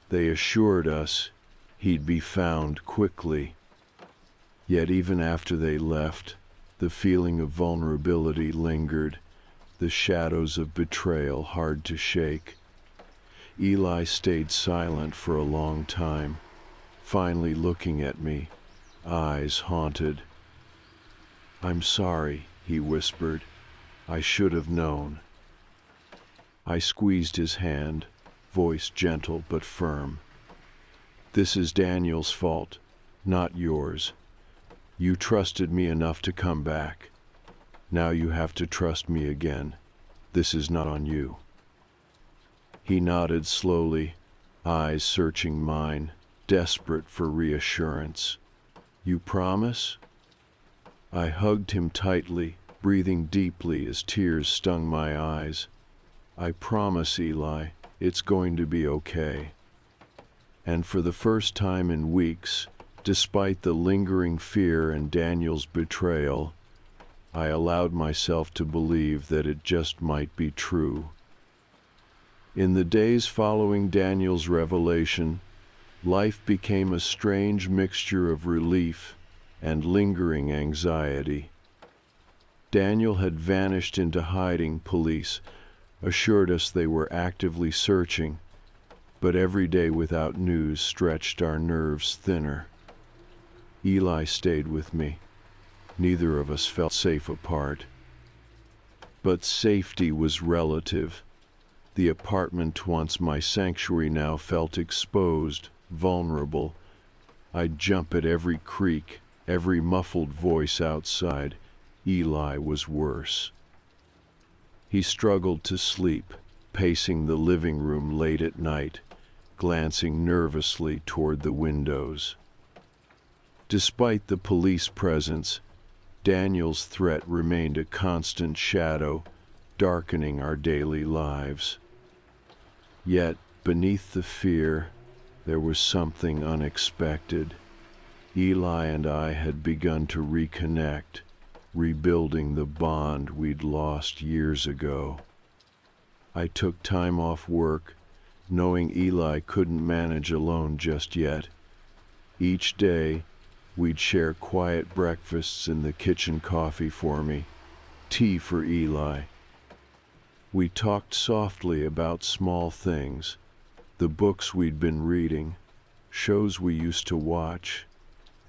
They assured us he'd be found quickly. Yet even after they left, the feeling of vulnerability lingered, the shadows of betrayal hard to shake. Eli stayed silent for a long time, finally looking at me, eyes haunted. "I'm sorry," he whispered. "I should have known." I squeezed his hand, voice gentle but firm. "This is Daniel's fault, not yours. You trusted me enough to come back. Now you have to trust me again. This is not on you." He nodded slowly, eyes searching mine, desperate for reassurance. "You promise?" I hugged him tightly, breathing deeply as tears stung my eyes. "I promise, Eli, it's going to be okay." And for the first time in weeks, despite the lingering fear and Daniel's betrayal, I allowed myself to believe that it just might be true. In the days following Daniel's revelation, life became a strange mixture of relief and lingering anxiety. Daniel had vanished into hiding, police assured us they were actively searching, but every day without news stretched our nerves thinner. Eli stayed with me. Neither of us felt safe apart. But safety was relative. The apartment, once my sanctuary, now felt exposed, vulnerable. I'd jump at every creak, every muffled voice outside. Eli was worse. He struggled to sleep, pacing the living room late at night, glancing nervously toward the windows. Despite the police presence, Daniel's threat remained a constant shadow, darkening our daily lives. Yet, beneath the fear, there was something unexpected. Eli and I had begun to reconnect, rebuilding the bond we'd lost years ago. I took time off work, knowing Eli couldn't manage alone just yet. Each day, we'd share quiet breakfasts in the kitchen, coffee for me, tea for Eli. We talked softly about small things, the books we'd been reading, shows we used to watch,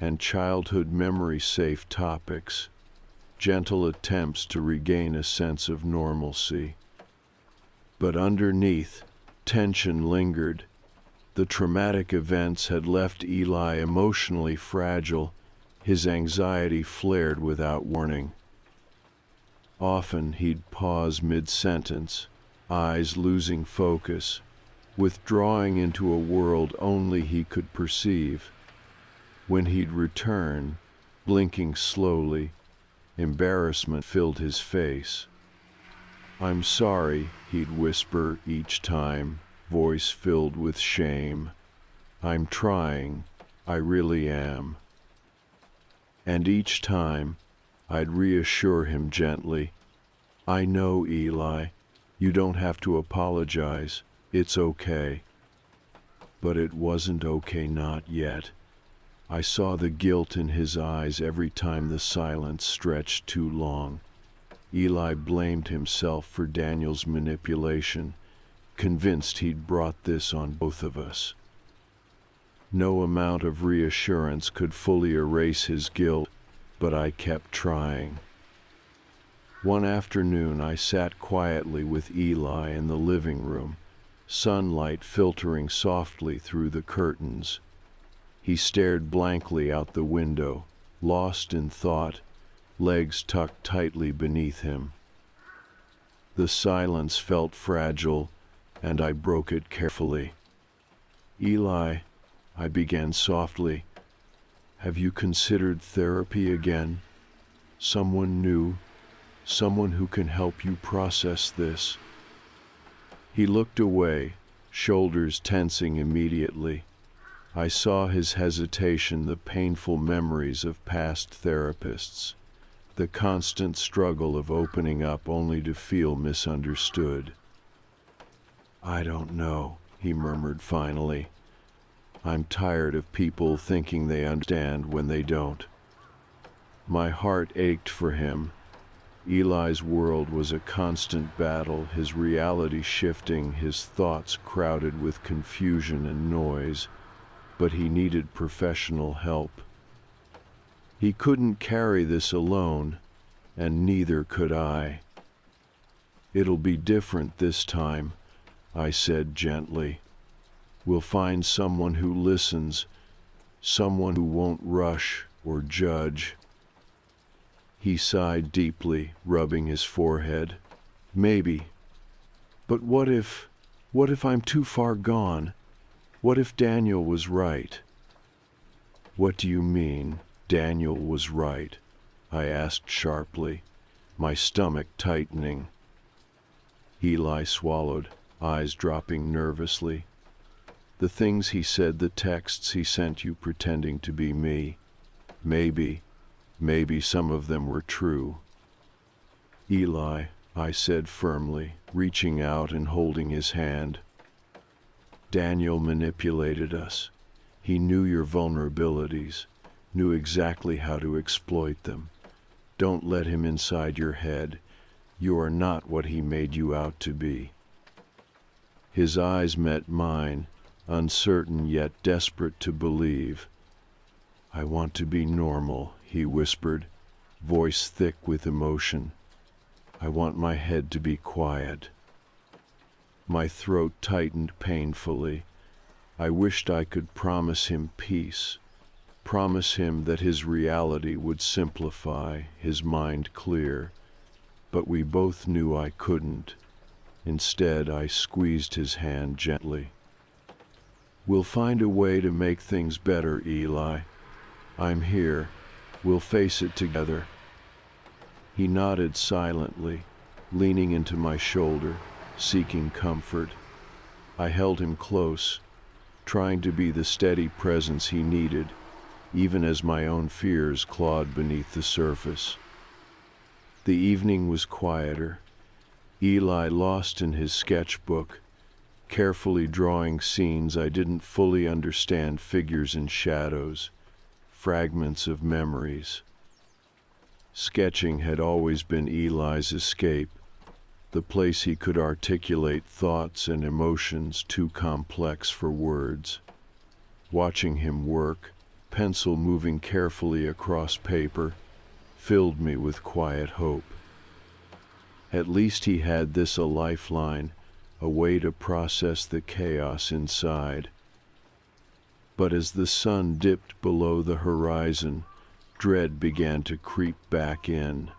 and childhood memory-safe topics, gentle attempts to regain a sense of normalcy. But underneath, tension lingered. The traumatic events had left Eli emotionally fragile. His anxiety flared without warning. Often he'd pause mid-sentence, eyes losing focus, withdrawing into a world only he could perceive. When he'd return, blinking slowly, embarrassment filled his face. "I'm sorry," he'd whisper each time, voice filled with shame. "I'm trying, I really am." And each time, I'd reassure him gently, "I know, Eli, you don't have to apologize, it's okay." But it wasn't okay, not yet. I saw the guilt in his eyes every time the silence stretched too long. Eli blamed himself for Daniel's manipulation, convinced he'd brought this on both of us. No amount of reassurance could fully erase his guilt, but I kept trying. One afternoon I sat quietly with Eli in the living room, sunlight filtering softly through the curtains. He stared blankly out the window, lost in thought, legs tucked tightly beneath him. The silence felt fragile, and I broke it carefully. "Eli," I began softly, "have you considered therapy again? Someone new, someone who can help you process this?" He looked away, shoulders tensing immediately. I saw his hesitation, the painful memories of past therapists, the constant struggle of opening up only to feel misunderstood. "I don't know," he murmured finally. "I'm tired of people thinking they understand when they don't." My heart ached for him. Eli's world was a constant battle, his reality shifting, his thoughts crowded with confusion and noise, but he needed professional help. He couldn't carry this alone, and neither could I. "It'll be different this time," I said gently. "We'll find someone who listens, someone who won't rush or judge." He sighed deeply, rubbing his forehead. "Maybe. But what if I'm too far gone? What if Daniel was right?" "What do you mean, Daniel was right?" I asked sharply, my stomach tightening. Eli swallowed, eyes dropping nervously. "The things he said, the texts he sent you pretending to be me. Maybe some of them were true." "Eli," I said firmly, reaching out and holding his hand. "Daniel manipulated us. He knew your vulnerabilities, knew exactly how to exploit them. Don't let him inside your head. You are not what he made you out to be." His eyes met mine, uncertain yet desperate to believe. "I want to be normal," he whispered, voice thick with emotion. "I want my head to be quiet." My throat tightened painfully. I wished I could promise him peace, promise him that his reality would simplify, his mind clear, but we both knew I couldn't. Instead, I squeezed his hand gently. "We'll find a way to make things better, Eli. I'm here. We'll face it together." He nodded silently, leaning into my shoulder, seeking comfort. I held him close, trying to be the steady presence he needed, even as my own fears clawed beneath the surface. The evening was quieter. Eli lost in his sketchbook, carefully drawing scenes I didn't fully understand, figures and shadows, fragments of memories. Sketching had always been Eli's escape, the place he could articulate thoughts and emotions too complex for words. Watching him work, pencil moving carefully across paper, filled me with quiet hope. At least he had this a lifeline, a way to process the chaos inside. But as the sun dipped below the horizon, dread began to creep back in.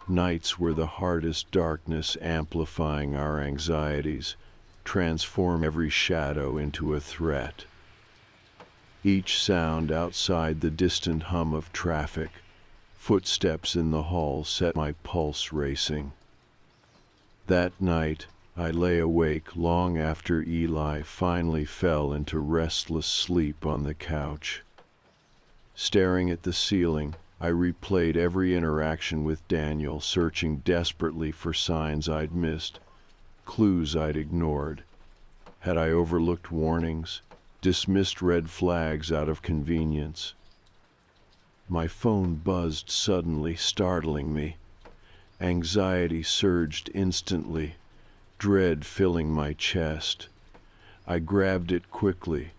Nights were the hardest darkness, amplifying our anxieties, transform every shadow into a threat. Each sound outside, the distant hum of traffic, footsteps in the hall, set my pulse racing. That night, I lay awake long after Eli finally fell into restless sleep on the couch. Staring at the ceiling, I replayed every interaction with Daniel, searching desperately for signs I'd missed, clues I'd ignored. Had I overlooked warnings, dismissed red flags out of convenience? My phone buzzed suddenly, startling me. Anxiety surged instantly, dread filling my chest. I grabbed it quickly,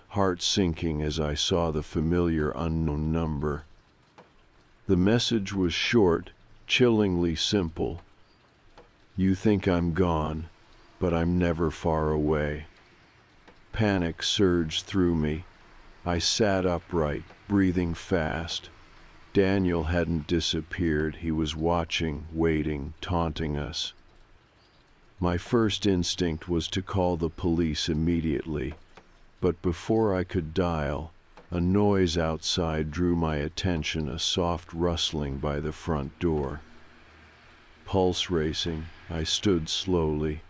heart sinking as I saw the familiar unknown number. The message was short, chillingly simple. "You think I'm gone, but I'm never far away." Panic surged through me. I sat upright, breathing fast. Daniel hadn't disappeared. He was watching, waiting, taunting us. My first instinct was to call the police immediately, but before I could dial, a noise outside drew my attention, a soft rustling by the front door. Pulse racing, I stood slowly,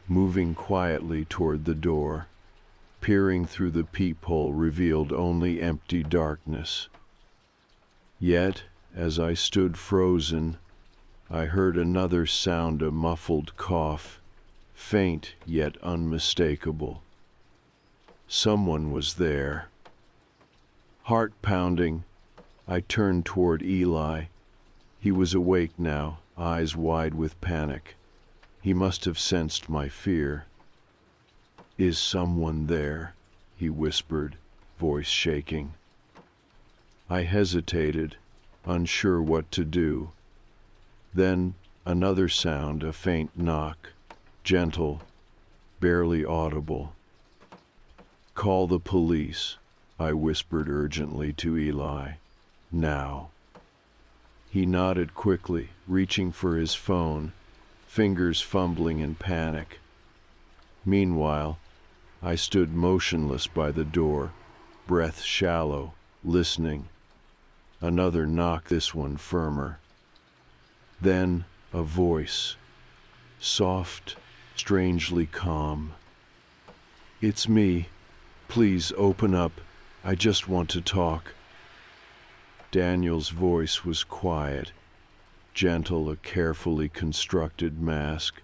moving quietly toward the door. Peering through the peephole revealed only empty darkness. Yet, as I stood frozen, I heard another sound, a muffled cough, faint yet unmistakable. Someone was there. Heart pounding, I turned toward Eli. He was awake now, eyes wide with panic. He must have sensed my fear. "Is someone there?" he whispered, voice shaking. I hesitated, unsure what to do. Then another sound, a faint knock, gentle, barely audible. "Call the police," I whispered urgently to Eli. "Now." He nodded quickly, reaching for his phone, fingers fumbling in panic. Meanwhile, I stood motionless by the door, breath shallow, listening. Another knock, this one firmer. Then a voice, soft, strangely calm. "It's me. Please open up. I just want to talk." Daniel's voice was quiet, gentle, a carefully constructed mask,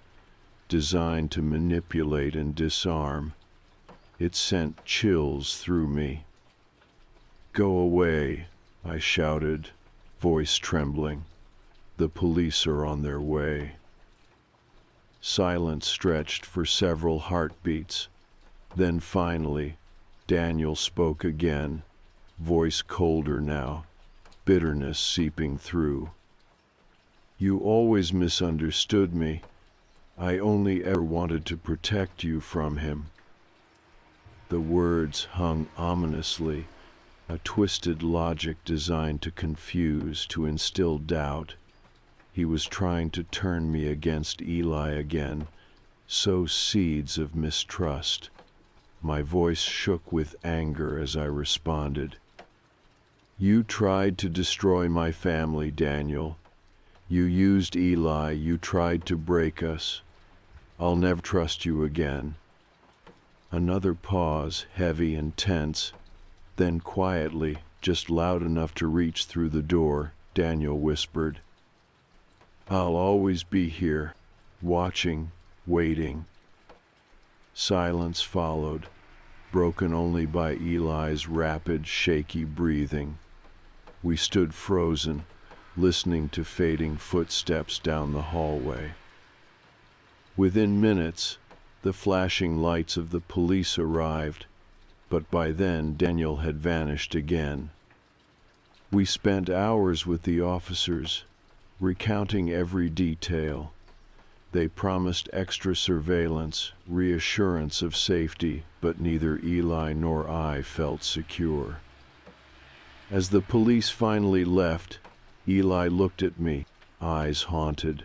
designed to manipulate and disarm. It sent chills through me. "Go away," I shouted, voice trembling. "The police are on their way." Silence stretched for several heartbeats. Then finally, Daniel spoke again, voice colder now, bitterness seeping through. "You always misunderstood me. I only ever wanted to protect you from him." The words hung ominously, a twisted logic designed to confuse, to instill doubt. He was trying to turn me against Eli again, sow seeds of mistrust. My voice shook with anger as I responded. "You tried to destroy my family, Daniel. You used Eli, you tried to break us. I'll never trust you again." Another pause, heavy and tense. Then quietly, just loud enough to reach through the door, Daniel whispered, "I'll always be here, watching, waiting." Silence followed, broken only by Eli's rapid, shaky breathing. We stood frozen, listening to fading footsteps down the hallway. Within minutes, the flashing lights of the police arrived. but by then Daniel had vanished again. We spent hours with the officers, recounting every detail. They promised extra surveillance, reassurance of safety, but neither Eli nor I felt secure. As the police finally left, Eli looked at me, eyes haunted.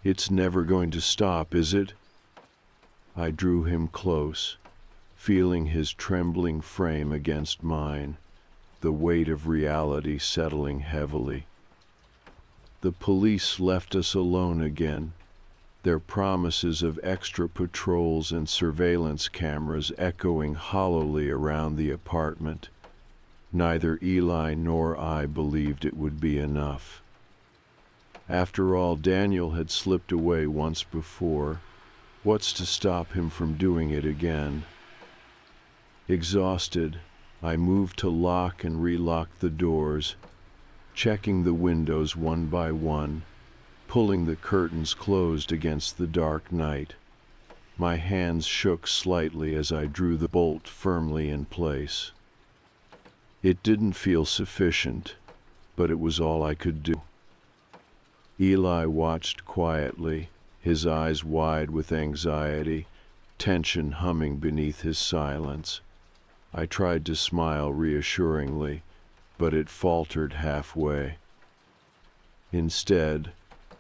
"It's never going to stop, is it?" I drew him close, feeling his trembling frame against mine, the weight of reality settling heavily. The police left us alone again, their promises of extra patrols and surveillance cameras echoing hollowly around the apartment. Neither Eli nor I believed it would be enough. After all, Daniel had slipped away once before. What's to stop him from doing it again? Exhausted, I moved to lock and relock the doors, checking the windows one by one, pulling the curtains closed against the dark night. My hands shook slightly as I drew the bolt firmly in place. It didn't feel sufficient, but it was all I could do. Eli watched quietly, his eyes wide with anxiety, tension humming beneath his silence. I tried to smile reassuringly, but it faltered halfway. Instead,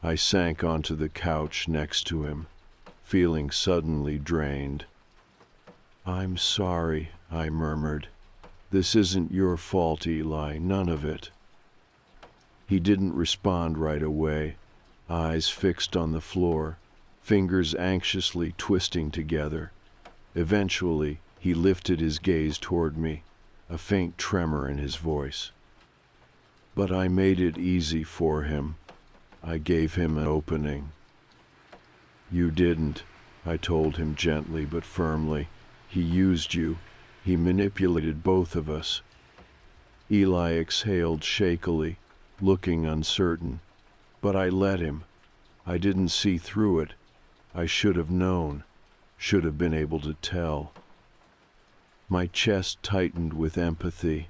I sank onto the couch next to him, feeling suddenly drained. "I'm sorry," I murmured. "This isn't your fault, Eli, none of it." He didn't respond right away, eyes fixed on the floor, fingers anxiously twisting together. Eventually, he lifted his gaze toward me, a faint tremor in his voice. But I made it easy for him. I gave him an opening. "You didn't," I told him gently but firmly. "He used you. He manipulated both of us." Eli exhaled shakily, looking uncertain. But I let him. I didn't see through it. I should have known, should have been able to tell. My chest tightened with empathy.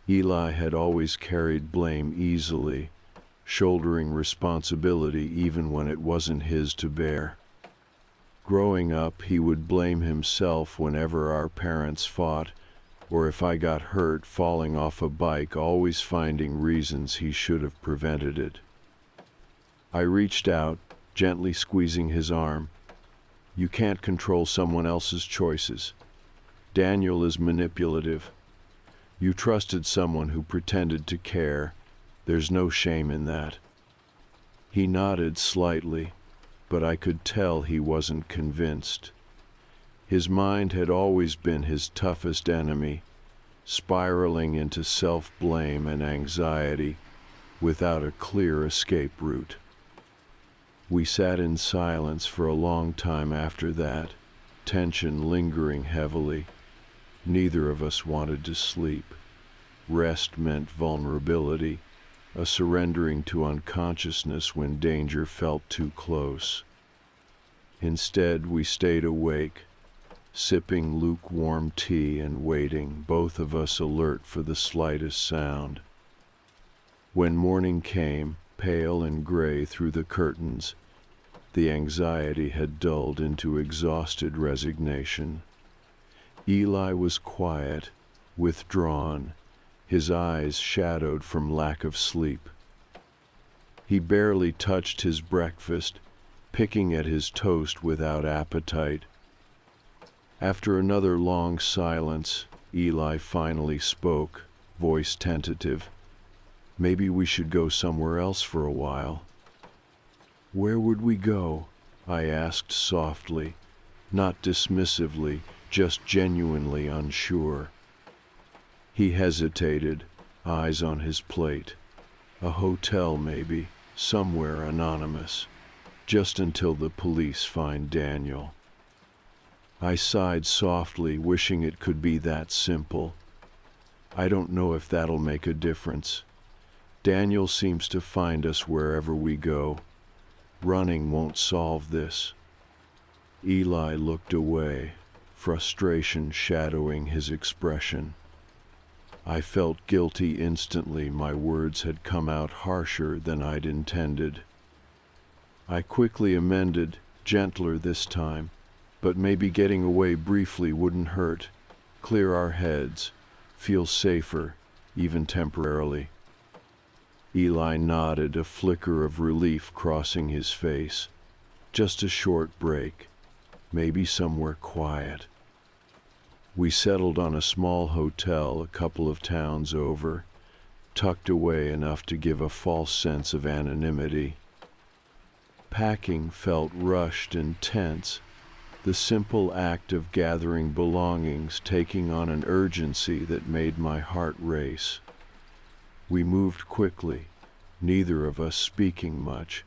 Eli had always carried blame easily, shouldering responsibility even when it wasn't his to bear. Growing up, he would blame himself whenever our parents fought, or if I got hurt falling off a bike, always finding reasons he should have prevented it. I reached out, gently squeezing his arm. "You can't control someone else's choices. Daniel is manipulative. You trusted someone who pretended to care. There's no shame in that." He nodded slightly, but I could tell he wasn't convinced. His mind had always been his toughest enemy, spiraling into self-blame and anxiety without a clear escape route. We sat in silence for a long time after that, tension lingering heavily. Neither of us wanted to sleep. Rest meant vulnerability, a surrendering to unconsciousness when danger felt too close. Instead, we stayed awake, sipping lukewarm tea and waiting, both of us alert for the slightest sound. When morning came, pale and gray through the curtains, the anxiety had dulled into exhausted resignation. Eli was quiet, withdrawn, his eyes shadowed from lack of sleep. He barely touched his breakfast, picking at his toast without appetite. After another long silence, Eli finally spoke, voice tentative. "Maybe we should go somewhere else for a while." "Where would we go?" I asked softly, not dismissively, just genuinely unsure. He hesitated, eyes on his plate. "A hotel, maybe, somewhere anonymous, just until the police find Daniel." I sighed softly, wishing it could be that simple. I don't know if that'll make a difference. Daniel seems to find us wherever we go. Running won't solve this. Eli looked away, frustration shadowing his expression. I felt guilty instantly. My words had come out harsher than I'd intended. I quickly amended, gentler this time, but maybe getting away briefly wouldn't hurt. Clear our heads, feel safer, even temporarily. Eli nodded, a flicker of relief crossing his face. Just a short break, maybe somewhere quiet. We settled on a small hotel a couple of towns over, tucked away enough to give a false sense of anonymity. Packing felt rushed and tense, the simple act of gathering belongings taking on an urgency that made my heart race. We moved quickly, neither of us speaking much,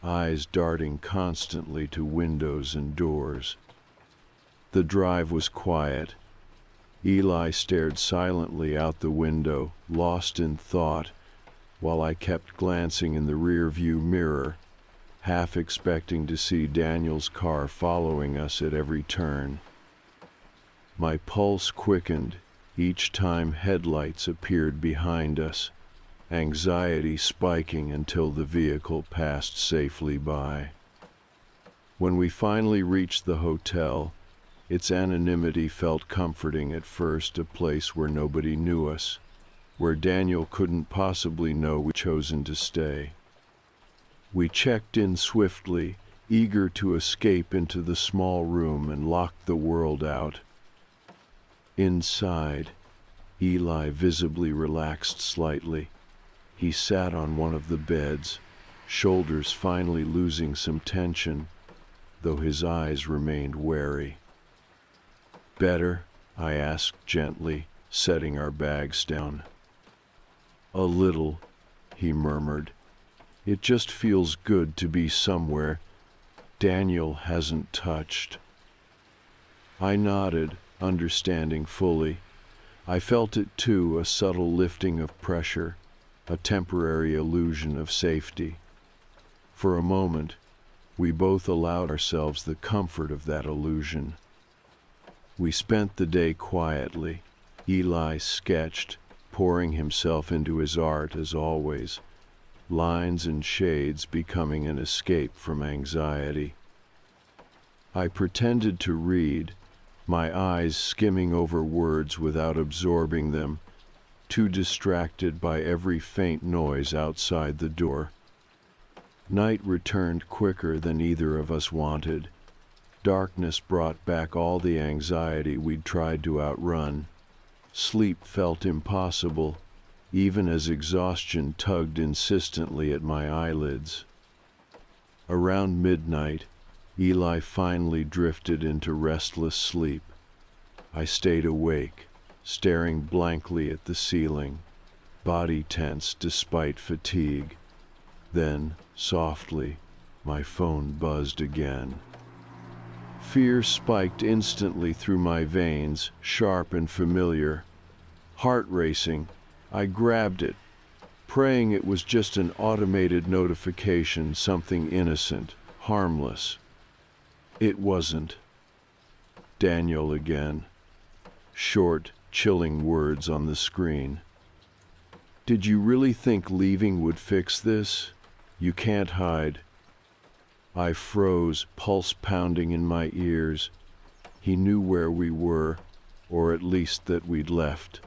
eyes darting constantly to windows and doors. The drive was quiet. Eli stared silently out the window, lost in thought, while I kept glancing in the rear-view mirror, half expecting to see Daniel's car following us at every turn. My pulse quickened each time headlights appeared behind us, anxiety spiking until the vehicle passed safely by. When we finally reached the hotel, its anonymity felt comforting at first, a place where nobody knew us, where Daniel couldn't possibly know we'd chosen to stay. We checked in swiftly, eager to escape into the small room and lock the world out. Inside, Eli visibly relaxed slightly. He sat on one of the beds, shoulders finally losing some tension, though his eyes remained wary. "Better?" I asked gently, setting our bags down. "A little," he murmured. "It just feels good to be somewhere Daniel hasn't touched." I nodded, understanding fully. I felt it too, a subtle lifting of pressure, a temporary illusion of safety. For a moment, we both allowed ourselves the comfort of that illusion. We spent the day quietly. Eli sketched, pouring himself into his art as always, lines and shades becoming an escape from anxiety. I pretended to read, my eyes skimming over words without absorbing them, too distracted by every faint noise outside the door. Night returned quicker than either of us wanted. Darkness brought back all the anxiety we'd tried to outrun. Sleep felt impossible, even as exhaustion tugged insistently at my eyelids. Around midnight, Eli finally drifted into restless sleep. I stayed awake, staring blankly at the ceiling, body tense despite fatigue. Then, softly, my phone buzzed again. Fear spiked instantly through my veins, sharp and familiar. Heart racing, I grabbed it, praying it was just an automated notification, something innocent, harmless. It wasn't. Daniel again. Short, chilling words on the screen. "Did you really think leaving would fix this? You can't hide." I froze, pulse pounding in my ears. He knew where we were, or at least that we'd left.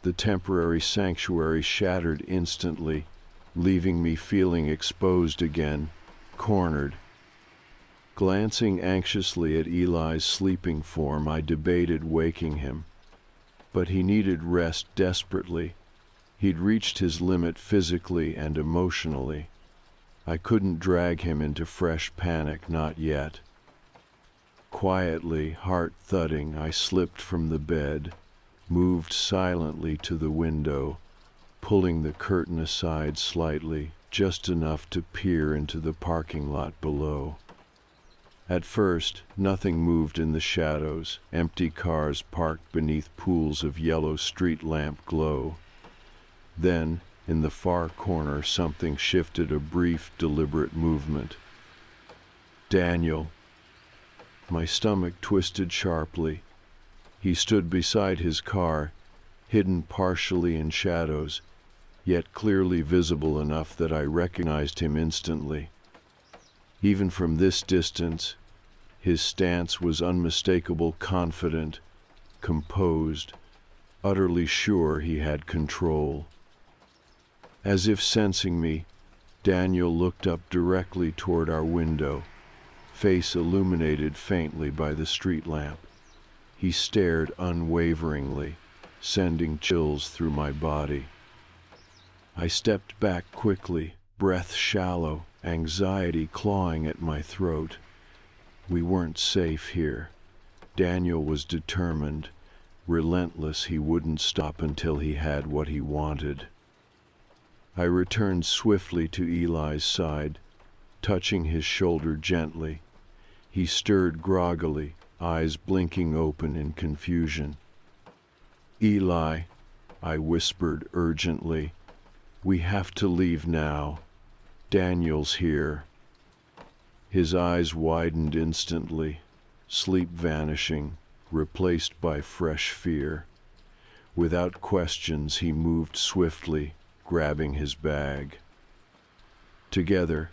The temporary sanctuary shattered instantly, leaving me feeling exposed again, cornered. Glancing anxiously at Eli's sleeping form, I debated waking him. But he needed rest desperately. He'd reached his limit physically and emotionally. I couldn't drag him into fresh panic, not yet. Quietly, heart thudding, I slipped from the bed, moved silently to the window, pulling the curtain aside slightly, just enough to peer into the parking lot below. At first, nothing moved in the shadows, empty cars parked beneath pools of yellow street lamp glow. Then, in the far corner, something shifted, a brief, deliberate movement. "Daniel." My stomach twisted sharply. He stood beside his car, hidden partially in shadows, yet clearly visible enough that I recognized him instantly. Even from this distance, his stance was unmistakable, confident, composed, utterly sure he had control. As if sensing me, Daniel looked up directly toward our window, face illuminated faintly by the street lamp. He stared unwaveringly, sending chills through my body. I stepped back quickly, breath shallow, anxiety clawing at my throat. We weren't safe here. Daniel was determined, relentless. He wouldn't stop until he had what he wanted. I returned swiftly to Eli's side, touching his shoulder gently. He stirred groggily, eyes blinking open in confusion. "Eli," I whispered urgently, "we have to leave now. Daniel's here." His eyes widened instantly, sleep vanishing, replaced by fresh fear. Without questions, he moved swiftly, grabbing his bag. Together,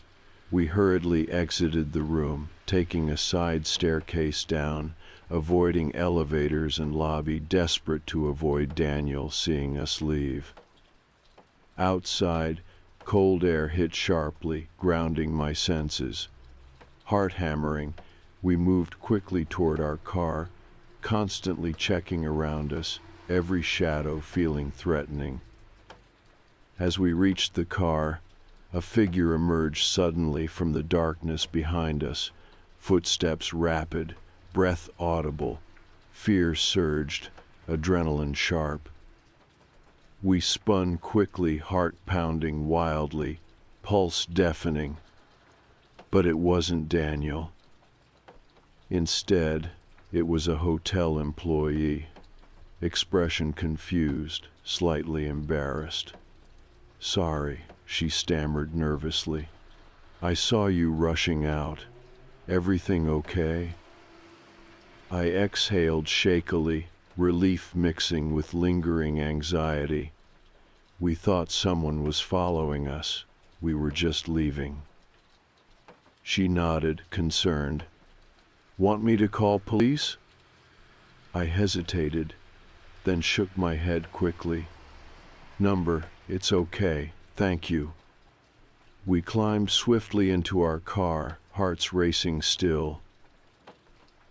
we hurriedly exited the room, taking a side staircase down, avoiding elevators and lobby, desperate to avoid Daniel seeing us leave. Outside, cold air hit sharply, grounding my senses. Heart hammering, we moved quickly toward our car, constantly checking around us, every shadow feeling threatening. As we reached the car, a figure emerged suddenly from the darkness behind us, footsteps rapid, breath audible. Fear surged, adrenaline sharp. We spun quickly, heart pounding wildly, pulse deafening. But it wasn't Daniel. Instead, it was a hotel employee, expression confused, slightly embarrassed. "Sorry," she stammered nervously. "I saw you rushing out. Everything okay?" I exhaled shakily, relief mixing with lingering anxiety. We thought someone was following us. We were just leaving. She nodded, concerned. "Want me to call police?" I hesitated, then shook my head quickly. "Number, it's okay, thank you." We climbed swiftly into our car, hearts racing still.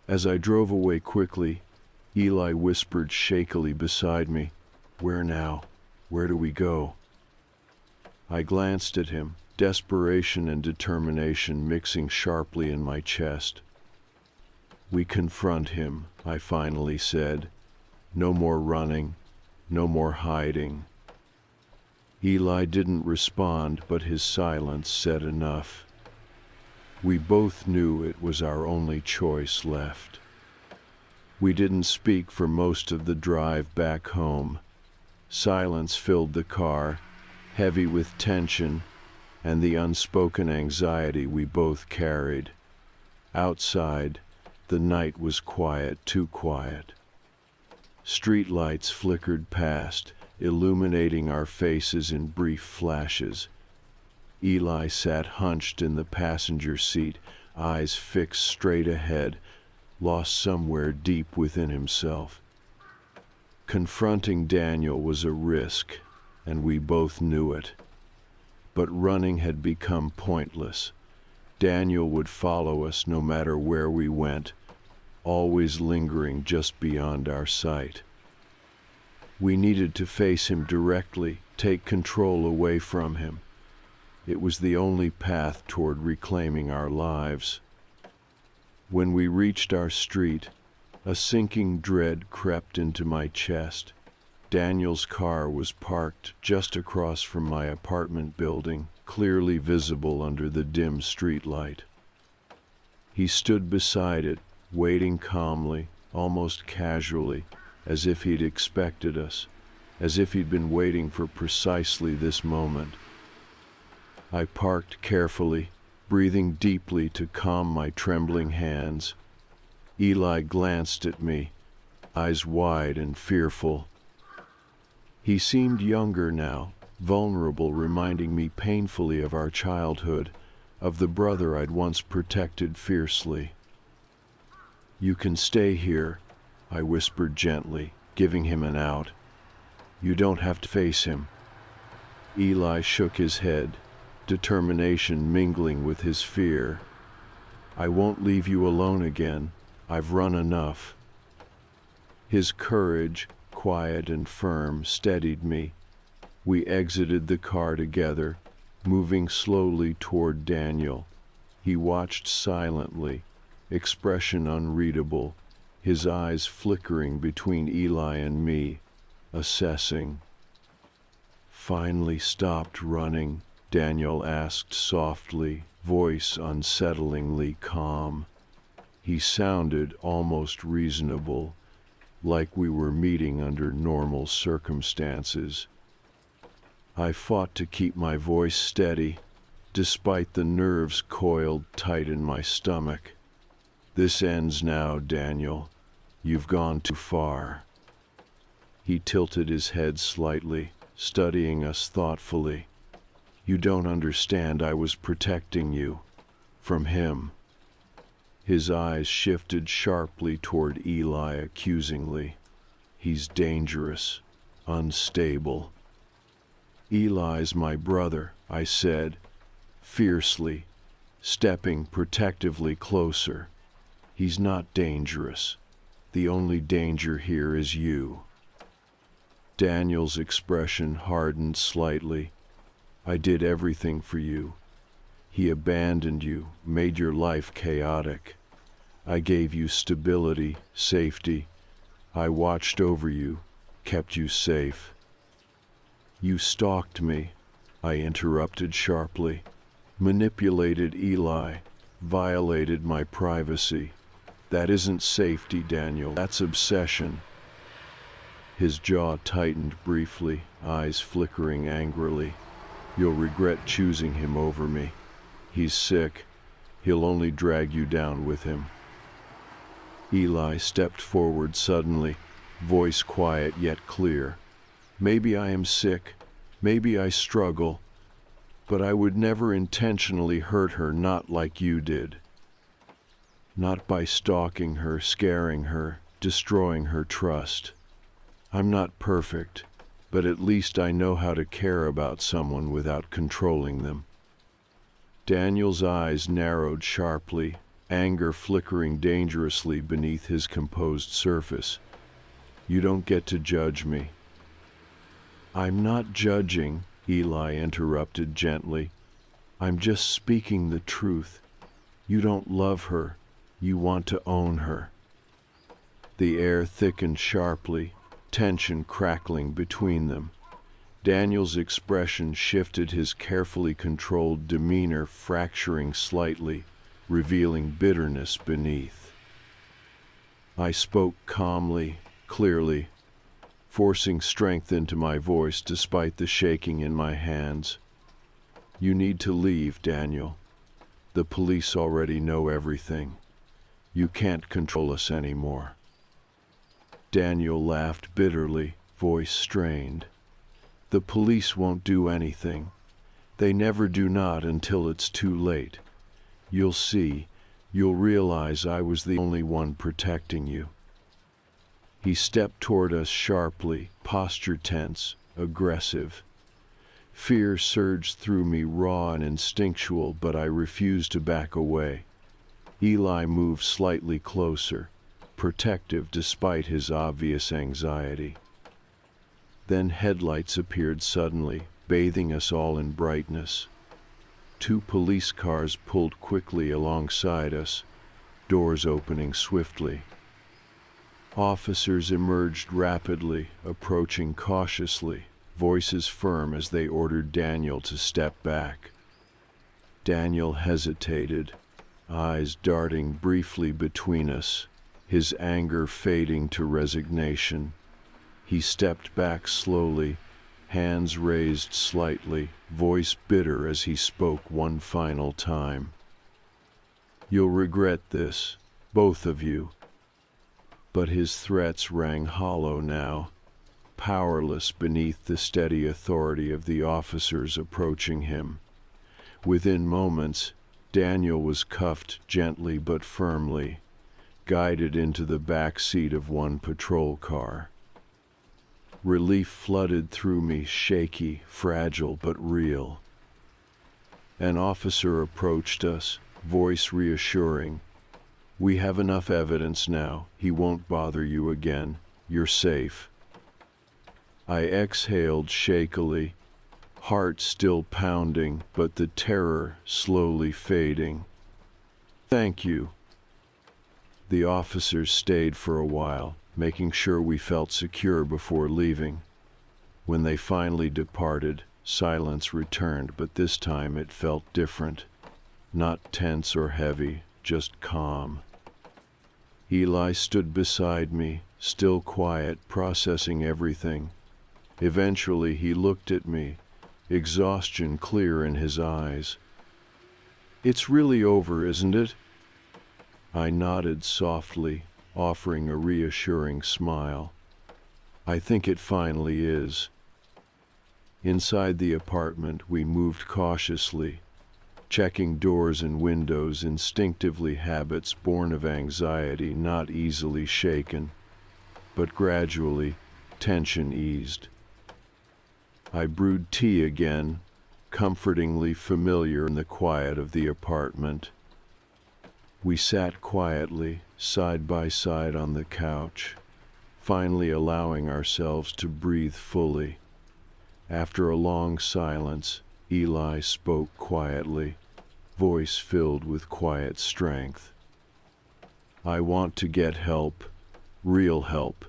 As I drove away quickly, Eli whispered shakily beside me, "Where now? Where do we go?" I glanced at him, desperation and determination mixing sharply in my chest. "We confront him," I finally said. "No more running, no more hiding." Eli didn't respond, but his silence said enough. We both knew it was our only choice left. We didn't speak for most of the drive back home. Silence filled the car, heavy with tension and the unspoken anxiety we both carried. Outside, the night was quiet, too quiet. Streetlights flickered past, illuminating our faces in brief flashes. Eli sat hunched in the passenger seat, eyes fixed straight ahead, lost somewhere deep within himself. Confronting Daniel was a risk, and we both knew it. But running had become pointless. Daniel would follow us no matter where we went, always lingering just beyond our sight. We needed to face him directly, take control away from him. It was the only path toward reclaiming our lives. When we reached our street, a sinking dread crept into my chest. Daniel's car was parked just across from my apartment building, clearly visible under the dim streetlight. He stood beside it, waiting calmly, almost casually, as if he'd expected us, as if he'd been waiting for precisely this moment. I parked carefully, breathing deeply to calm my trembling hands. Eli glanced at me, eyes wide and fearful. He seemed younger now, vulnerable, reminding me painfully of our childhood, of the brother I'd once protected fiercely. "You can stay here," I whispered gently, giving him an out. "You don't have to face him." Eli shook his head, determination mingling with his fear. "I won't leave you alone again. I've run enough." His courage, quiet and firm, steadied me. We exited the car together, moving slowly toward Daniel. He watched silently, expression unreadable, his eyes flickering between Eli and me, assessing. "Finally stopped running?" Daniel asked softly, voice unsettlingly calm. He sounded almost reasonable, like we were meeting under normal circumstances. I fought to keep my voice steady, despite the nerves coiled tight in my stomach. "This ends now, Daniel. You've gone too far." He tilted his head slightly, studying us thoughtfully. "You don't understand. I was protecting you. From him." His eyes shifted sharply toward Eli accusingly. "He's dangerous, unstable." "Eli's my brother," I said, fiercely, stepping protectively closer. "He's not dangerous. The only danger here is you." Daniel's expression hardened slightly. "I did everything for you. He abandoned you, made your life chaotic. I gave you stability, safety. I watched over you, kept you safe." "You stalked me," I interrupted sharply. "Manipulated Eli, violated my privacy. That isn't safety, Daniel. That's obsession." His jaw tightened briefly, eyes flickering angrily. "You'll regret choosing him over me. He's sick. He'll only drag you down with him." Eli stepped forward suddenly, voice quiet yet clear. "Maybe I am sick, maybe I struggle, but I would never intentionally hurt her, not like you did. Not by stalking her, scaring her, destroying her trust. I'm not perfect, but at least I know how to care about someone without controlling them." Daniel's eyes narrowed sharply, anger flickering dangerously beneath his composed surface. "You don't get to judge me." "I'm not judging," Eli interrupted gently. "I'm just speaking the truth. You don't love her. You want to own her." The air thickened sharply, tension crackling between them. Daniel's expression shifted, his carefully controlled demeanor fracturing slightly, revealing bitterness beneath. I spoke calmly, clearly, forcing strength into my voice despite the shaking in my hands. "You need to leave, Daniel. The police already know everything. You can't control us anymore." Daniel laughed bitterly, voice strained. "The police won't do anything. They never do, not until it's too late. You'll see. You'll realize I was the only one protecting you." He stepped toward us sharply, posture tense, aggressive. Fear surged through me, raw and instinctual, but I refused to back away. Eli moved slightly closer, protective despite his obvious anxiety. Then headlights appeared suddenly, bathing us all in brightness. 2 police cars pulled quickly alongside us, doors opening swiftly. Officers emerged rapidly, approaching cautiously, voices firm as they ordered Daniel to step back. Daniel hesitated, eyes darting briefly between us, his anger fading to resignation. He stepped back slowly, hands raised slightly, voice bitter as he spoke one final time. "You'll regret this, both of you. But his threats rang hollow now, powerless beneath the steady authority of the officers approaching him. Within moments, Daniel was cuffed gently but firmly, guided into the back seat of one patrol car. Relief flooded through me, shaky, fragile, but real. An officer approached us, voice reassuring. "We have enough evidence now. He won't bother you again. You're safe." I exhaled shakily, heart still pounding, but the terror slowly fading. "Thank you." The officers stayed for a while, making sure we felt secure before leaving. When they finally departed, silence returned, but this time it felt different. Not tense or heavy, just calm. Eli stood beside me, still quiet, processing everything. Eventually he looked at me, exhaustion clear in his eyes. "It's really over, isn't it?" I nodded softly, offering a reassuring smile. "I think it finally is." Inside the apartment, we moved cautiously, checking doors and windows, instinctively, habits born of anxiety, not easily shaken. But gradually, tension eased. I brewed tea again, comfortingly familiar in the quiet of the apartment. We sat quietly, side by side on the couch, finally allowing ourselves to breathe fully. After a long silence, Eli spoke quietly, voice filled with quiet strength. "I want to get help, real help.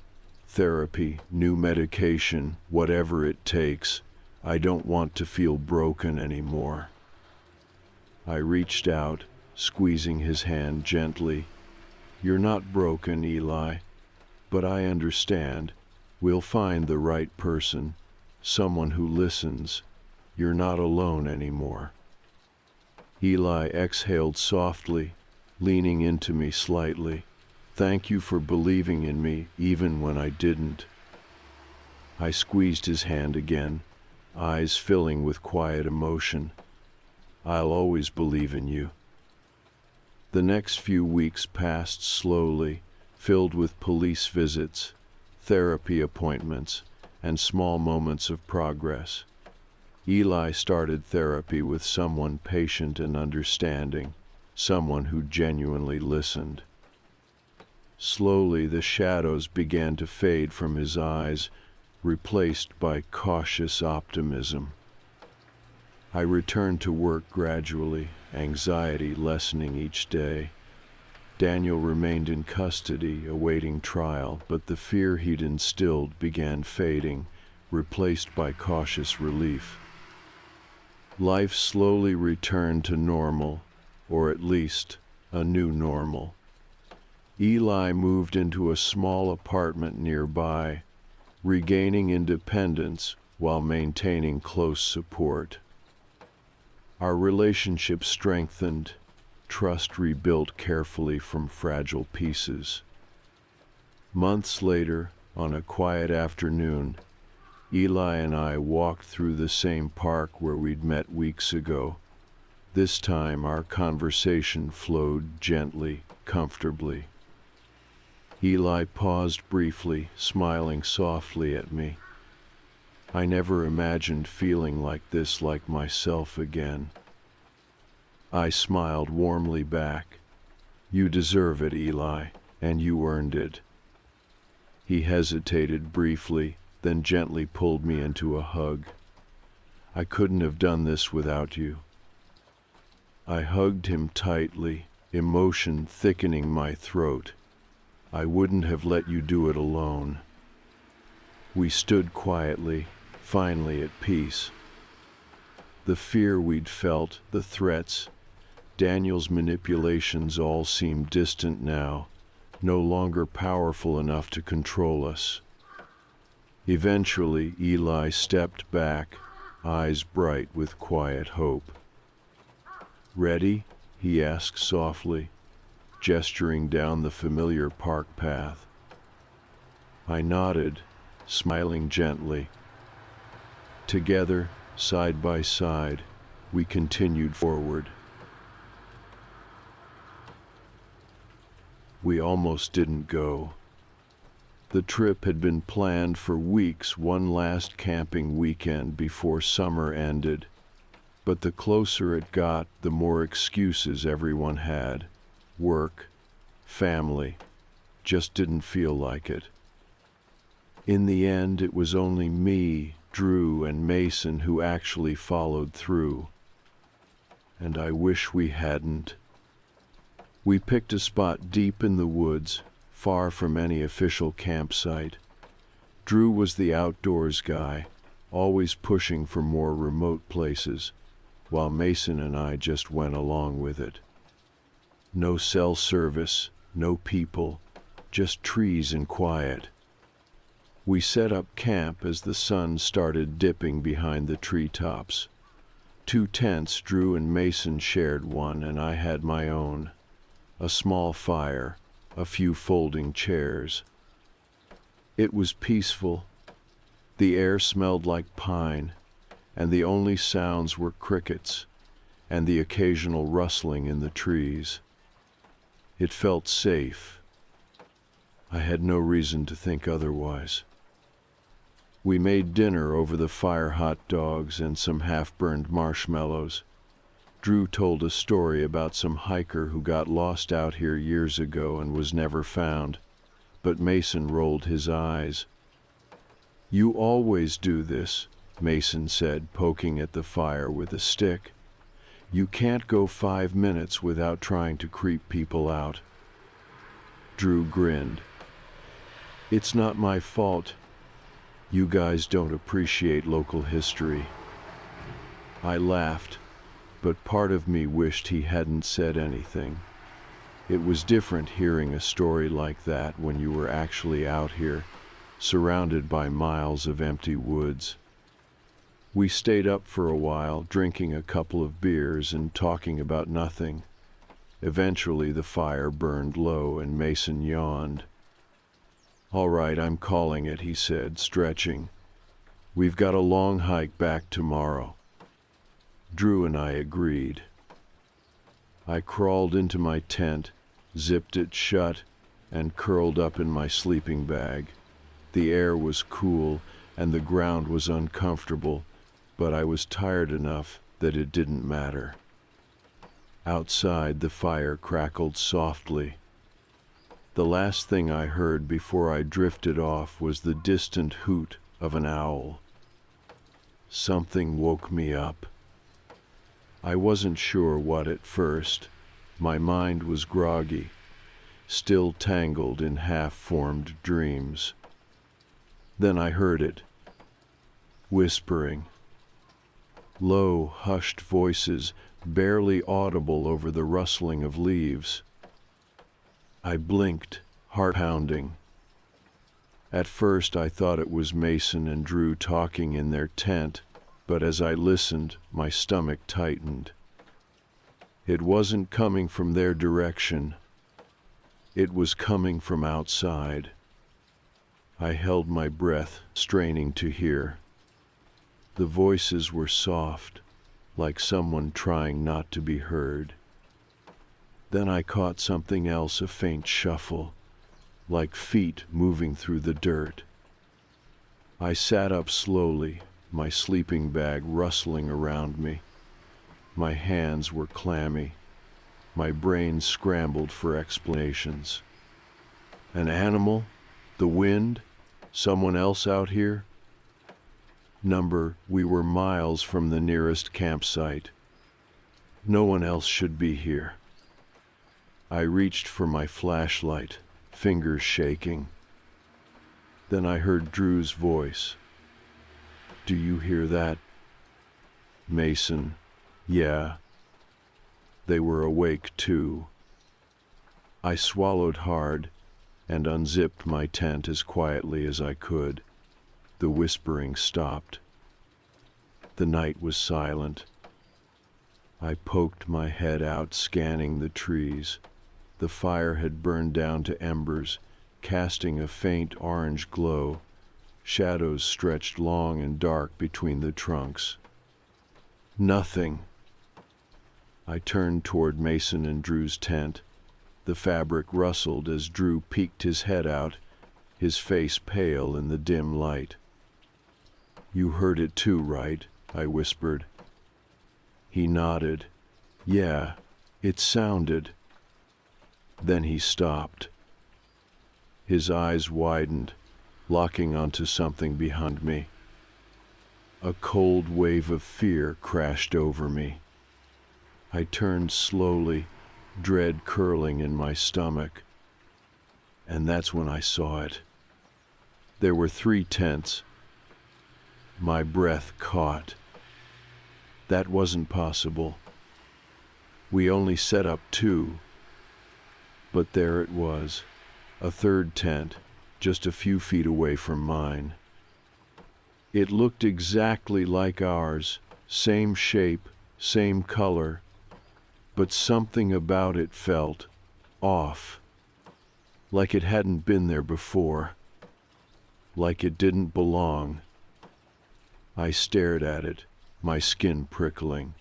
Therapy, new medication, whatever it takes. I don't want to feel broken anymore." I reached out, squeezing his hand gently. "You're not broken, Eli, but I understand. We'll find the right person, someone who listens. You're not alone anymore." Eli exhaled softly, leaning into me slightly. "Thank you for believing in me, even when I didn't." I squeezed his hand again, eyes filling with quiet emotion. "I'll always believe in you." The next few weeks passed slowly, filled with police visits, therapy appointments, and small moments of progress. Eli started therapy with someone patient and understanding, someone who genuinely listened. Slowly, the shadows began to fade from his eyes, replaced by cautious optimism. I returned to work gradually, anxiety lessening each day. Daniel remained in custody, awaiting trial, but the fear he'd instilled began fading, replaced by cautious relief. Life slowly returned to normal, or at least a new normal. Eli moved into a small apartment nearby, regaining independence while maintaining close support. Our relationship strengthened, trust rebuilt carefully from fragile pieces. Months later, on a quiet afternoon, Eli and I walked through the same park where we'd met weeks ago. This time our conversation flowed gently, comfortably. Eli paused briefly, smiling softly at me. "I never imagined feeling like this, like myself again." I smiled warmly back. "You deserve it, Eli, and you earned it." He hesitated briefly, then gently pulled me into a hug. "I couldn't have done this without you." I hugged him tightly, emotion thickening my throat. "I wouldn't have let you do it alone." We stood quietly, finally at peace. The fear we'd felt, the threats, Daniel's manipulations all seemed distant now, no longer powerful enough to control us. Eventually, Eli stepped back, eyes bright with quiet hope. "Ready?" he asked softly, gesturing down the familiar park path. I nodded, smiling gently. Together, side by side, we continued forward. We almost didn't go. The trip had been planned for weeks, one last camping weekend before summer ended. But the closer it got, the more excuses everyone had. Work, family, just didn't feel like it. In the end, it was only me, Drew, and Mason who actually followed through. And I wish we hadn't. We picked a spot deep in the woods, far from any official campsite. Drew was the outdoors guy, always pushing for more remote places, while Mason and I just went along with it. No cell service, no people, just trees and quiet. We set up camp as the sun started dipping behind the treetops. 2 tents, Drew and Mason shared one, and I had my own. A small fire, a few folding chairs. It was peaceful. The air smelled like pine, and the only sounds were crickets and the occasional rustling in the trees. It felt safe. I had no reason to think otherwise. We made dinner over the fire-hot dogs and some half-burned marshmallows. Drew told a story about some hiker who got lost out here years ago and was never found, but Mason rolled his eyes. "You always do this," Mason said, poking at the fire with a stick. "You can't go 5 minutes without trying to creep people out." Drew grinned. "It's not my fault. You guys don't appreciate local history." I laughed, but part of me wished he hadn't said anything. It was different hearing a story like that when you were actually out here, surrounded by miles of empty woods. We stayed up for a while, drinking a couple of beers and talking about nothing. Eventually the fire burned low and Mason yawned. "All right, I'm calling it," he said, stretching. "We've got a long hike back tomorrow." Drew and I agreed. I crawled into my tent, zipped it shut, and curled up in my sleeping bag. The air was cool and the ground was uncomfortable, but I was tired enough that it didn't matter. Outside, the fire crackled softly. The last thing I heard before I drifted off was the distant hoot of an owl. Something woke me up. I wasn't sure what at first. My mind was groggy, still tangled in half-formed dreams. Then I heard it, whispering. Low, hushed voices, barely audible over the rustling of leaves. I blinked, heart pounding. At first I thought it was Mason and Drew talking in their tent, but as I listened, my stomach tightened. It wasn't coming from their direction. It was coming from outside. I held my breath, straining to hear. The voices were soft, like someone trying not to be heard. Then I caught something else, a faint shuffle, like feet moving through the dirt. I sat up slowly, my sleeping bag rustling around me. My hands were clammy. My brain scrambled for explanations. An animal? The wind? Someone else out here? We were miles from the nearest campsite. No one else should be here. I reached for my flashlight, fingers shaking. Then I heard Drew's voice. "Do you hear that?" Mason, "Yeah." They were awake too. I swallowed hard and unzipped my tent as quietly as I could. The whispering stopped. The night was silent. I poked my head out, scanning the trees. The fire had burned down to embers, casting a faint orange glow. Shadows stretched long and dark between the trunks. Nothing. I turned toward Mason and Drew's tent. The fabric rustled as Drew peeked his head out, his face pale in the dim light. "You heard it too, right?" I whispered. He nodded. "Yeah, it sounded." Then he stopped. His eyes widened, locking onto something behind me. A cold wave of fear crashed over me. I turned slowly, dread curling in my stomach. And that's when I saw it. There were 3 tents. My breath caught. That wasn't possible. We only set up 2. But there it was, a 3rd tent, just a few feet away from mine. It looked exactly like ours, same shape, same color, but something about it felt off, like it hadn't been there before, like it didn't belong. I stared at it, my skin prickling.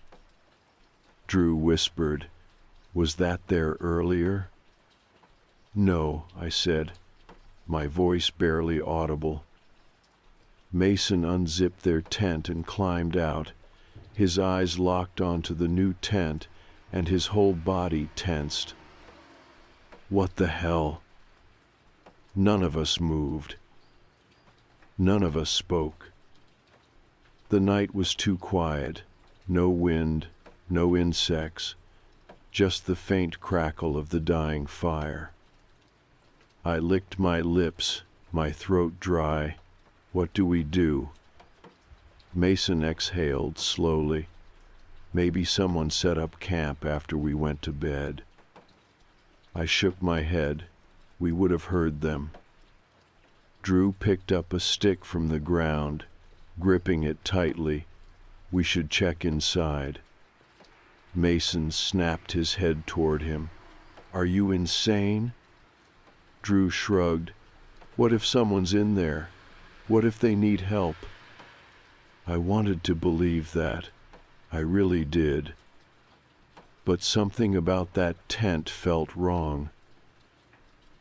Drew whispered, "Was that there earlier?" "No," I said, my voice barely audible. Mason unzipped their tent and climbed out, his eyes locked onto the new tent, and his whole body tensed. What the hell? None of us moved. None of us spoke. The night was too quiet, no wind, no insects, just the faint crackle of the dying fire. I licked my lips, my throat dry. What do we do? Mason exhaled slowly. Maybe someone set up camp after we went to bed. I shook my head. We would have heard them. Drew picked up a stick from the ground, gripping it tightly. We should check inside. Mason snapped his head toward him. "Are you insane?" Drew shrugged. "What if someone's in there? What if they need help?" I wanted to believe that. I really did. But something about that tent felt wrong.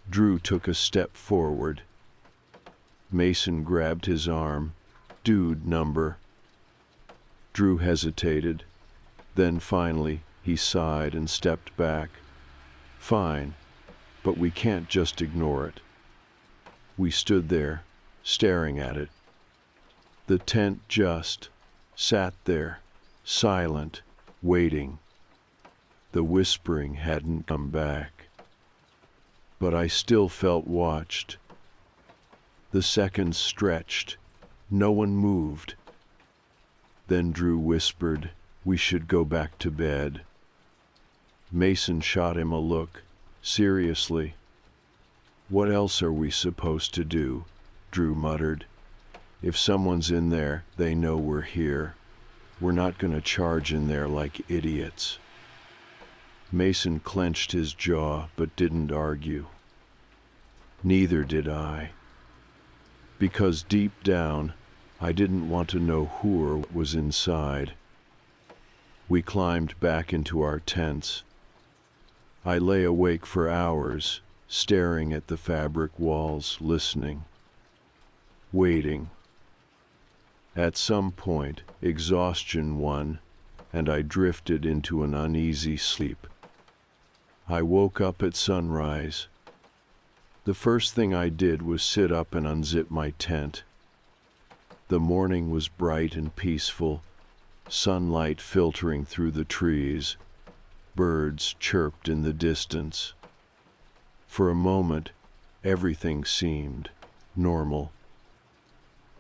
Drew took a step forward. Mason grabbed his arm. "Dude number." Drew hesitated. Then finally, he sighed and stepped back. "Fine, but we can't just ignore it." We stood there, staring at it. The tent just sat there, silent, waiting. The whispering hadn't come back. But I still felt watched. The seconds stretched. No one moved. Then Drew whispered, "We should go back to bed." Mason shot him a look, seriously. "What else are we supposed to do?" Drew muttered. "If someone's in there, they know we're here. We're not gonna charge in there like idiots." Mason clenched his jaw but didn't argue. Neither did I. Because deep down, I didn't want to know who or what was inside. We climbed back into our tents. I lay awake for hours, staring at the fabric walls, listening, waiting. At some point, exhaustion won, and I drifted into an uneasy sleep. I woke up at sunrise. The first thing I did was sit up and unzip my tent. The morning was bright and peaceful, sunlight filtering through the trees. Birds chirped in the distance. For a moment, everything seemed normal.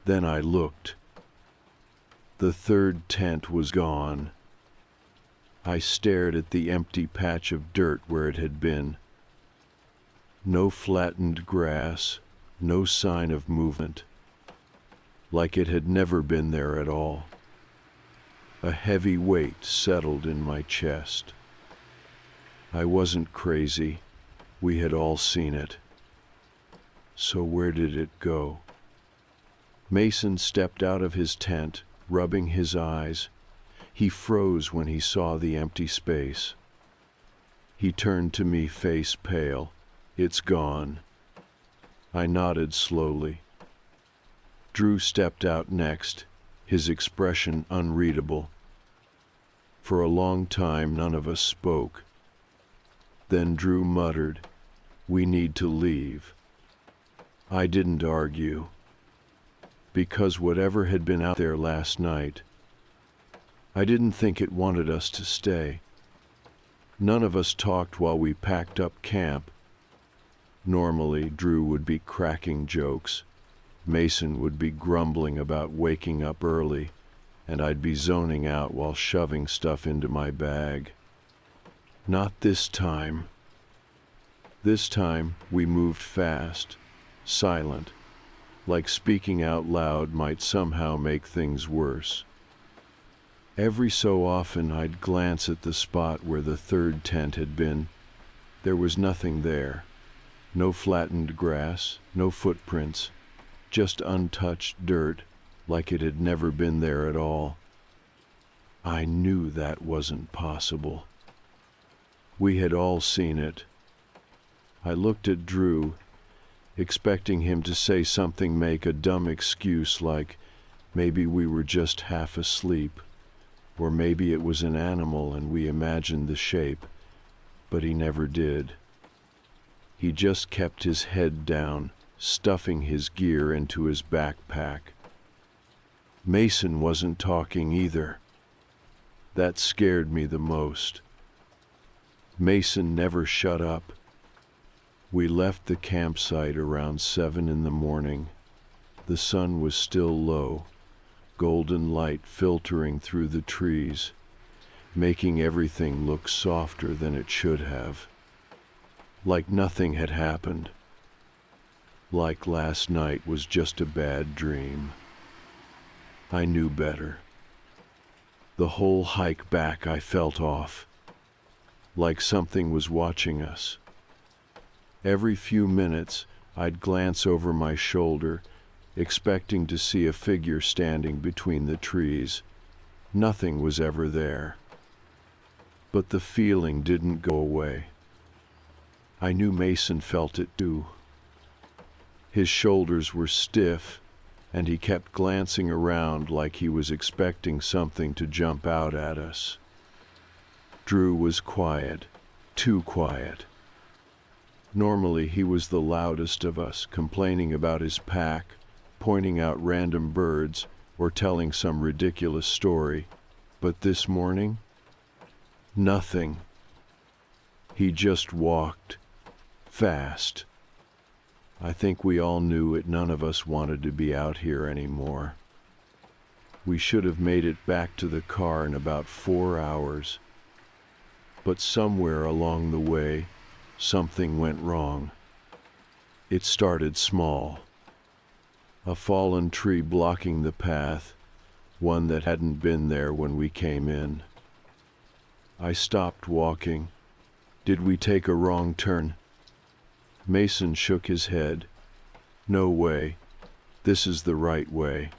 Then I looked. The 3rd tent was gone. I stared at the empty patch of dirt where it had been. No flattened grass, no sign of movement. Like it had never been there at all. A heavy weight settled in my chest. I wasn't crazy. We had all seen it. So where did it go? Mason stepped out of his tent, rubbing his eyes. He froze when he saw the empty space. He turned to me, face pale. It's gone. I nodded slowly. Drew stepped out next, his expression unreadable. For a long time, none of us spoke. Then Drew muttered, "We need to leave." I didn't argue, because whatever had been out there last night, I didn't think it wanted us to stay. None of us talked while we packed up camp. Normally, Drew would be cracking jokes. Mason would be grumbling about waking up early, and I'd be zoning out while shoving stuff into my bag. Not this time. This time, we moved fast, silent, like speaking out loud might somehow make things worse. Every so often, I'd glance at the spot where the third tent had been. There was nothing there. No flattened grass, no footprints, just untouched dirt, like it had never been there at all. I knew that wasn't possible. We had all seen it. I looked at Drew, expecting him to say something, make a dumb excuse like maybe we were just half asleep, or maybe it was an animal and we imagined the shape, but he never did. He just kept his head down, stuffing his gear into his backpack. Mason wasn't talking either. That scared me the most. Mason never shut up. We left the campsite around 7 in the morning. The sun was still low, golden light filtering through the trees, making everything look softer than it should have. Like nothing had happened. Like last night was just a bad dream. I knew better. The whole hike back I felt off, like something was watching us. Every few minutes I'd glance over my shoulder, expecting to see a figure standing between the trees. Nothing was ever there. But the feeling didn't go away. I knew Mason felt it too. His shoulders were stiff, and he kept glancing around like he was expecting something to jump out at us. Drew was quiet, too quiet. Normally he was the loudest of us, complaining about his pack, pointing out random birds, or telling some ridiculous story. But this morning, nothing. He just walked. Fast. I think we all knew it. None of us wanted to be out here anymore. We should have made it back to the car in about 4 hours. But somewhere along the way, something went wrong. It started small. A fallen tree blocking the path, one that hadn't been there when we came in. I stopped walking. Did we take a wrong turn? Mason shook his head. No way. This is the right way.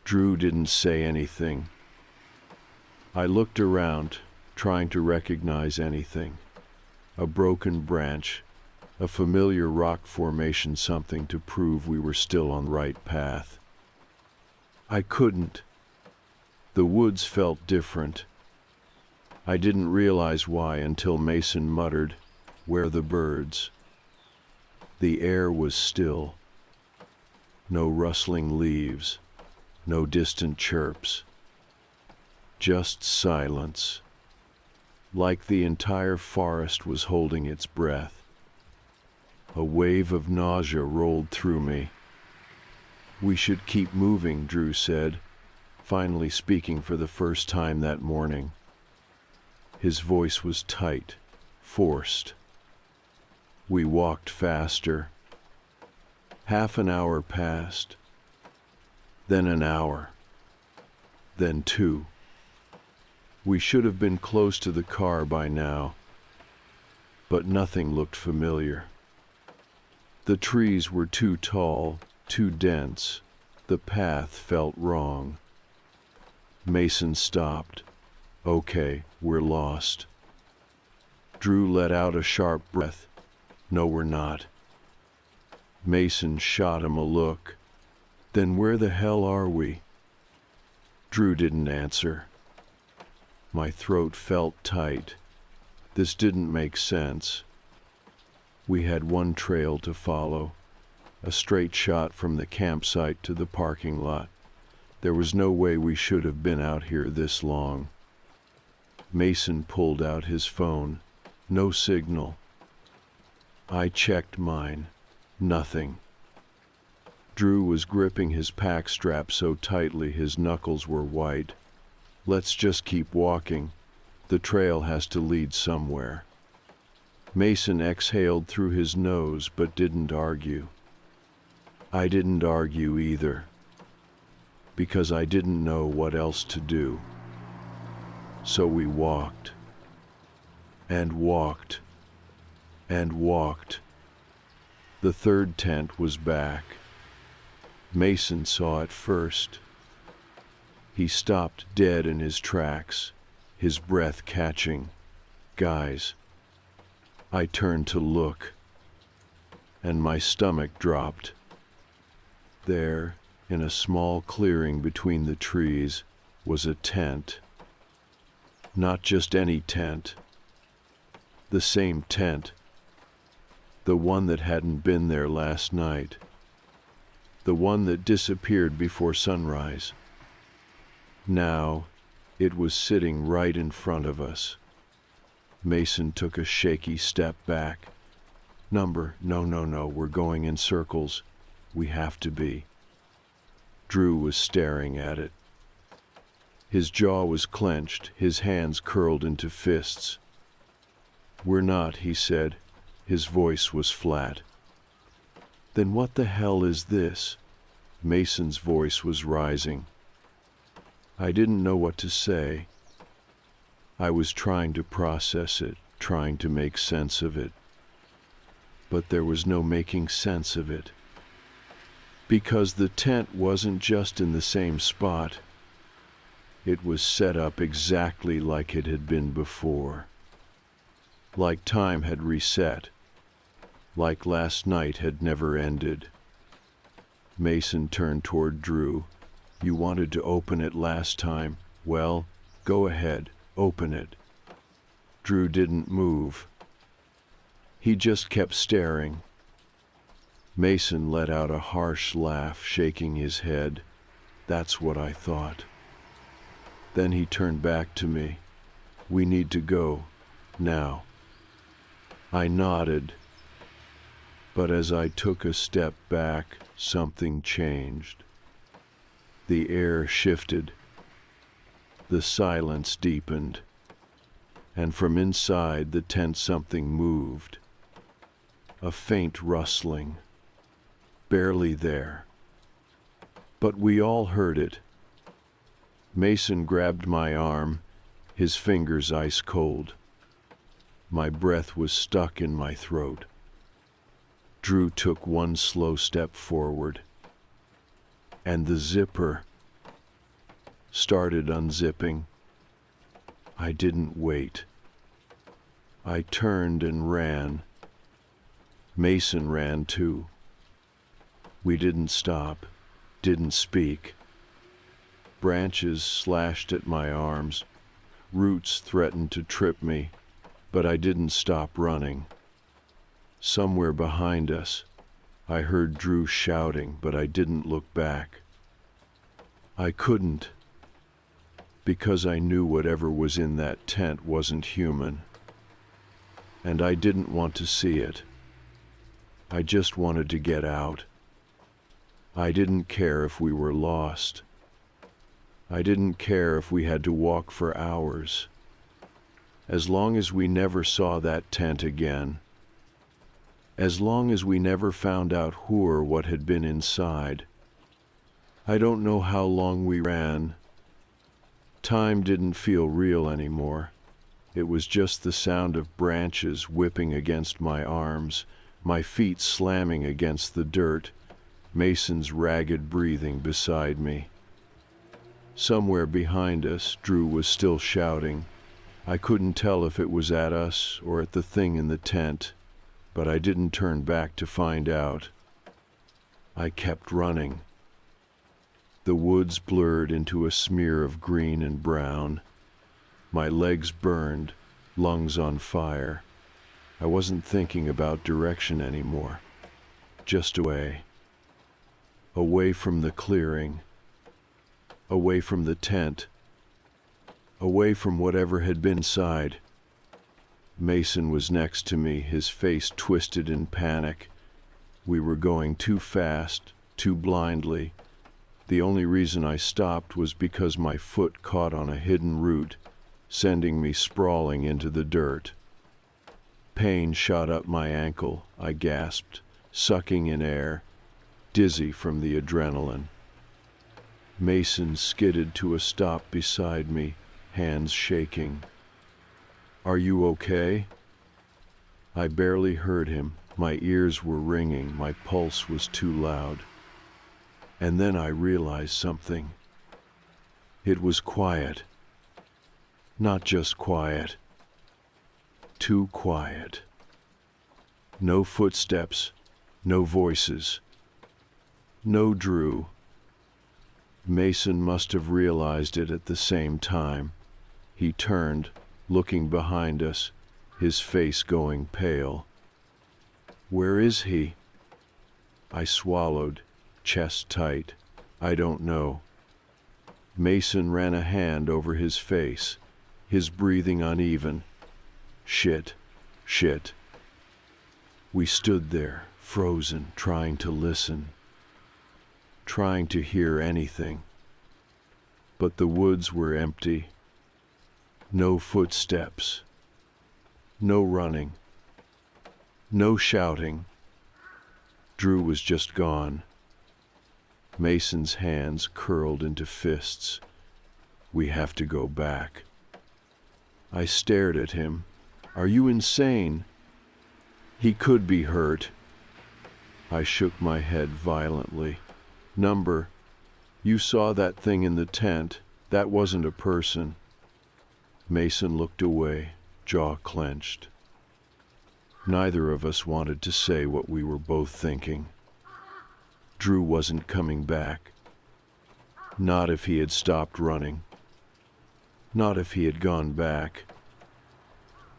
Drew didn't say anything. I looked around, trying to recognize anything. A broken branch, a familiar rock formation, something to prove we were still on the right path. I couldn't. The woods felt different. I didn't realize why until Mason muttered, "Where are the birds?" The air was still. No rustling leaves, no distant chirps. Just silence, like the entire forest was holding its breath. A wave of nausea rolled through me. "We should keep moving," Drew said, finally speaking for the first time that morning. His voice was tight, forced. We walked faster. Half an hour passed, then an hour, then 2. We should have been close to the car by now, but nothing looked familiar. The trees were too tall, too dense. The path felt wrong. Mason stopped. Okay, we're lost. Drew let out a sharp breath. No, we're not. Mason shot him a look. Then where the hell are we? Drew didn't answer. My throat felt tight. This didn't make sense. We had one trail to follow, a straight shot from the campsite to the parking lot. There was no way we should have been out here this long. Mason pulled out his phone. No signal. I checked mine. Nothing. Drew was gripping his pack strap so tightly his knuckles were white. Let's just keep walking. The trail has to lead somewhere. Mason exhaled through his nose but didn't argue. I didn't argue either, because I didn't know what else to do. So we walked, and walked, and walked. The third tent was back. Mason saw it first. He stopped dead in his tracks, his breath catching. Guys. I turned to look, and my stomach dropped. There, in a small clearing between the trees, was a tent. Not just any tent. The same tent. The one that hadn't been there last night. The one that disappeared before sunrise. Now, it was sitting right in front of us. Mason took a shaky step back. No, we're going in circles. We have to be. Drew was staring at it. His jaw was clenched, his hands curled into fists. We're not, he said. His voice was flat. Then what the hell is this? Mason's voice was rising. I didn't know what to say. I was trying to process it, trying to make sense of it. But there was no making sense of it. Because the tent wasn't just in the same spot. It was set up exactly like it had been before. Like time had reset. Like last night had never ended. Mason turned toward Drew. You wanted to open it last time. Well, go ahead. Open it. Drew didn't move. He just kept staring. Mason let out a harsh laugh, shaking his head. That's what I thought. Then he turned back to me. We need to go. Now. I nodded. But as I took a step back, something changed. The air shifted. The silence deepened, and from inside the tent something moved. A faint rustling, barely there. But we all heard it. Mason grabbed my arm, his fingers ice cold. My breath was stuck in my throat. Drew took one slow step forward, and the zipper started unzipping. I didn't wait. I turned and ran. Mason ran too. We didn't stop, didn't speak. Branches slashed at my arms. Roots threatened to trip me, but I didn't stop running. Somewhere behind us, I heard Drew shouting, but I didn't look back. I couldn't. Because I knew whatever was in that tent wasn't human. And I didn't want to see it. I just wanted to get out. I didn't care if we were lost. I didn't care if we had to walk for hours. As long as we never saw that tent again. As long as we never found out who or what had been inside. I don't know how long we ran. Time didn't feel real anymore. It was just the sound of branches whipping against my arms, my feet slamming against the dirt, Mason's ragged breathing beside me. Somewhere behind us, Drew was still shouting. I couldn't tell if it was at us or at the thing in the tent, but I didn't turn back to find out. I kept running. The woods blurred into a smear of green and brown. My legs burned, lungs on fire. I wasn't thinking about direction anymore. Just away. Away from the clearing. Away from the tent. Away from whatever had been inside. Mason was next to me, his face twisted in panic. We were going too fast, too blindly. The only reason I stopped was because my foot caught on a hidden root, sending me sprawling into the dirt. Pain shot up my ankle, I gasped, sucking in air, dizzy from the adrenaline. Mason skidded to a stop beside me, hands shaking. "Are you okay?" I barely heard him. My ears were ringing, my pulse was too loud. And then I realized something. It was quiet. Not just quiet. Too quiet. No footsteps, no voices. No Drew. Mason must have realized it at the same time. He turned, looking behind us, his face going pale. "Where is he?" I swallowed, chest tight. "I don't know." Mason ran a hand over his face, his breathing uneven. Shit. We stood there, frozen, trying to listen, trying to hear anything. But the woods were empty. No footsteps. No running. No shouting. Drew was just gone. Mason's hands curled into fists. "We have to go back." I stared at him. "Are you insane? He could be hurt." I shook my head violently. "Number, you saw that thing in the tent. That wasn't a person." Mason looked away, jaw clenched. Neither of us wanted to say what we were both thinking. Drew wasn't coming back. Not if he had stopped running. Not if he had gone back.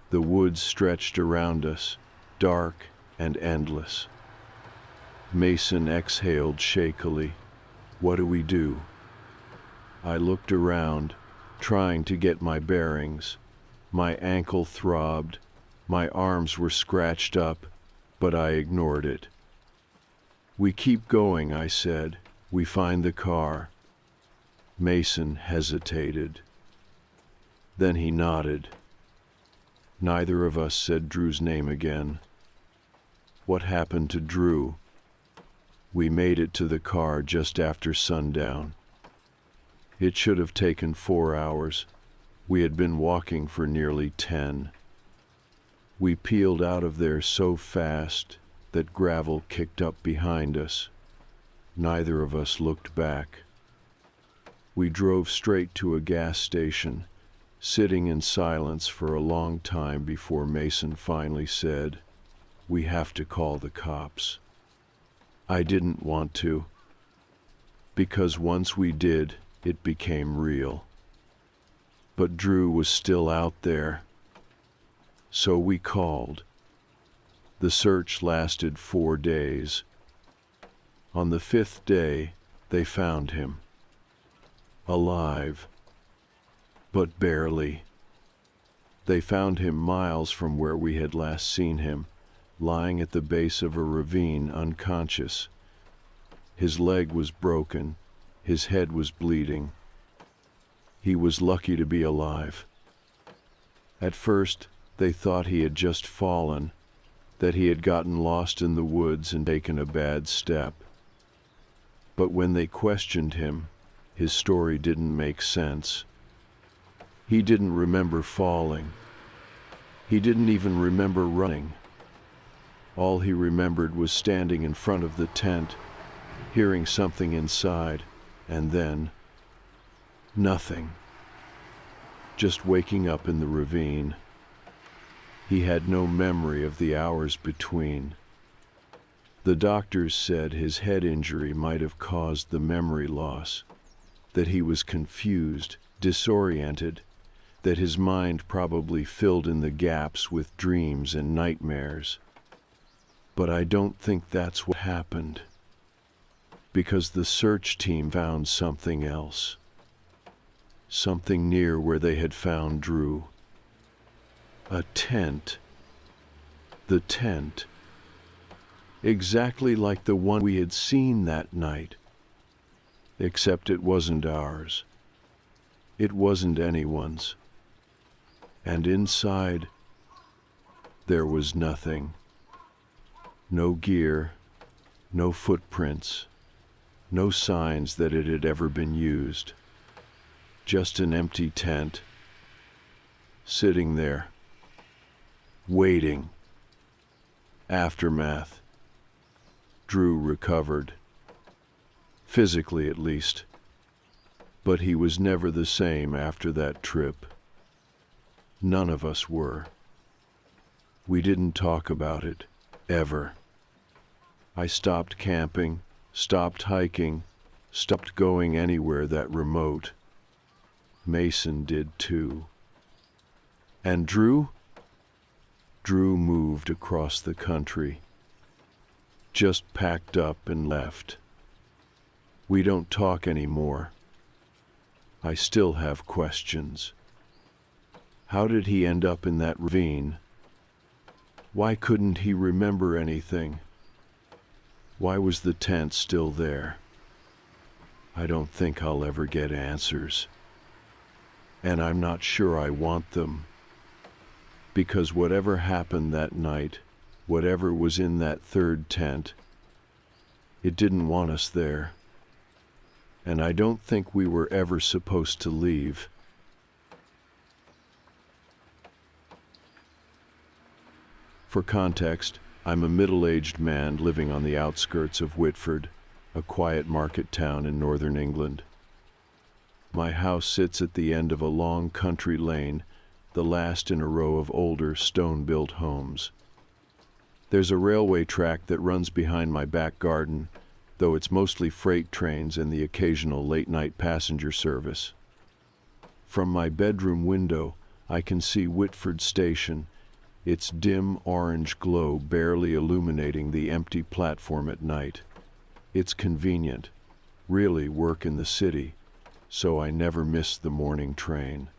The woods stretched around us, dark and endless. Mason exhaled shakily. "What do we do?" I looked around, trying to get my bearings. My ankle throbbed. My arms were scratched up, but I ignored it. "We keep going," I said. "We find the car." Mason hesitated. Then he nodded. Neither of us said Drew's name again. What happened to Drew? We made it to the car just after sundown. It should have taken 4 hours. We had been walking for nearly 10. We peeled out of there so fast that gravel kicked up behind us. Neither of us looked back. We drove straight to a gas station, sitting in silence for a long time before Mason finally said, "We have to call the cops." I didn't want to, because once we did, it became real. But Drew was still out there. So we called. The search lasted 4 days. On the 5th day, they found him. Alive. But barely. They found him miles from where we had last seen him, lying at the base of a ravine, unconscious. His leg was broken. His head was bleeding. He was lucky to be alive. At first, they thought he had just fallen, that he had gotten lost in the woods and taken a bad step. But when they questioned him, his story didn't make sense. He didn't remember falling. He didn't even remember running. All he remembered was standing in front of the tent, hearing something inside, and then nothing. Just waking up in the ravine. He had no memory of the hours between. The doctors said his head injury might have caused the memory loss, that he was confused, disoriented, that his mind probably filled in the gaps with dreams and nightmares. But I don't think that's what happened, because the search team found something else. Something near where they had found Drew. A tent. The tent. Exactly like the one we had seen that night. Except it wasn't ours. It wasn't anyone's. And inside, there was nothing. No gear, no footprints, no signs that it had ever been used. Just an empty tent, sitting there, waiting. Aftermath. Drew recovered. Physically, at least. But he was never the same after that trip. None of us were. We didn't talk about it, ever. I stopped camping, stopped hiking, stopped going anywhere that remote. Mason did too. And Drew? Drew moved across the country. Just packed up and left. We don't talk anymore. I still have questions. How did he end up in that ravine? Why couldn't he remember anything? Why was the tent still there? I don't think I'll ever get answers. And I'm not sure I want them. Because whatever happened that night, whatever was in that third tent, it didn't want us there. And I don't think we were ever supposed to leave. For context, I'm a middle-aged man living on the outskirts of Whitford, a quiet market town in northern England. My house sits at the end of a long country lane, the last in a row of older stone-built homes. There's a railway track that runs behind my back garden, though it's mostly freight trains and the occasional late-night passenger service. From my bedroom window, I can see Whitford Station, its dim orange glow barely illuminating the empty platform at night. It's convenient, really work in the city, so I never miss the morning train.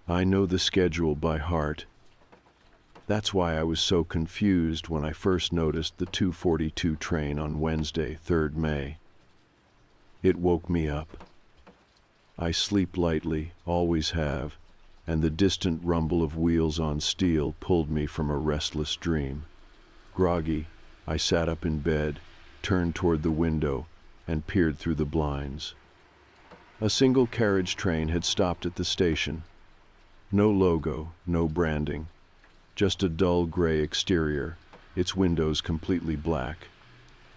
I know the schedule by heart. That's why I was so confused when I first noticed the 2:42 train on Wednesday, 3rd May. It woke me up. I sleep lightly, always have, and the distant rumble of wheels on steel pulled me from a restless dream. Groggy, I sat up in bed, turned toward the window, and peered through the blinds. A single carriage train had stopped at the station. No logo, no branding, just a dull gray exterior, its windows completely black.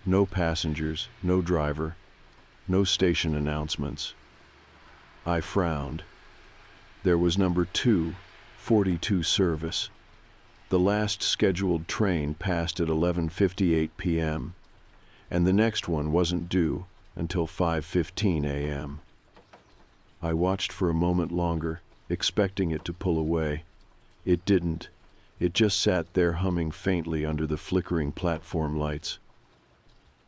No passengers, no driver, no station announcements. I frowned. There was number 242 service. The last scheduled train passed at 11:58 p.m., and the next one wasn't due until 5:15 a.m. I watched for a moment longer, expecting it to pull away. It didn't. It just sat there humming faintly under the flickering platform lights.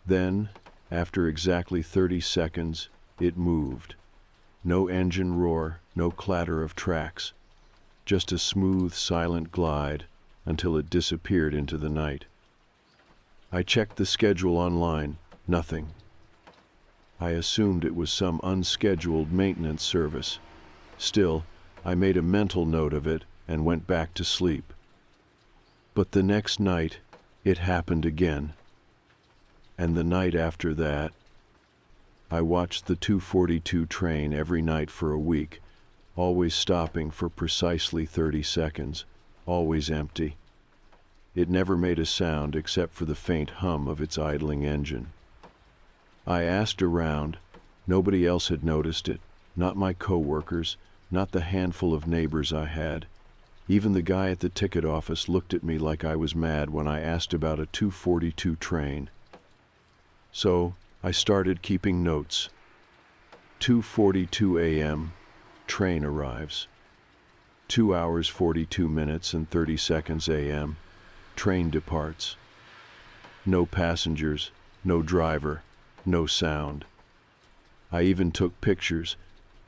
Then, after exactly 30 seconds, it moved. No engine roar, no clatter of tracks. Just a smooth, silent glide until it disappeared into the night. I checked the schedule online. Nothing. I assumed it was some unscheduled maintenance service. Still, I made a mental note of it and went back to sleep. But the next night, it happened again. And the night after that, I watched the 2:42 train every night for a week, always stopping for precisely 30 seconds, always empty. It never made a sound except for the faint hum of its idling engine. I asked around. Nobody else had noticed it, not my co-workers, not the handful of neighbors I had. Even the guy at the ticket office looked at me like I was mad when I asked about a 2:42 train. So I started keeping notes. 2:42 a.m., train arrives. 2 hours 42 minutes and 30 seconds a.m., train departs. No passengers, no driver, no sound. I even took pictures,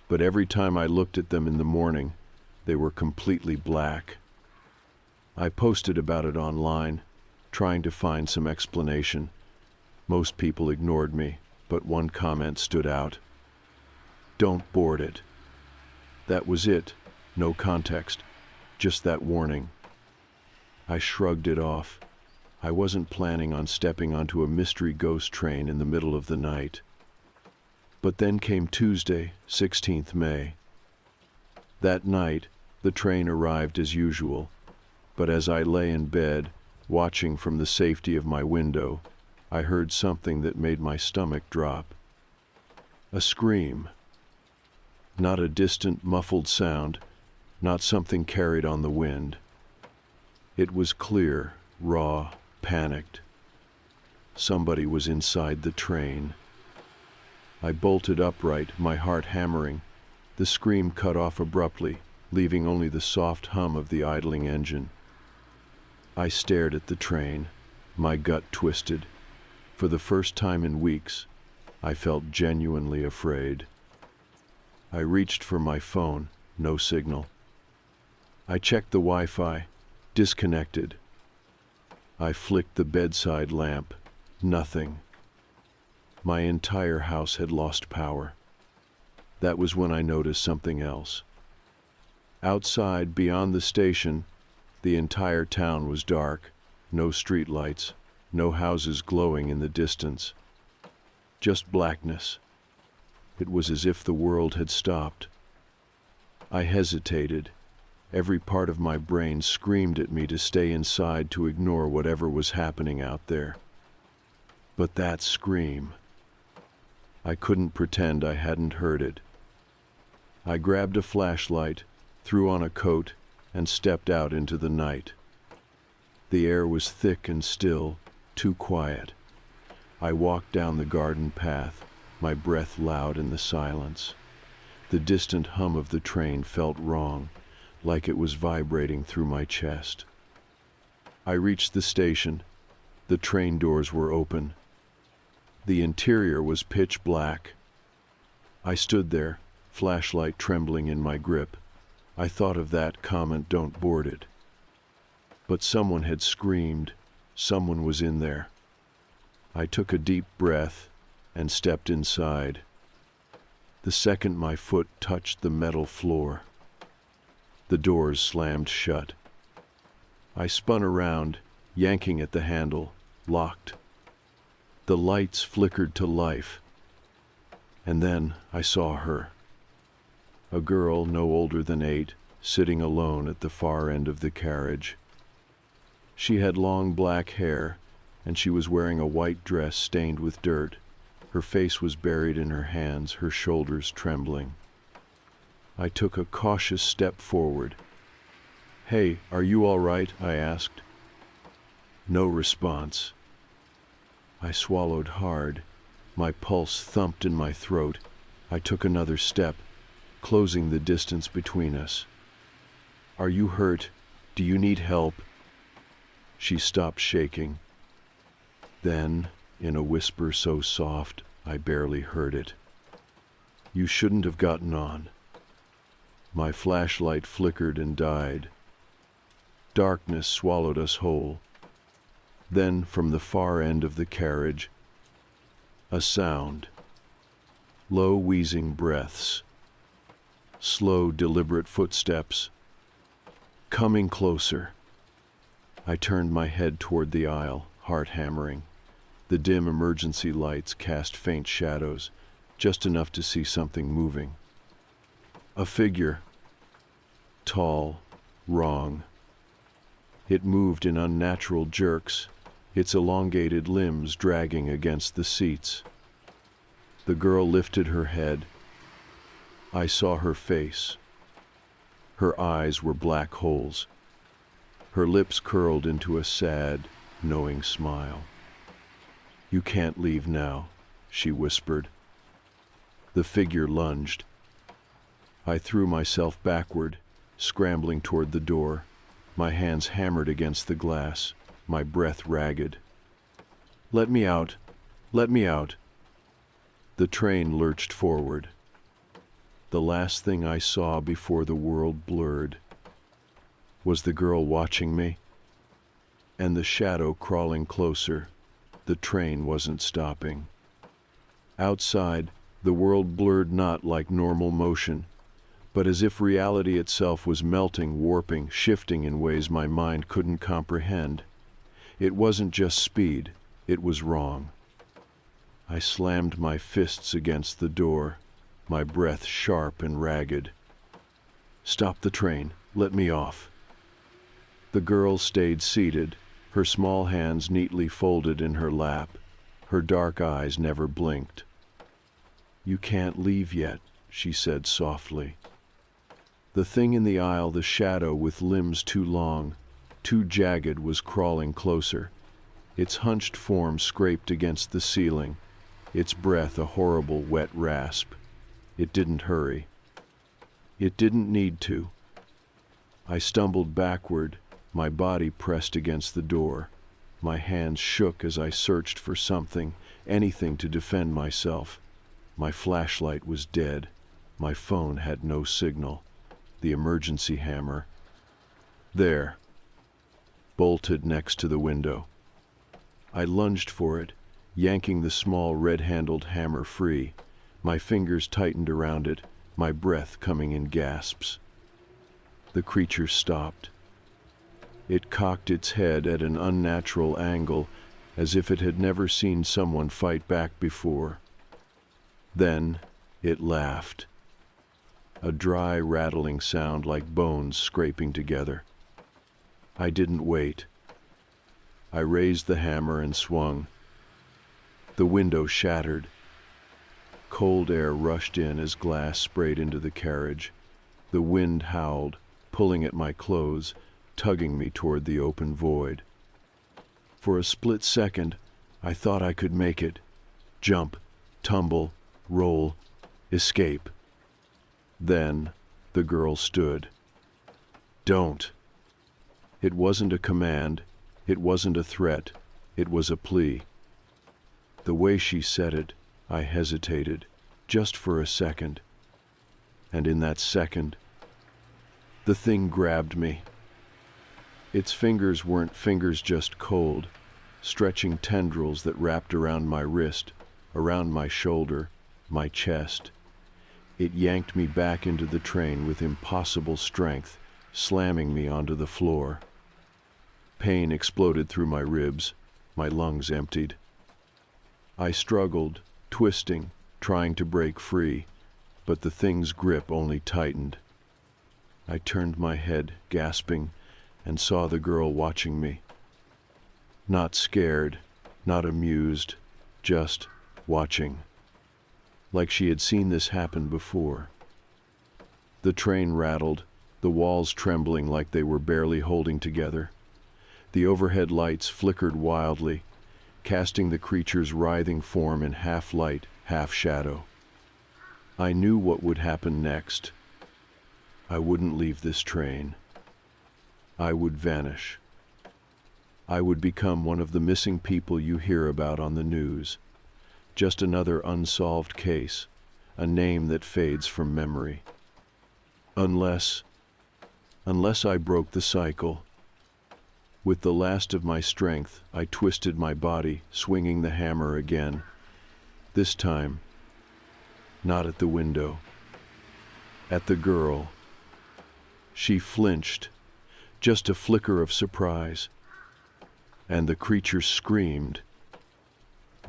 but every time I looked at them in the morning, they were completely black. I posted about it online, trying to find some explanation. Most people ignored me, but one comment stood out. "Don't board it." That was it, no context, just that warning. I shrugged it off. I wasn't planning on stepping onto a mystery ghost train in the middle of the night. But then came Tuesday, 16th May. That night, the train arrived as usual, but as I lay in bed, watching from the safety of my window, I heard something that made my stomach drop. A scream. Not a distant, muffled sound, not something carried on the wind. It was clear, raw, panicked. Somebody was inside the train. I bolted upright, my heart hammering. The scream cut off abruptly, leaving only the soft hum of the idling engine. I stared at the train, my gut twisted. For the first time in weeks, I felt genuinely afraid. I reached for my phone, no signal. I checked the Wi-Fi, disconnected. I flicked the bedside lamp, nothing. My entire house had lost power. That was when I noticed something else. Outside, beyond the station, the entire town was dark, no streetlights, no houses glowing in the distance. Just blackness. It was as if the world had stopped. I hesitated. Every part of my brain screamed at me to stay inside, to ignore whatever was happening out there. But that scream, I couldn't pretend I hadn't heard it. I grabbed a flashlight, threw on a coat, and stepped out into the night. The air was thick and still, too quiet. I walked down the garden path, my breath loud in the silence. The distant hum of the train felt wrong, like it was vibrating through my chest. I reached the station. The train doors were open. The interior was pitch black. I stood there, flashlight trembling in my grip. I thought of that comment, "Don't board it." But someone had screamed. Someone was in there. I took a deep breath and stepped inside. The second my foot touched the metal floor, the doors slammed shut. I spun around, yanking at the handle, locked. The lights flickered to life, and then I saw her. A girl no older than 8, sitting alone at the far end of the carriage. She had long black hair, and she was wearing a white dress stained with dirt. Her face was buried in her hands, her shoulders trembling. I took a cautious step forward. "Hey, are you all right?" I asked. No response. I swallowed hard. My pulse thumped in my throat. I took another step, closing the distance between us. "Are you hurt? Do you need help?" She stopped shaking. Then, in a whisper so soft I barely heard it, "You shouldn't have gotten on." My flashlight flickered and died. Darkness swallowed us whole. Then, from the far end of the carriage, a sound. Low, wheezing breaths. Slow, deliberate footsteps. Coming closer. I turned my head toward the aisle, heart hammering. The dim emergency lights cast faint shadows, just enough to see something moving. A figure. Tall, wrong. It moved in unnatural jerks, its elongated limbs dragging against the seats. The girl lifted her head. I saw her face. Her eyes were black holes. Her lips curled into a sad, knowing smile. "You can't leave now," she whispered. The figure lunged. I threw myself backward, scrambling toward the door, my hands hammered against the glass, my breath ragged. "Let me out! Let me out!" The train lurched forward. The last thing I saw before the world blurred was the girl watching me, and the shadow crawling closer. The train wasn't stopping. Outside, the world blurred not like normal motion, but as if reality itself was melting, warping, shifting in ways my mind couldn't comprehend. It wasn't just speed, it was wrong. I slammed my fists against the door, my breath sharp and ragged. "Stop the train, let me off." The girl stayed seated, her small hands neatly folded in her lap, her dark eyes never blinked. "You can't leave yet," she said softly. The thing in the aisle, the shadow with limbs too long, too jagged, was crawling closer. Its hunched form scraped against the ceiling, its breath a horrible wet rasp. It didn't hurry. It didn't need to. I stumbled backward, my body pressed against the door. My hands shook as I searched for something, anything to defend myself. My flashlight was dead. My phone had no signal. The emergency hammer. There, bolted next to the window. I lunged for it, yanking the small red-handled hammer free. My fingers tightened around it, my breath coming in gasps. The creature stopped. It cocked its head at an unnatural angle, as if it had never seen someone fight back before. Then it laughed. A dry, rattling sound like bones scraping together. I didn't wait. I raised the hammer and swung. The window shattered. Cold air rushed in as glass sprayed into the carriage. The wind howled, pulling at my clothes, tugging me toward the open void. For a split second, I thought I could make it. Jump, tumble, roll, escape. Then the girl stood. "Don't." It wasn't a command, it wasn't a threat, it was a plea. The way she said it, I hesitated, just for a second. And in that second, the thing grabbed me. Its fingers weren't fingers just cold, stretching tendrils that wrapped around my wrist, around my shoulder, my chest. It yanked me back into the train with impossible strength, slamming me onto the floor. Pain exploded through my ribs, my lungs emptied. I struggled, twisting, trying to break free, but the thing's grip only tightened. I turned my head, gasping, and saw the girl watching me. Not scared, not amused, just watching. Like she had seen this happen before. The train rattled, the walls trembling like they were barely holding together. The overhead lights flickered wildly, casting the creature's writhing form in half light, half shadow. I knew what would happen next. I wouldn't leave this train. I would vanish. I would become one of the missing people you hear about on the news. Just another unsolved case, a name that fades from memory. Unless I broke the cycle. With the last of my strength, I twisted my body, swinging the hammer again. This time, not at the window. At the girl. She flinched, just a flicker of surprise. And the creature screamed.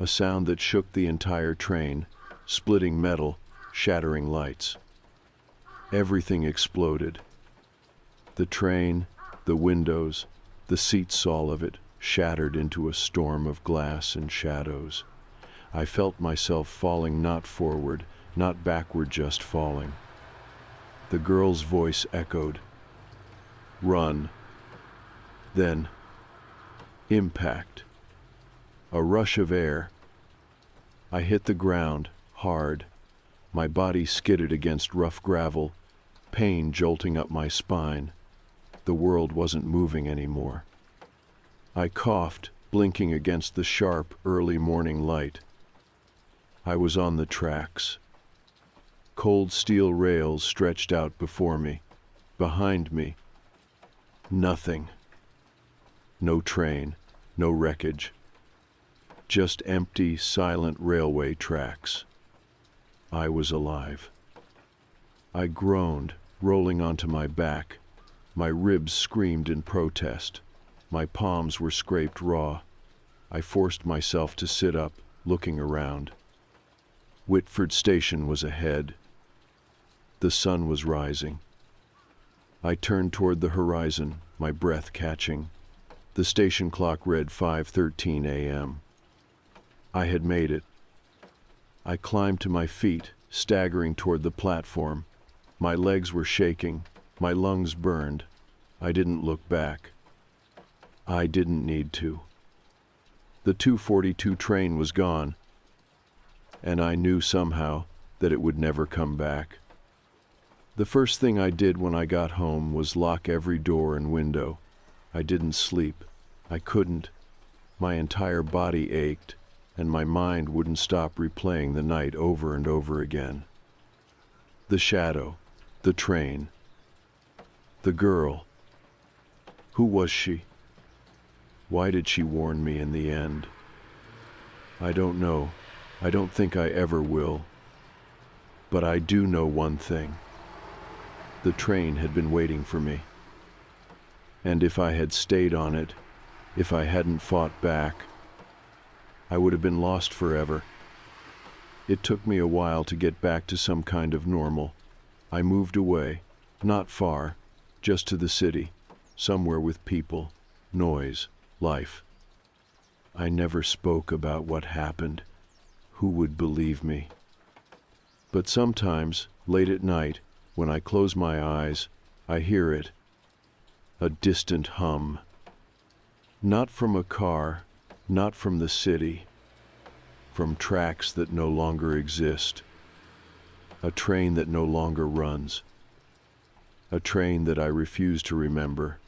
A sound that shook the entire train, splitting metal, shattering lights. Everything exploded. The train, the windows, The seats, all of it, shattered into a storm of glass and shadows. I felt myself falling, not forward, not backward, just falling. The girl's voice echoed, "Run." Then, impact. A rush of air. I hit the ground, hard. My body skidded against rough gravel, pain jolting up my spine. The world wasn't moving anymore. I coughed, blinking against the sharp, early morning light. I was on the tracks. Cold steel rails stretched out before me. Behind me, nothing. No train, no wreckage. Just empty, silent railway tracks. I was alive. I groaned, rolling onto my back. My ribs screamed in protest. My palms were scraped raw. I forced myself to sit up, looking around. Whitford Station was ahead. The sun was rising. I turned toward the horizon, my breath catching. The station clock read 5:13 a.m. I had made it. I climbed to my feet, staggering toward the platform. My legs were shaking, my lungs burned. I didn't look back. I didn't need to. The 2:42 train was gone, and I knew somehow that it would never come back. The first thing I did when I got home was lock every door and window. I didn't sleep. I couldn't. My entire body ached, and my mind wouldn't stop replaying the night over and over again. The shadow, the train, the girl. Who was she? Why did she warn me in the end? I don't know. I don't think I ever will. But I do know one thing. The train had been waiting for me. And if I had stayed on it, if I hadn't fought back, I would have been lost forever. It took me a while to get back to some kind of normal. I moved away, not far, just to the city, somewhere with people, noise, life. I never spoke about what happened. Who would believe me? But sometimes, late at night, when I close my eyes, I hear it. A distant hum. Not from a car, not from the city, from tracks that no longer exist. A train that no longer runs. A train that I refuse to remember.